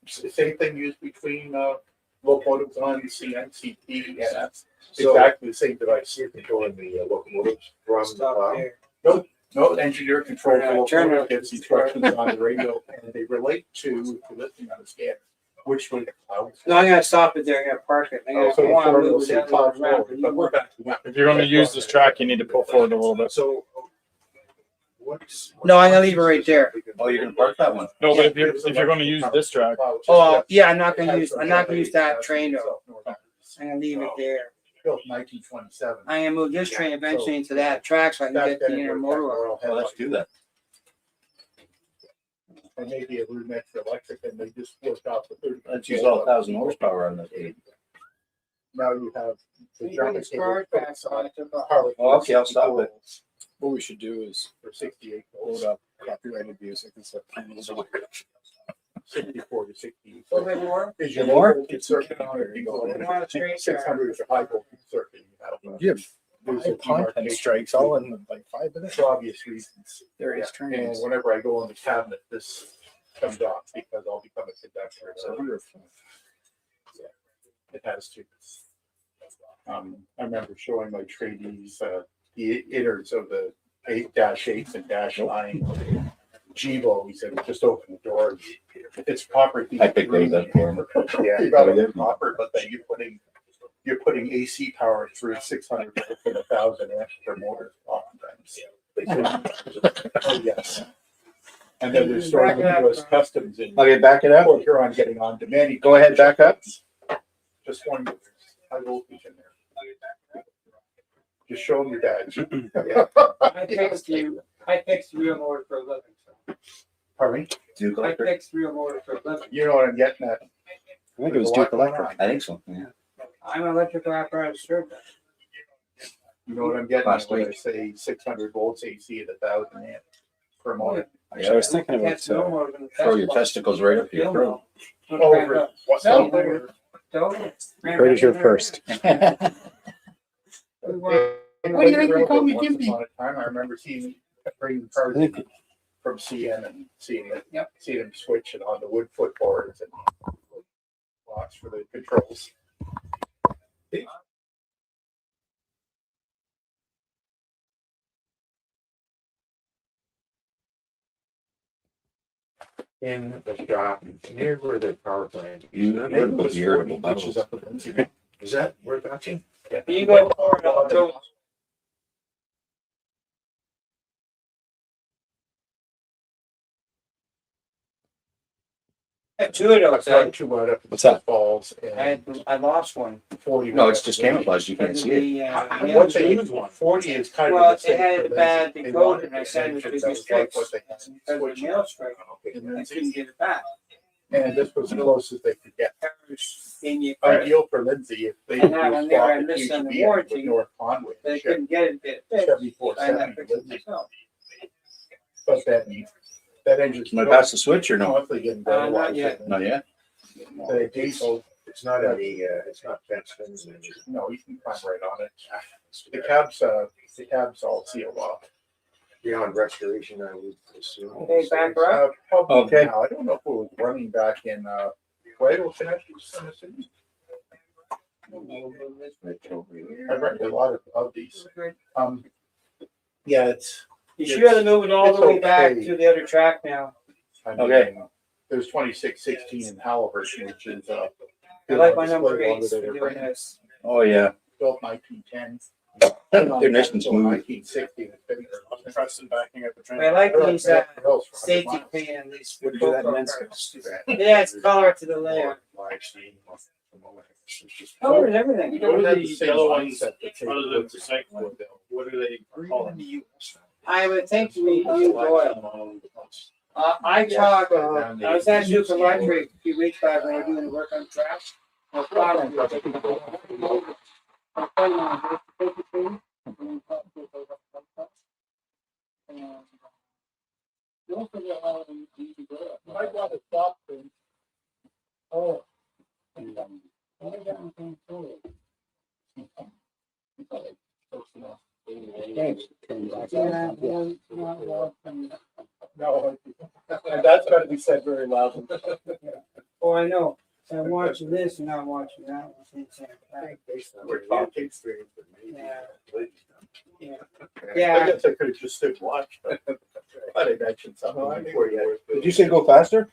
same thing used between locomotives on CN, CP, and that's so exactly the same device. you're controlling the locomotives from the Stop plow. there. No engineer control the Turn locomotive, it. gets instructions on the radio, and they relate to, if you're listening on the scanner, which way the plow is. No, I'm gonna stop it there, I'm gonna park it. I'm So the gonna foreman will move it say that plow way around. forward, but we're back to that. If you're going to use this track, you need to pull forward a little bit. So what's? No, I'm gonna leave it right there. Oh, you're gonna park that one? No, but if you're going to use this track, Oh, yeah, I'm not gonna use that train though. I'm gonna leave it there. Built 1927. I'm gonna move this train eventually into that track so I can Back get then the it inner was motor Royal off. Well, let's do that. And maybe a rudiment for electric, and they just worked out the 30. Let's use all 1,000 horsepower on this thing. Now you have the You German got the scar cable tracks on it, took off. power Oh, okay, I'll stop it. What we should do is for 68 load volts, up copyrighted music and stuff. 64 to 60. A little bit more? Is your More? low voltage circuit on it? You go You want a straight track? 600 is your high voltage circuit. You have There's a 5 content demarcation strikes all in like 5 minutes. for obvious reasons. There is And trains. whenever I go on the cabinet, this comes off because I'll become a conductor. So I wonder if It has to. I remember showing my trainees the innards of the 8-8 and -9 Jibo. He said, just open the door. It's copper. I picked those up for him. Yeah, you got it copper, but then you're putting AC power through 600 volts and 1,000 amps per motor oftentimes. Oh, yes. And then there's sort of US customs in Okay, back it up. Port Huron getting on demand. Go ahead, back up. Just one, there's high voltage in there. Just show them your badge. I fix real motor for a living. So. Pardon me? Duke I Electric. fix real motor for a living. You know what I'm getting at? I think it was Duke Electric. I think so, yeah. I'm an electrical apparatus surgeon. You know what I'm getting Last at when I week. say 600 volts AC at 1,000 amps per motor? Yeah, I was thinking about That's no more than Throw your testicles right up your throat. Over. What's No, that? You heard it here first. What do you think they call me, Gimpy? I remember seeing bringing cars in from CN and seeing them switch it on the wood footboards and blocks for the controls. In the shop, near where the power plant. You have heard about the irritable Which is bowels. up at Is that where that's in? You go forward, I'll go. I have two of those. I've got two out up. What's that? Falls and I lost one. 40. No, it's just camouflage. You can't see it. What they use 40 is kind of. Well, the same it had for a bad Lindsay. They wanted decode, and I the said it was engine to be that was like fixed. what they Because of switched. the nail strike, Okay. I couldn't get it back. And this was the closest they could get. Gave me a credit. Ideal for Lindsay if they. And that one there, I swap the missed on the HB warranty. with North Conway. They couldn't get it fixed. 74 I had to fix it Lindsay. myself. But that engine's. Am I past the switch or no? Monthly getting better. Not yet. Not yet. The diesel, It's not any, it's not fenced in. no, you can climb right on it. The cab's all sealed off. Beyond restoration, I would assume. Okay, back up. Probably Okay. now. I don't know if it was running back in, Guido connectors, I'm assuming. I've read a lot of these. Yeah, You should have moved it all It's the way back okay. to the other track now. I mean, Okay. There's 2616 in Halliburton, which is I like my number display longer 8s than for their doing brand. this. Oh, yeah. Built 1910. They're nice and smooth. 1960. Preston backing up the train. But I like these safety pan, these Wouldn't do that in GoPro men's cars. Yeah, it's color to the layer. Color and everything. What are the yellow ones other than recycling? What are they called? I would think we use oil. I talked, I was at Duke Electric a few weeks back when we were doing the work on track. No problem. I got a stop thing. Oh. No, and that's got to be said very loudly. Oh, I know. So I'm watching this and not watching that one. It's the same thing. We're talking. Yeah. I Yeah. guess I could have just stood and watched. But I mentioned something before you. Did you say go faster?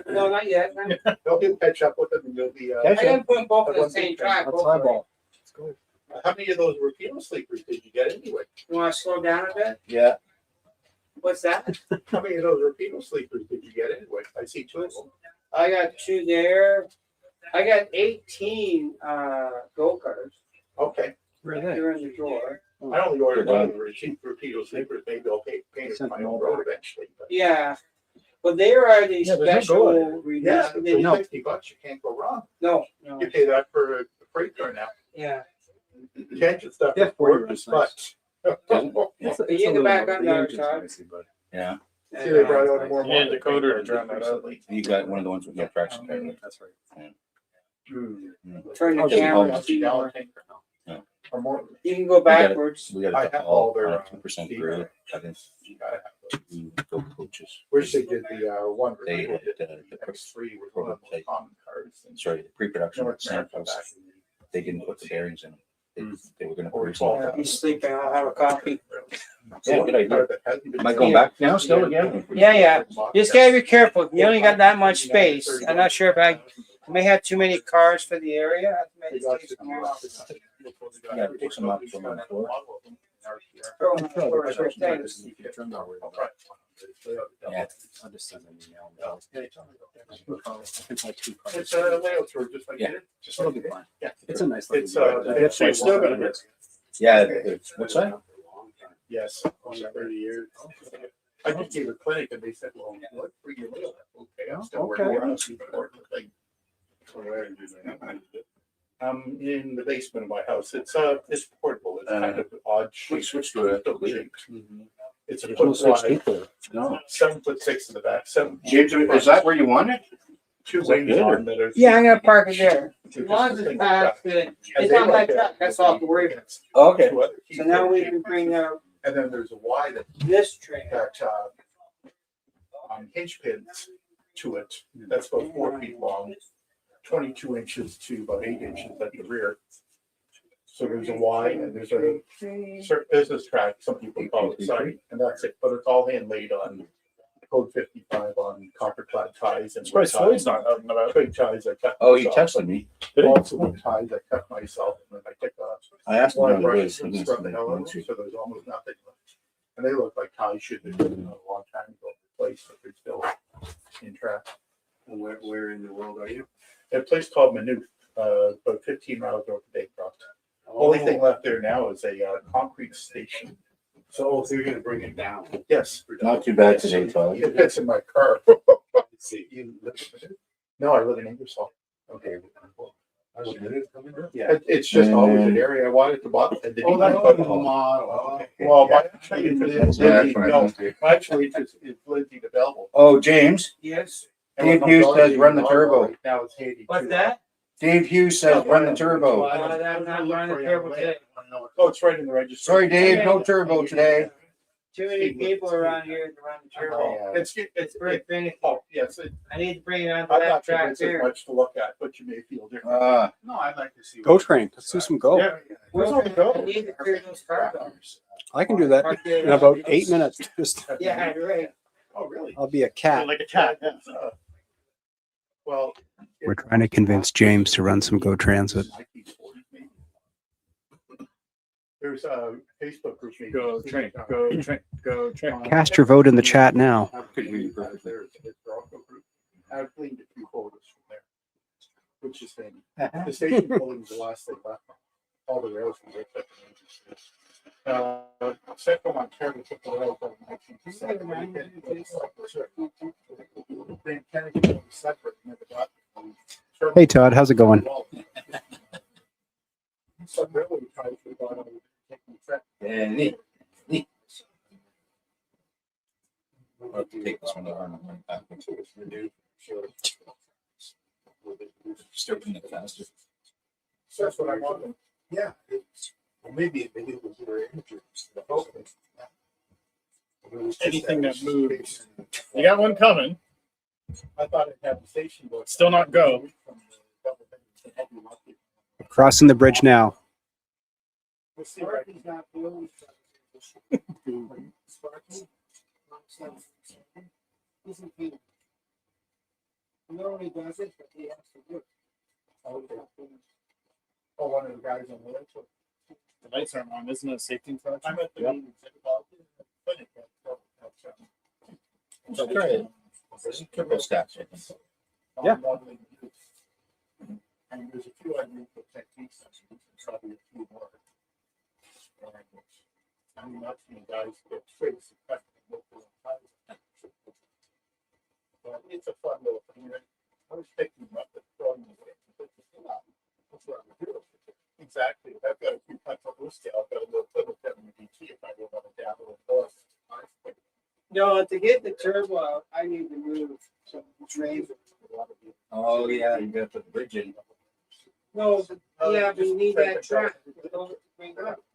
No, not yet. They'll get catch up with them and you'll be. I gotta put both on the same track. That's eyeball. How many of those repeal sleepers did you get anyway? You wanna slow down a bit? Yeah. What's that? How many of those repeal sleepers did you get anyway? I see 2 of them. I got 2 there. I got 18 go-karts. Okay. Where are they? They're in the drawer. I only ordered one of the repeal sleepers. Maybe I'll paint it on my own road eventually. But Yeah. But there are these Yeah, there's no special go release. yeah, for they- No. $50, you can't go wrong. No. You pay that for a freight car now. Yeah. You can't get stuff. Yeah, for 40 this runs, much. You get the back on the other side. Yeah. See, they brought out a more. Yeah, Dakota to drown that out. You got one of the ones with no traction. That's right. Turn the Okay. camera. Oh, to see more. Yeah. Or more. You can go got it. backwards. We got I it have all all their, 2% Steve, grade. I think You gotta have those. go coaches. Wish they did the one. They repeal. had the X3 was one of the most common cars. And sorry, the pre-production North America samples. back in the- They didn't put the bearings in them. They were going to Or produce all twelve. that. He's sleeping. I'll have a coffee. Yeah, good idea. Am I going back now still again? Yeah. Just gotta be careful. You only got that much space. I'm not sure if I may have too many cars for the area. I have to make space somewhere else. Yeah, pick some up from on the floor. Throw them on the floor, switch things. Yeah. I'll just send an email. It's a layout tour, just like Yeah. it. Just it'll be fine. Yeah. It's a nice. It's, So you're still gonna get. Yeah. What's that? Yes, 30 years. I just gave a clinic and they said, well, what for you live? Okay, I'm still working Okay. on this important thing. In the basement of my house. It's portable. It's kind of odd shape. switched to a- It's a There's no foot switch wide, to it. No. 7'6" in the back, James, is that where you want it? 2 is that wings good, or- on that are. Yeah, I'm gonna park it there. As Just long as the it's thing past that- the, and it's they on my like truck. that. That's all I have to worry about. Okay. Two other keys So now that we shape. can bring out And then there's a Y that this tray. hinge pins to it. That's about 4 feet long, 22 inches to about 8 inches at the rear. So there's a Y and there's a certain business track, some people call it siding, and that's it. But it's all hand laid on code 55 on copper clad ties and Surprised Floyd's not out and about. twig ties. I cut. Oh, he myself. texted me. Also the ties I cut myself and then I took off. I asked him One how it brushes was. and scrub the hell out of them, so there's almost nothing left. And they look like ties should have been a long time ago replaced, but they're still in track. And where in the world are you? At a place called Maynooth, about 15 miles north of Bancroft. Only thing left there now is a concrete station. So you're gonna bring it down. Yes. Not too bad today, Todd. It fits in my car. See, you live in it? No, I live in Ingersoll. Okay. I was in it coming up? It's just always an area I wanted to buy. Oh, that's the model. Okay. Well, my actually, it's Yeah, Lindsay, no, actually, it's Lindsay the Belleville. Oh, James, Yes. And when Dave I'm Hughes driving says run the in turbo. right Now it's Haiti. What's that? Dave Hughes says run the turbo. I'm not running the turbo today. Oh, it's right in the registry. Sorry, Dave, no turbo today. too many people around here to run the trail. It's very finicky. Oh, yes, I need to bring it onto I'm that not track convinced there's there. much to look at, but you may feel different. No, I'd like to see. Go train. Let's do some go. Yeah. Where's all the I go? need to clear those cars out. I can do that Park there. in about 8 minutes. Just Yeah, you're right. Oh, really? I'll be a cat. Like a cat, yeah. Well. We're trying to convince James to run some Go Transit. There's a Facebook group. Go train, go train, go train. Cast your vote in the chat now. I've cleaned a few photos from there, which is handy. The station building was the last thing left. All the rails were ripped up. Central Ontario took the rails in 1970. Hey Todd, how's it going? Some railway ties were gone on taking track. Yeah, neat. I'll have to take this one over and run it back. Still doing it faster. So that's what I wanted. Yeah. Well, maybe it was your images. Anything that moves. You got one coming. I thought it had the station, but Still not go. Crossing the bridge now. We'll see right Sparky's not the only Sparky. Isn't he? He only does it, but he has to do it. Okay. Oh, one of the guys on the left. The lights aren't on, isn't it a safety infraction? I'm at the meeting about the clinic. So try it. Triple stacks. Yeah. And there's a few unusual techniques. Probably a few more. I'm not seeing guys get tricks. But it's a fun little thing. I was picking them up and throwing them away. That's what I would do. Exactly. I've got a few punch on loose scale. I've got a little flip of WBT if I go on a dab or a bus. No, to get the turbo out, I need to move some trains. Oh, yeah, you gotta put the bridge in. No, yeah, but you need that track.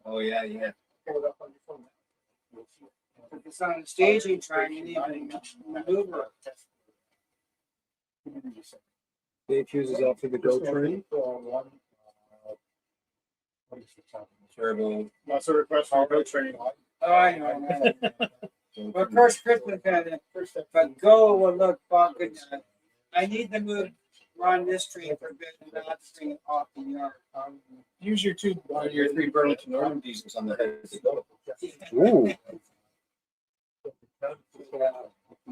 Oh, yeah. If it's on a staging track, you need to maneuver. Dave fuses out for the Go train. Turbo. Lots of requests for go train. Oh, I know. Well, of course, Christmas got it. But go will look fucking. I need to run this train for a bit and not bring it off the yard. Use your your 3 Burlington Northern diesels on the head as you go. Ooh.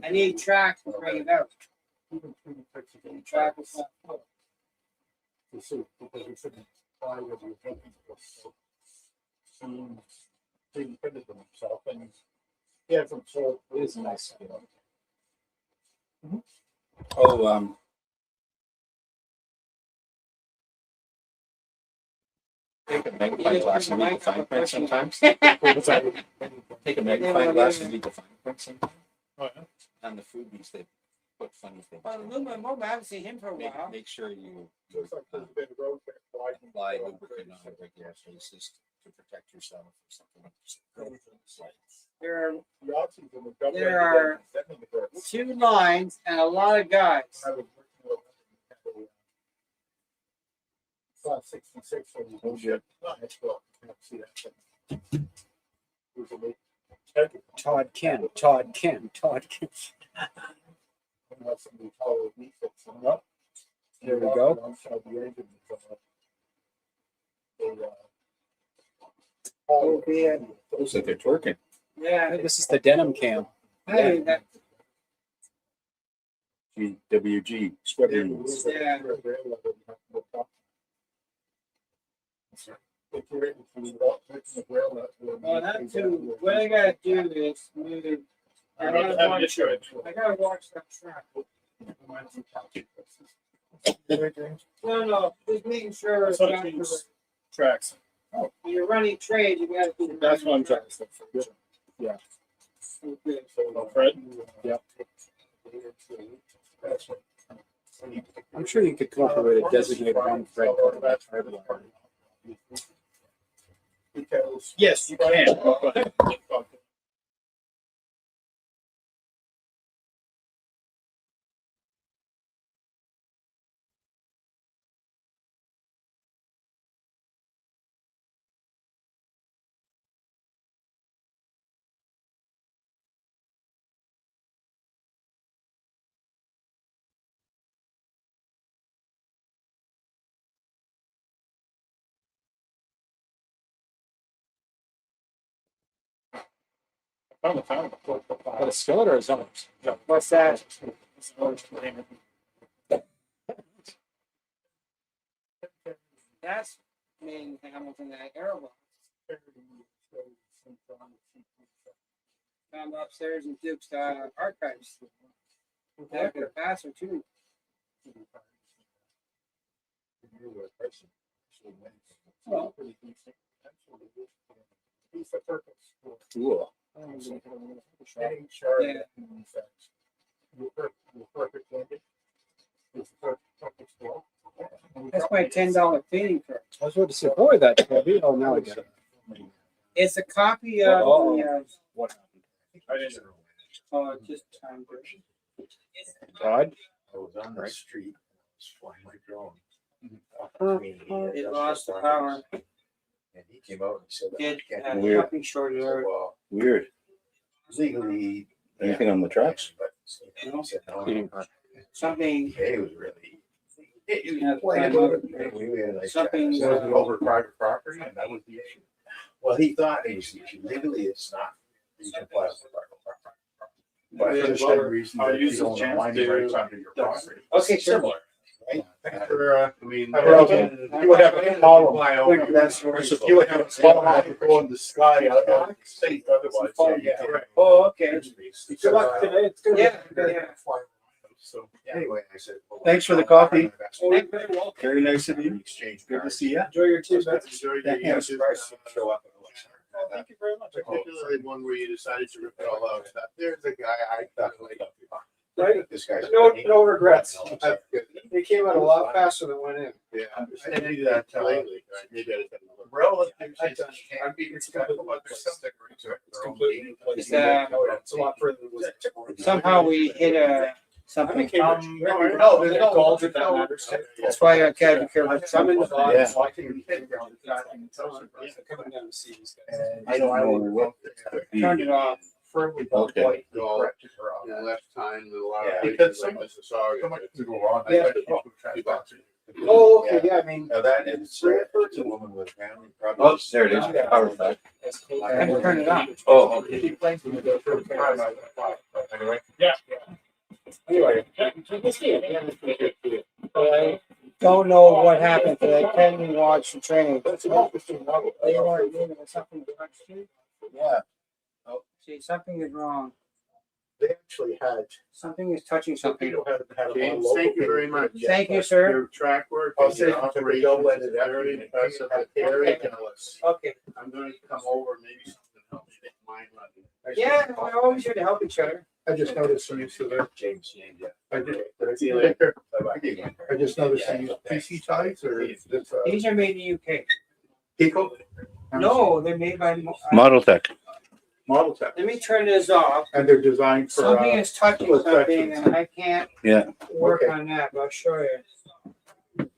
I need track to bring it out. The track is not full. Yeah, from so It is nice. Oh, take a magnifying glass and read the fine print sometimes. Take a magnifying glass and read the fine print sometimes. On the foodies, they put funny things. Well, Lumen Mom, I haven't seen him for a while. Make sure you it's like there's been a road there, wide and apply lubricant on a regular basis to protect yourself or something. There the options in the government, There are sending the birds. are 2 lines and a lot of guys. I was working with Saw 66 when you bullshit. That's well, I can't see that. It was a big- Todd Ken. Unless somebody followed me, fix them up. There we go. Alongside the engine, Oh, yeah. Looks like they're twerking. Yeah. This is the denim cam. Hey, that, GWG. Sweating. yeah. Well, not too. What I gotta do is move. I gotta watch that track. No, just making sure it's not the- Tracks. when you're running trades, you gotta do. That's what I'm trying to say. Yeah. Okay. Fred? Yep. I'm sure you could come up with a way to designate one Fred. Yes, you can. Found it. But a skillet or a Zellers? What's that? That's main Hamilton that airboat. I'm upstairs in Duke's archives. I've got a passer too. Well, Cool. yeah. That's my $10 feeding card. I was about to say, boy, that heavy. Oh, now I get it. It's a copy of the. What happened? Just time. Todd? I was on the street, I was flying my drone. It lost the power. And he came out and said, It Weird. copy shorted out. well, Weird. legally. Anything on the tracks? But he said, no, Something. it was really. Yeah, We had like. Something- It wasn't over private property, and that was the issue. Well, he thought legally it's not. You can apply for private property. But For the same reason that you don't chance mind to- rights under your property. Okay, sure. right? Thanks for, I mean. You would have a column. That's if you would have a column go in the sky out of state, otherwise. Yeah. Oh, okay. Good luck today. It's good. Yeah. So, Anyway, I said. well, Thanks for the coffee. Very nice of you. Exchange. Good to see you. Enjoy your tea, Enjoy your Yeah, I'm use. surprised you show up. Thank you very much. Particularly one where you decided to rip it all out. There's a guy I thought like. Right? This guy's. No regrets. That's good. They came out a lot faster than went in. Yeah, I didn't do that lately. Maybe I just haven't looked. Relative. I'm being respectful, but there's something. It's completely. It's, It's a lot further than was. Somehow we hit something. No, there's no goals if that matters. That's why I gotta be careful. I'm in the bottom, Yeah. so I can get around the track and tell them, coming down to see these guys. I don't know what. Turned it off. Firmly Okay. white. Left time, a lot Yeah. of. Because like Mississauga. so much to go wrong. Yeah. Oh, okay, yeah, I mean. Now that is, it's a woman with family problems. Oh, there it is. Power back. I haven't turned it on. Oh, okay. Anyway. Yeah. Anyway. I don't know what happened, but I couldn't watch the training. They weren't moving or something. Yeah. See, something is wrong. They actually had. Something is touching something. People had a lot of James, local thank you very people. much. Thank you, sir. Your track work. I'll and say your to the operations double-ended is very effort. impressive. Very jealous. Okay. I'm gonna come over, maybe something help me get mine running. Yeah, no, we're always here to help each other. I just noticed some use of their. James, yeah. I did. See you later. Bye-bye. I just noticed some use PC ties or is this, These are made in the UK. Pico? No, they're made by. Model Tech. Model Tech. Let me turn this off. And they're designed for, Something is touching for something sections. and I can't Yeah. work Okay. on that, but I'll show you.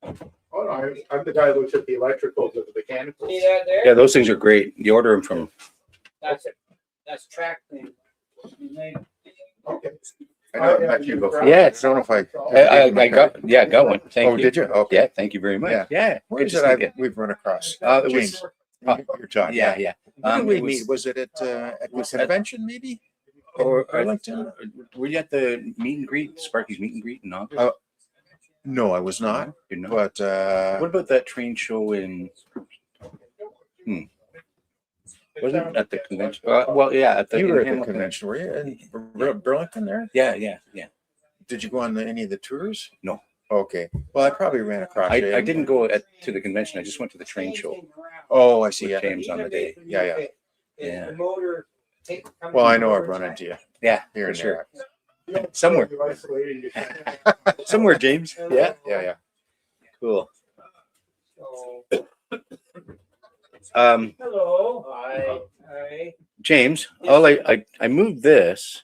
oh, no, I'm the guy who looks at the electricals of the mechanicals. See that there? Yeah, those things are great. You order them from. That's it. That's track thing. Okay. I know, I met you before. Yeah. I don't know if I got one. Thank Oh, you. did you? Okay. Yeah, thank you very much. Yeah. Yeah. Where Good is to it? see you. We've run across. It James. was, You're talking. yeah. Where did It we was- meet? Was it at the was at- convention maybe? Or Arlington? were you at the meet and greet, Sparky's meet and greet in August? Oh, No, I was not, You're not. but, What about that train show in? Wasn't it at the convention? Well, yeah, at the. you in were at the Hamilton. convention, were you? In Burlington there? Yeah. Did you go on any of the tours? No. Okay. Well, I probably ran across you. I didn't go to the convention. I just went to the train show. Oh, I see. With Yeah. James on the day. Yeah. Yeah. The motor. Well, I know I've run into you Yeah, here for and sure. there. Somewhere. You're isolating yourself. Somewhere, James. Yeah. Yeah. Cool. So, Um, hello. Hi. James, I moved this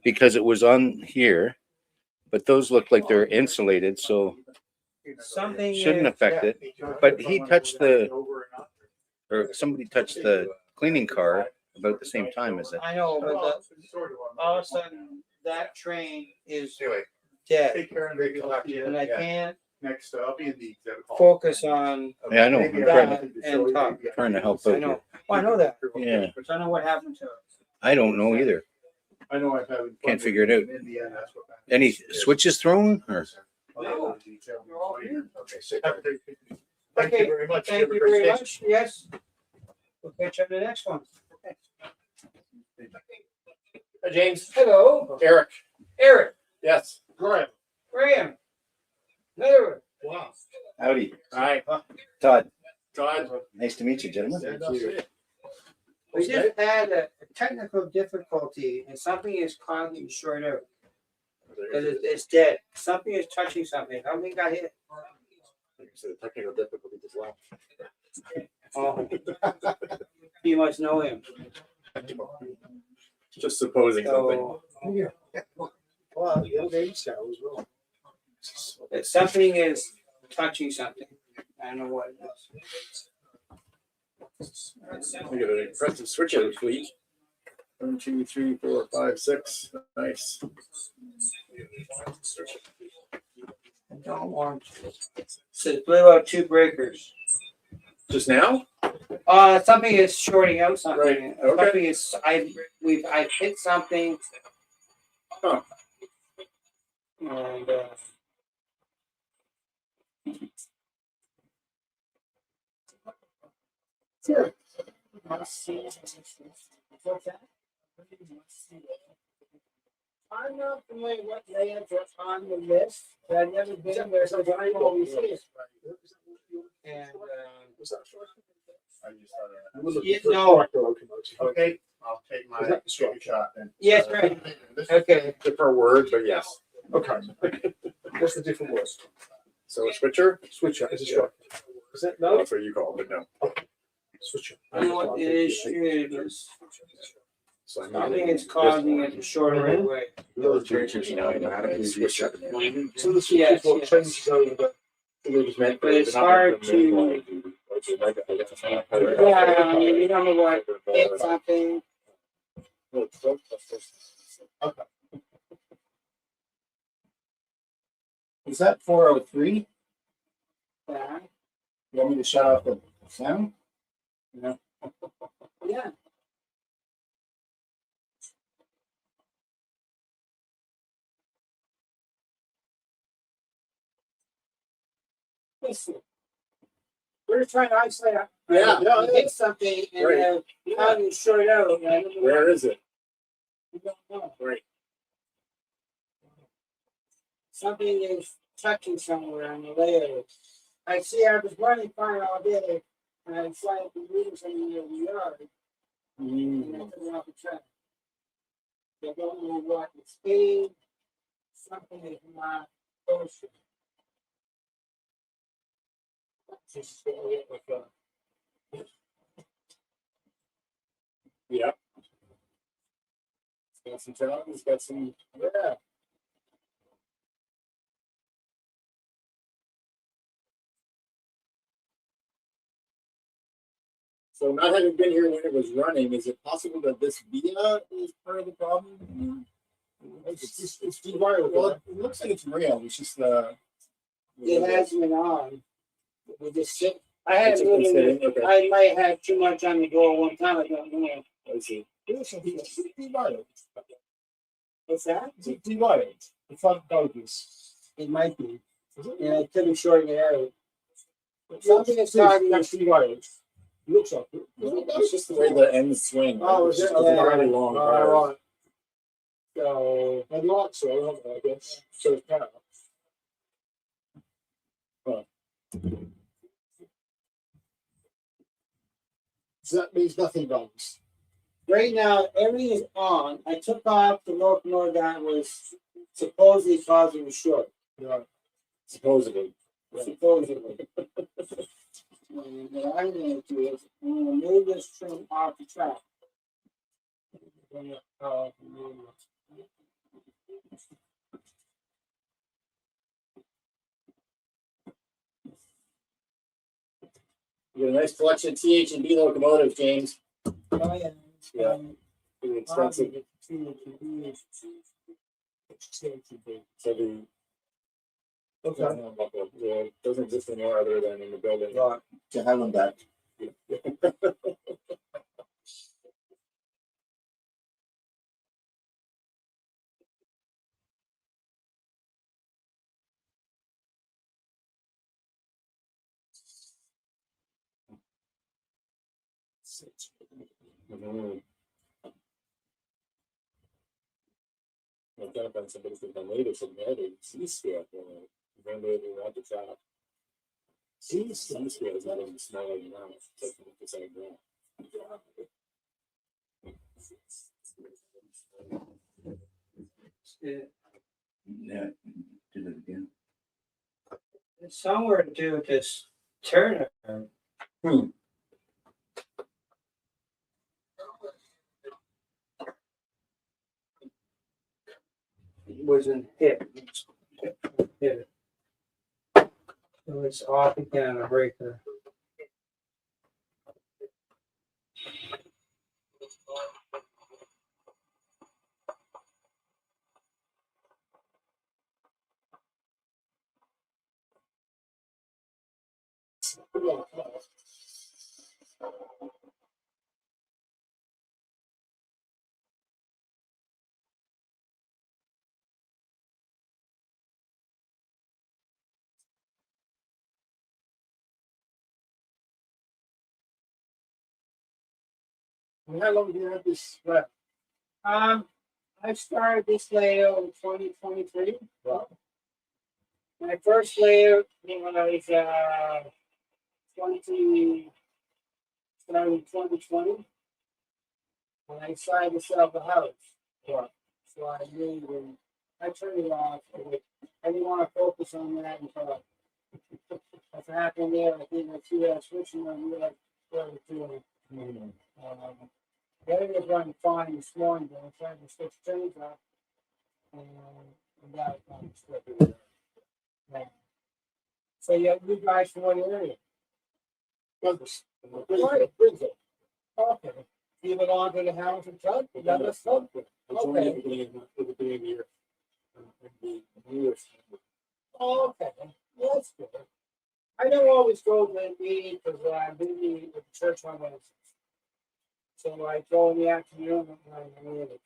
because it was on here, but those look like they're insulated, so Something shouldn't is, affect it. But he touched or somebody touched the cleaning car about the same time as it. I know, but all of a sudden that train is Anyway, dead Take care and maybe talk to you. and I can't Next, I'll be in the exhibit hall. focus on Yeah, I know. Maybe I'm I trying, have to show and you. talk. Yeah. trying to help I out know. here. Oh, I know that. Yeah, But I don't know what happened to it. I don't know either. I know I've had. Can't figure it out. In Indiana, that's what that Any is. switches thrown or? No. Okay, thank you very much. Thank Have a you great very day. much. Yes. We'll catch up in the next one. Hi, James. Hello, Eric. Eric. Yes. Graham. Graham. Another one. Wow. Howdy, Hi. Todd. Todd. Nice to meet you, gentlemen. Thank you. We just had a technical difficulty and something is causing short out. Because it's dead. Something is touching something. Something got hit. So the technical difficulty just left. Oh. You must know him. Just supposing something. So Well, the old age style as well. that something is touching something. I don't know what it is. We got an impressive switch out fleet. 1, 2, 3, 4, 5, 6. Nice. I don't want to. So it blew out 2 breakers. Just now? Something is shorting out something. Right, okay. Something is I've hit something. Huh. And Sure. I'm not familiar what lands are on the list, but I've never been there, so I always see it. And no, Okay, I'll take my Is that the straight shot then. yes, right. This- Okay. Different word, but yes. Okay. What's the different words? So a switcher? Switcher is a strike. Is that No, no? that's what you call it, but no. Switcher. You know what it is? So I'm Something using is causing it to short right away. those switchers, you know, automatically switch up. So the switcher Yes, is what yes. changes over the. But it's hard to. Yeah, I mean, you don't know what hit something. Is that 403? Yeah. You want me to shut off the sound? Yeah. Listen, we're just trying to isolate. Yeah. You hit something and Right. how do you short out? I don't know. Where is it? You don't know. Right. Something is touching somewhere on the layer. I was running fine all day, and I decided to move something in the yard, and I took it off the track. I don't know what it's speed. Something is not kosher. Just go with Yeah. Got some challenges, got some. yeah. So not having been here when it was running, is it possible that this via is part of the problem? It's dewired. Well, it looks like it's real. It's just It has been on. We just sit. I had It's a little been bit. sitting, okay. I might have too much on the door one time. I don't know. I see. It's dewired. What's that? It's dewired. The front dopers. It might be. Yeah, I couldn't short it out. Something is It's causing. dewired. Looks like it. It's just the way the ends swing. Oh, It's is it? just a Yeah. very long All bar. right. So I'd like so, haven't I guess. So it's power. So that means nothing runs. right now, everything is on. I took off the locomotive that was supposedly causing the short. Right. Supposedly. Supposedly. And what I'm going to do is I'm going to move this trim off the track. You got a nice collection of TH&B locomotives, James. Oh, yeah. Yeah. Pretty expensive. So the Okay. it doesn't exist anywhere other than in the building. Right. To have them back. Mhm. I've got to find somebody with the latest and the C-scale. Then they want to try. C-scale is not even smaller than that. It's like the same ground. Yeah, did it again. It's somewhere to do with this Turner. It wasn't hit. Hit it. It was off again on a breaker. And how long do you have this left? I started this layout in 2023. Wow. My first layout when I was 2020, and I decided to sell the house. Wow. So I moved and I turned it off. I didn't want to focus on that until what happened there. I think I see that switching on you like started to. Everything was running fine this morning, but I tried to switch trains up and that switch. So you guys from what area? Douglas. Okay. You belong to the house and truck? That was so good. It's only at the beginning of the year. Oh, okay. Well, that's good. I don't always go to the meeting because I'm busy with the church on Wednesdays. So I go in the afternoon when I'm in it.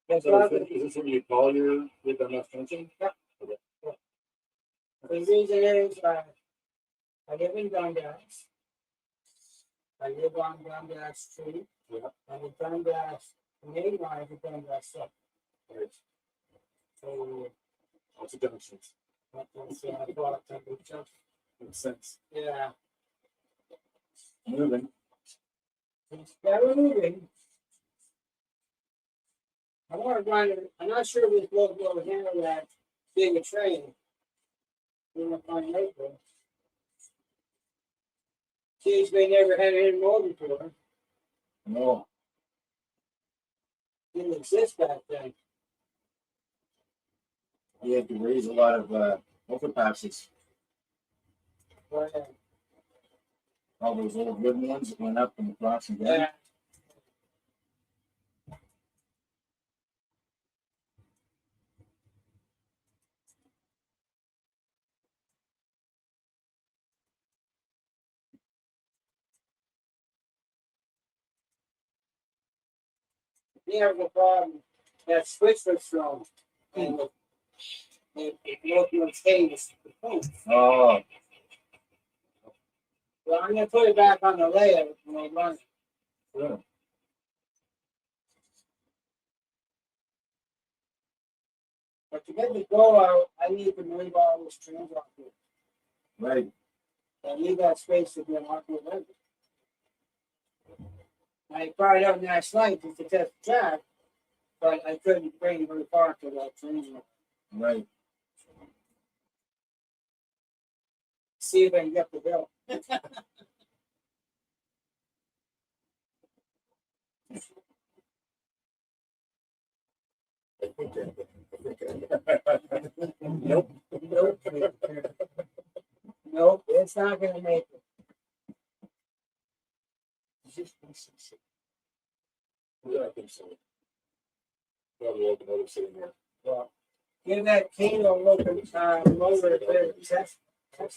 That's So not is this when you call your with enough tension? Yeah. The reason is I live in Dundas. I live on Dundas Street. Yeah. And the Dundas main line is the Dundas South. Right. So Lots of junctions. that's I thought that would just Makes sense. yeah. Moving. It's better moving. I want to run it. I'm not sure if this boat will handle that big a train. We're going to find April. Kids may never had it in motor before. No. Didn't exist back then. You had to raise a lot of overpasses. But, All those old wooden ones that went up and across and down. yeah. Here's the problem. That switch was thrown. And it broke your case. Oh. Well, I'm going to put it back on the layout when I run it. Yeah. But to get the go out, I need to move all those trains off here. Right. I need that space to be an awkward window. I tried out last night just to test the track, but I couldn't bring it very far to that train. Right. See if I can get the bill. Nope. Nope. Nope, it's not going to make it. Yeah, I think so. Probably locomotive sitting there. Well, give that Kano local motor a bit of test.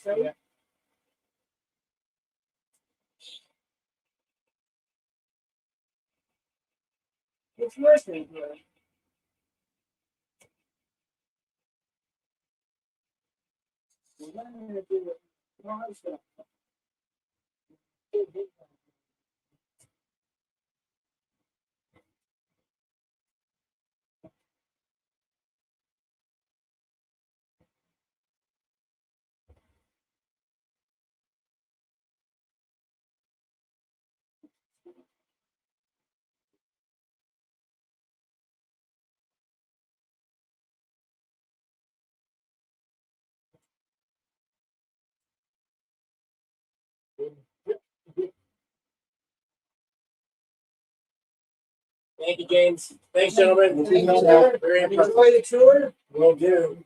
Yeah. It's listening to it. We're not going to do it. Thank you, James. Thanks, gentlemen. Thank you, Very sir. impressive. Enjoy the tour. Will do.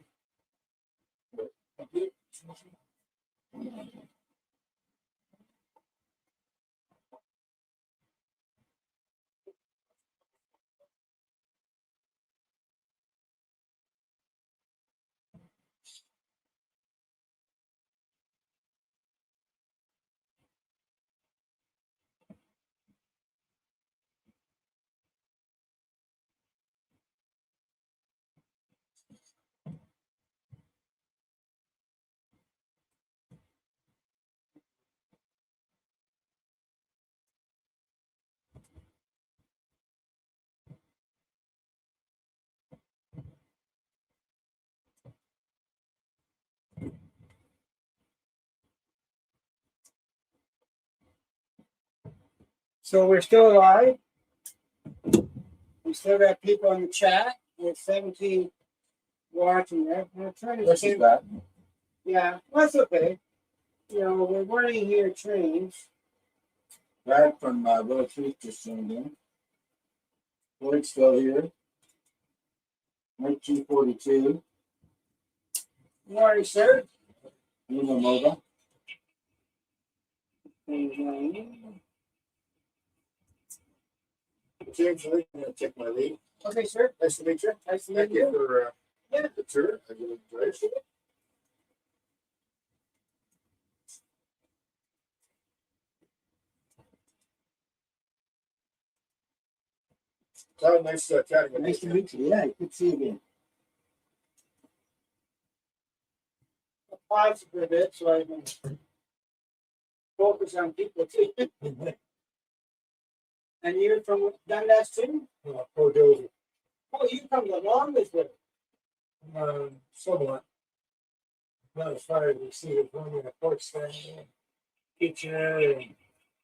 So we're still live. We still got people in the chat. There's 17 watching there. We're trying to see. Yeah, that's okay. You know, we're running here trains. Brad from Little Creek just joined in. Floyd's still here. 1942. Morning, sir. Nina Moga. James, I'm going to take my lead. Okay, sir. Nice to meet you. Nice to Thank meet you you. for Yeah. the tour. I really enjoyed it. Oh, nice chatting with Nice to you. meet you. Yeah, good to see you again. I'll pause for a bit so I can focus on people too. And you're from Dundas too? Poor Dozy. Oh, you come the longest way. Somewhat. Not as far as you see it from in a porch stand, kitchen area.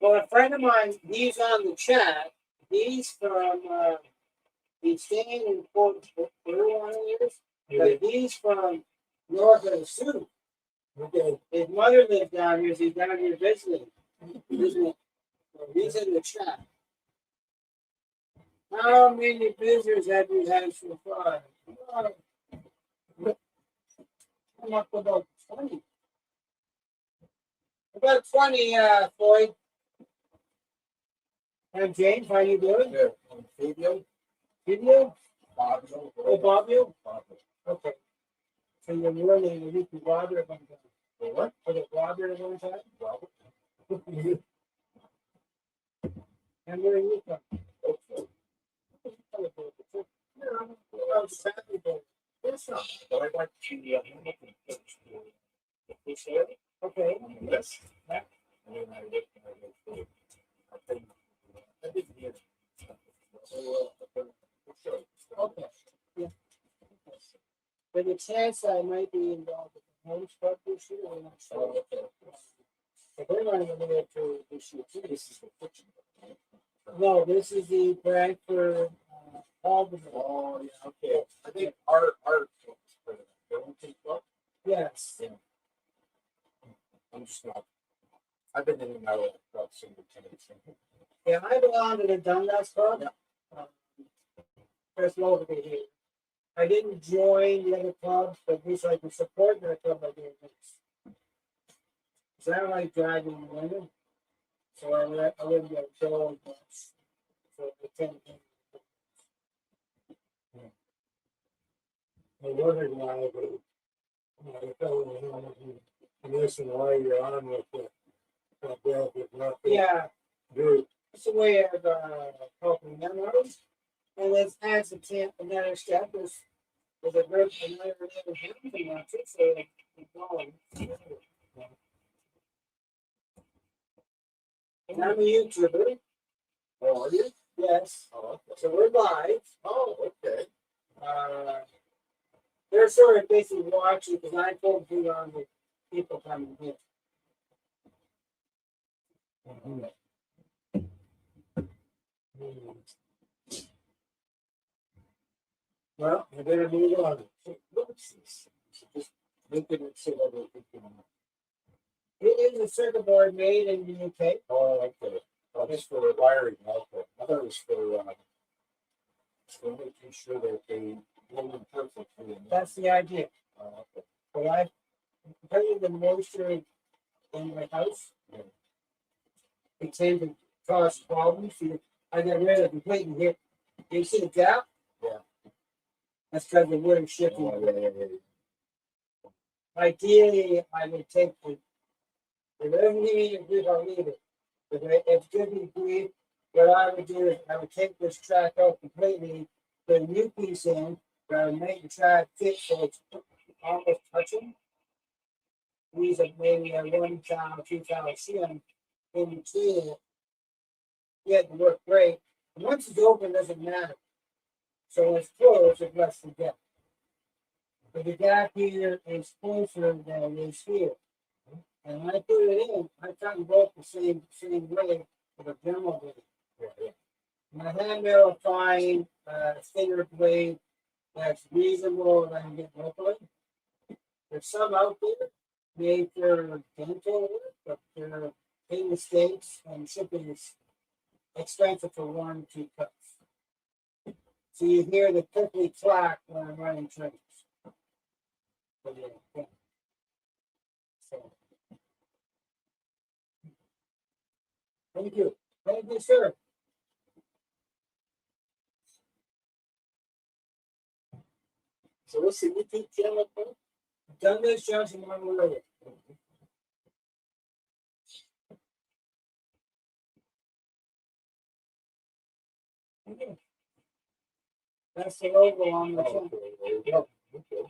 Well, a friend of mine, he's on the chat. He's from, he's staying in Port Peru years, but he's from north of the Sioux. Okay. His mother lives down here, so he's down here visiting. He's in the chat. How many visitors have you had so far? I'm up to about 20. About 20, Floyd. And James, how you doing? Good. Fabio? Video? Fabio. Oh, Bobbio? Okay. So you're really a weekly blogger at one time? What? For the blogger at one time? And where are you from? But I went to Okay. Yes. And then I lived in I did here. Okay. Yeah. But the chance I might be involved with the home stuff this year, I'm not sure. But they're running a little to this year too. This is the kitchen. No, this is the Brantford, Albany. Oh, yeah, okay. I think our club. Yes. Yeah. I'm just not. I've been in and out of clubs single tenants. Yeah, I belong to the Dundas Club. Yeah. First locally here. I didn't join the other clubs, but at least I can support their club by doing this. So I don't like driving in the winter. So I wouldn't get told much. So the 10 I wondered why, but I felt and listen while you're on with the yeah, group. it's a way of helping them out. And let's add some another step is with a group another family wants it, so like going. And I'm a YouTuber. Oh, are you? Yes. Oh, okay. So we're live. Oh, okay. They're sort of basically watching because I focus on the people coming in. Well, I better move on. Just making it so that we can. It is a circuit board made in the UK. Oh, okay. Oh, just for wiring. Okay. I thought it was for making sure that they blow them perfectly. That's the idea. Okay. But I, because of the moisture in my house, it tends to cause problems. I got rid of it completely here. You see the gap? Yeah. That's because the wood is shifting. Oh, yeah. Ideally, I would take the whatever you do, I'll leave it. But if good to breathe, what I would do is I would take this track out completely, put a new piece in, but I would make the track fit so it's almost touching. Use it maybe a 1 pound, 2 pound shim in between it. Yeah, it work great. And once it's open, it doesn't matter. So when it's closed, it's less than depth. But the gap here is closer than it is here. And when I put it in, I cut them both the same way with a demo blade. My hand mill fine, thinner blade that's reasonable that I can get locally. There's some out there made for dental work, but they're in the States and shipping is expensive for 1 or 2 cuts. So you hear the clickly clack when I'm running trains. But yeah. So. Thank you. Thank you, sir. So what's the YouTube channel for? Douglas Johnson, one word. That's the logo on the phone. There you go. Okay.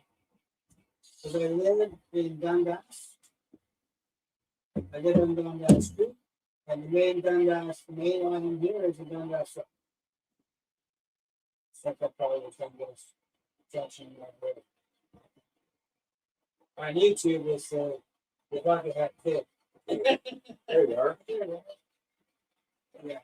Because I live in Dundas. I live in Dundas Street. And the main Dundas, the main line in here is the Dundas Road. So that's probably the Dundas Junction. On YouTube, it's the bucket hat pit. There you are. Yeah.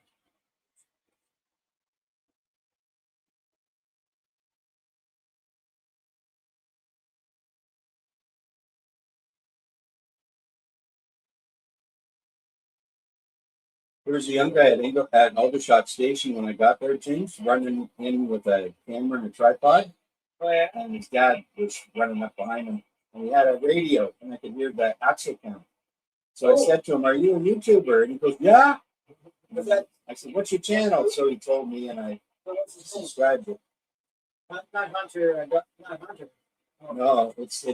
There was a young guy at Aldershot Station when I got there, James, running in with a camera and a tripod. Oh, yeah. And his dad was running up behind him. And he had a radio, and I could hear the axle count. So I said to him, "Are you a YouTuber?" And he goes, "Yeah." I said, "What's your channel?" So he told me, and I subscribed it. Not Hunter, not Hunter. No, it's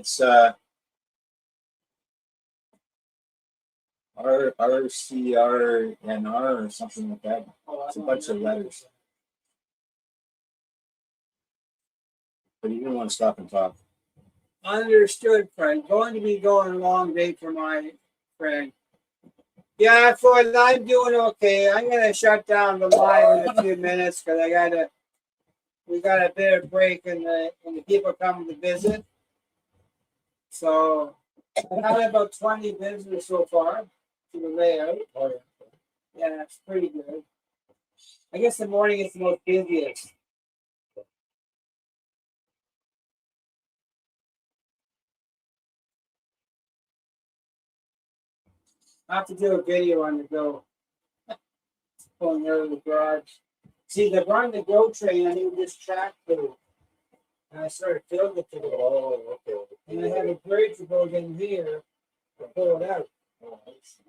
RCRNR or something like that. It's a bunch of letters. But you didn't want to stop and talk. Understood, friend. Going to be going a long day for my friend. Yeah, Floyd, I'm doing okay. I'm gonna shut down the line in a few minutes because we got a bit of break and the people coming to visit. So I've had about 20 visitors so far to the layout. Oh, yeah. Yeah, it's pretty good. I guess the morning is the most busiest. I have to do a video on the go. Pulling out of the garage. See, they run the GO train, I need this track through. And I sort of filled it today. Oh, okay. And I have a bridge that goes in here to pull it out. Oh, I see.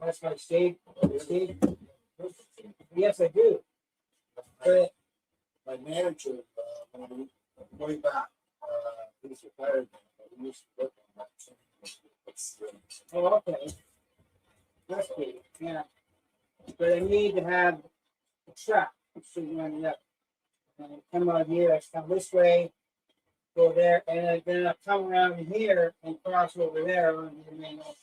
That's my stage. Yes, I do. But My manager, way back, he's retired. He used to work on that train. oh, okay. That's good. Yeah. But I need to have a track. It should run it up. And I come out here, I come this way, go there, and then I come around here and cross over there on the main ocean.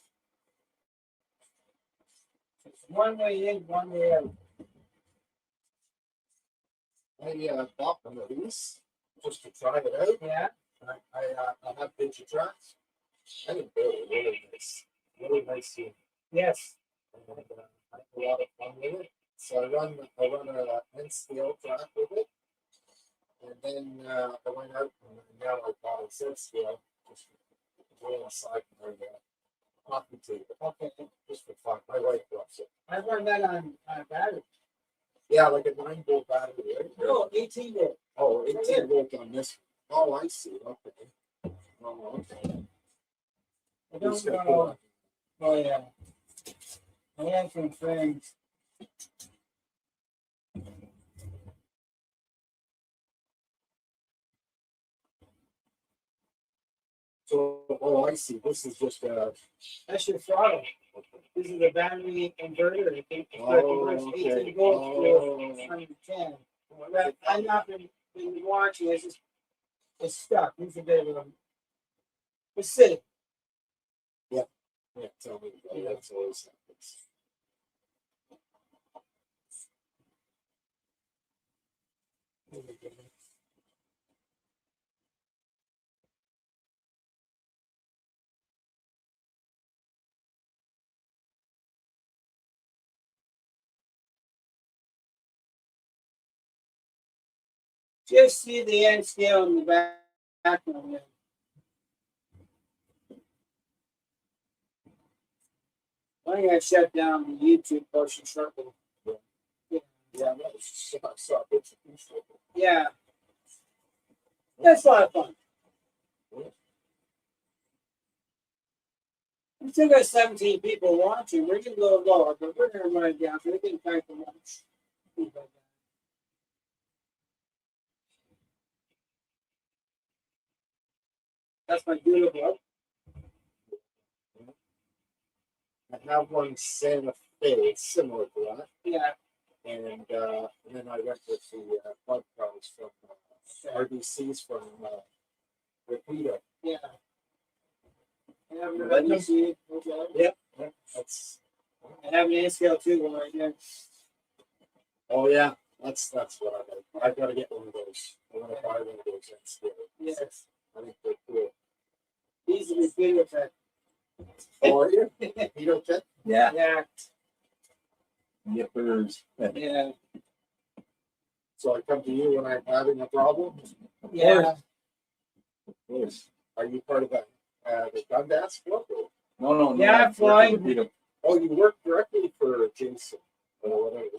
It's one way in, one way out. I bought one of these just to try it out. Yeah. I have Digitrax. I think they're really nice to Yes. and I have a lot of fun with it. So I run a N-scale track with it, and then I went out and now I bought a Z-scale just to go on the side of the coffee table. Okay. Just for fun. My wife loves it. I run that on battery. Yeah, like a 9-volt battery, right? No, 18 volt. Oh, 18 volt on this one. Oh, I see. Okay. Oh, okay. I don't know. Oh, yeah. I have some friends. So, oh, I see. This is just That's your throttle. This is a battery inverter. I think it's Oh, 18 volts to 110. But I've not been watching. It's stuck. It's a bit of a. It's sitting. yeah. Tell me about it. That's always happens. Just see the end scale in the background there. I think I shut down the YouTube portion shortly. Yeah, I saw bits of pieces. Yeah. That's a lot of fun. We still got 17 people watching. We're getting a little lower, but we're going to run it down so we can thank them much. That's my beautiful. I have one Santa Fe. It's similar to that. Yeah. And then I went with the bug products from RBCs from Rapido. Yeah. Yep. That's. I have an A scale too, one right there. Oh yeah, that's what I got. I've got to get one of those. I want to buy one of those and scale. Yes. I think they're cool. These are the video effect. Oh, are you? You don't get? Yeah. Yeah. Yippers. Yeah. So I come to you when I'm having a problem. Yeah. Of course. Are you part of the Dundas Club? Or? No. Yeah, flying. Oh, you work directly for Jason or whatever.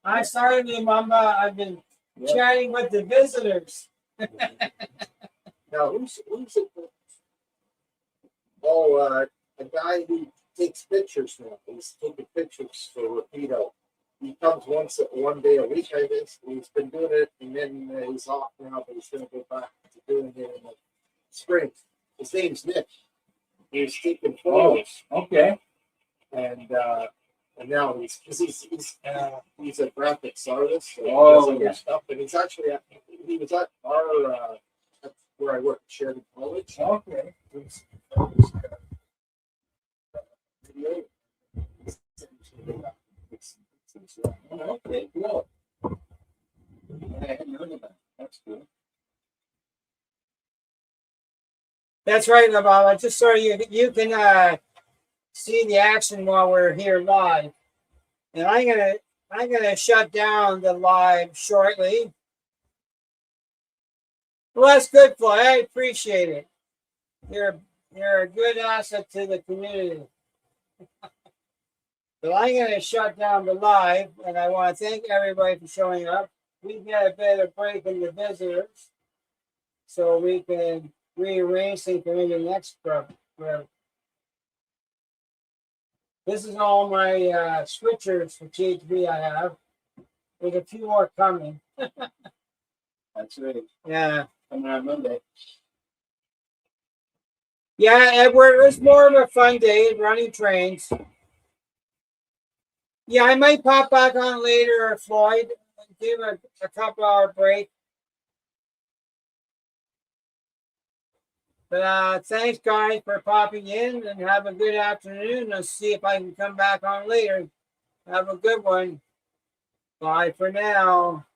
I started in Mamba. I've been chatting with the visitors. Now, who's it? Oh, a guy who takes pictures now. He's taking pictures for Rapido. He comes one day a week, I guess. He's been doing it, and then he's off now, but he's going to go back to doing it in the spring. His name's Nick. He's taking photos. Oh, okay. And now he's a graphics artist. So Oh, he does other stuff. And he's actually he was at our where I work, Sheridan College. Okay. Okay, cool. I hadn't heard of that. That's good. That's right, Bob. I just saw you can see the action while we're here live. And I'm gonna shut down the live shortly. Well, that's good, Fly. I appreciate it. You're a good asset to the community. But I'm gonna shut down the live, and I want to thank everybody for showing up. We get a better break in the visitors, so we can rearrange things for the next group. This is all my switchers for THB I have. There's a few more coming. That's right. Yeah. Coming on Monday. Yeah, Edward, it was more of a fun day running trains. Yeah, I might pop back on later, Floyd. Give a couple hour break. But thanks, guys, for popping in, and have a good afternoon. Let's see if I can come back on later. Have a good one. Bye for now.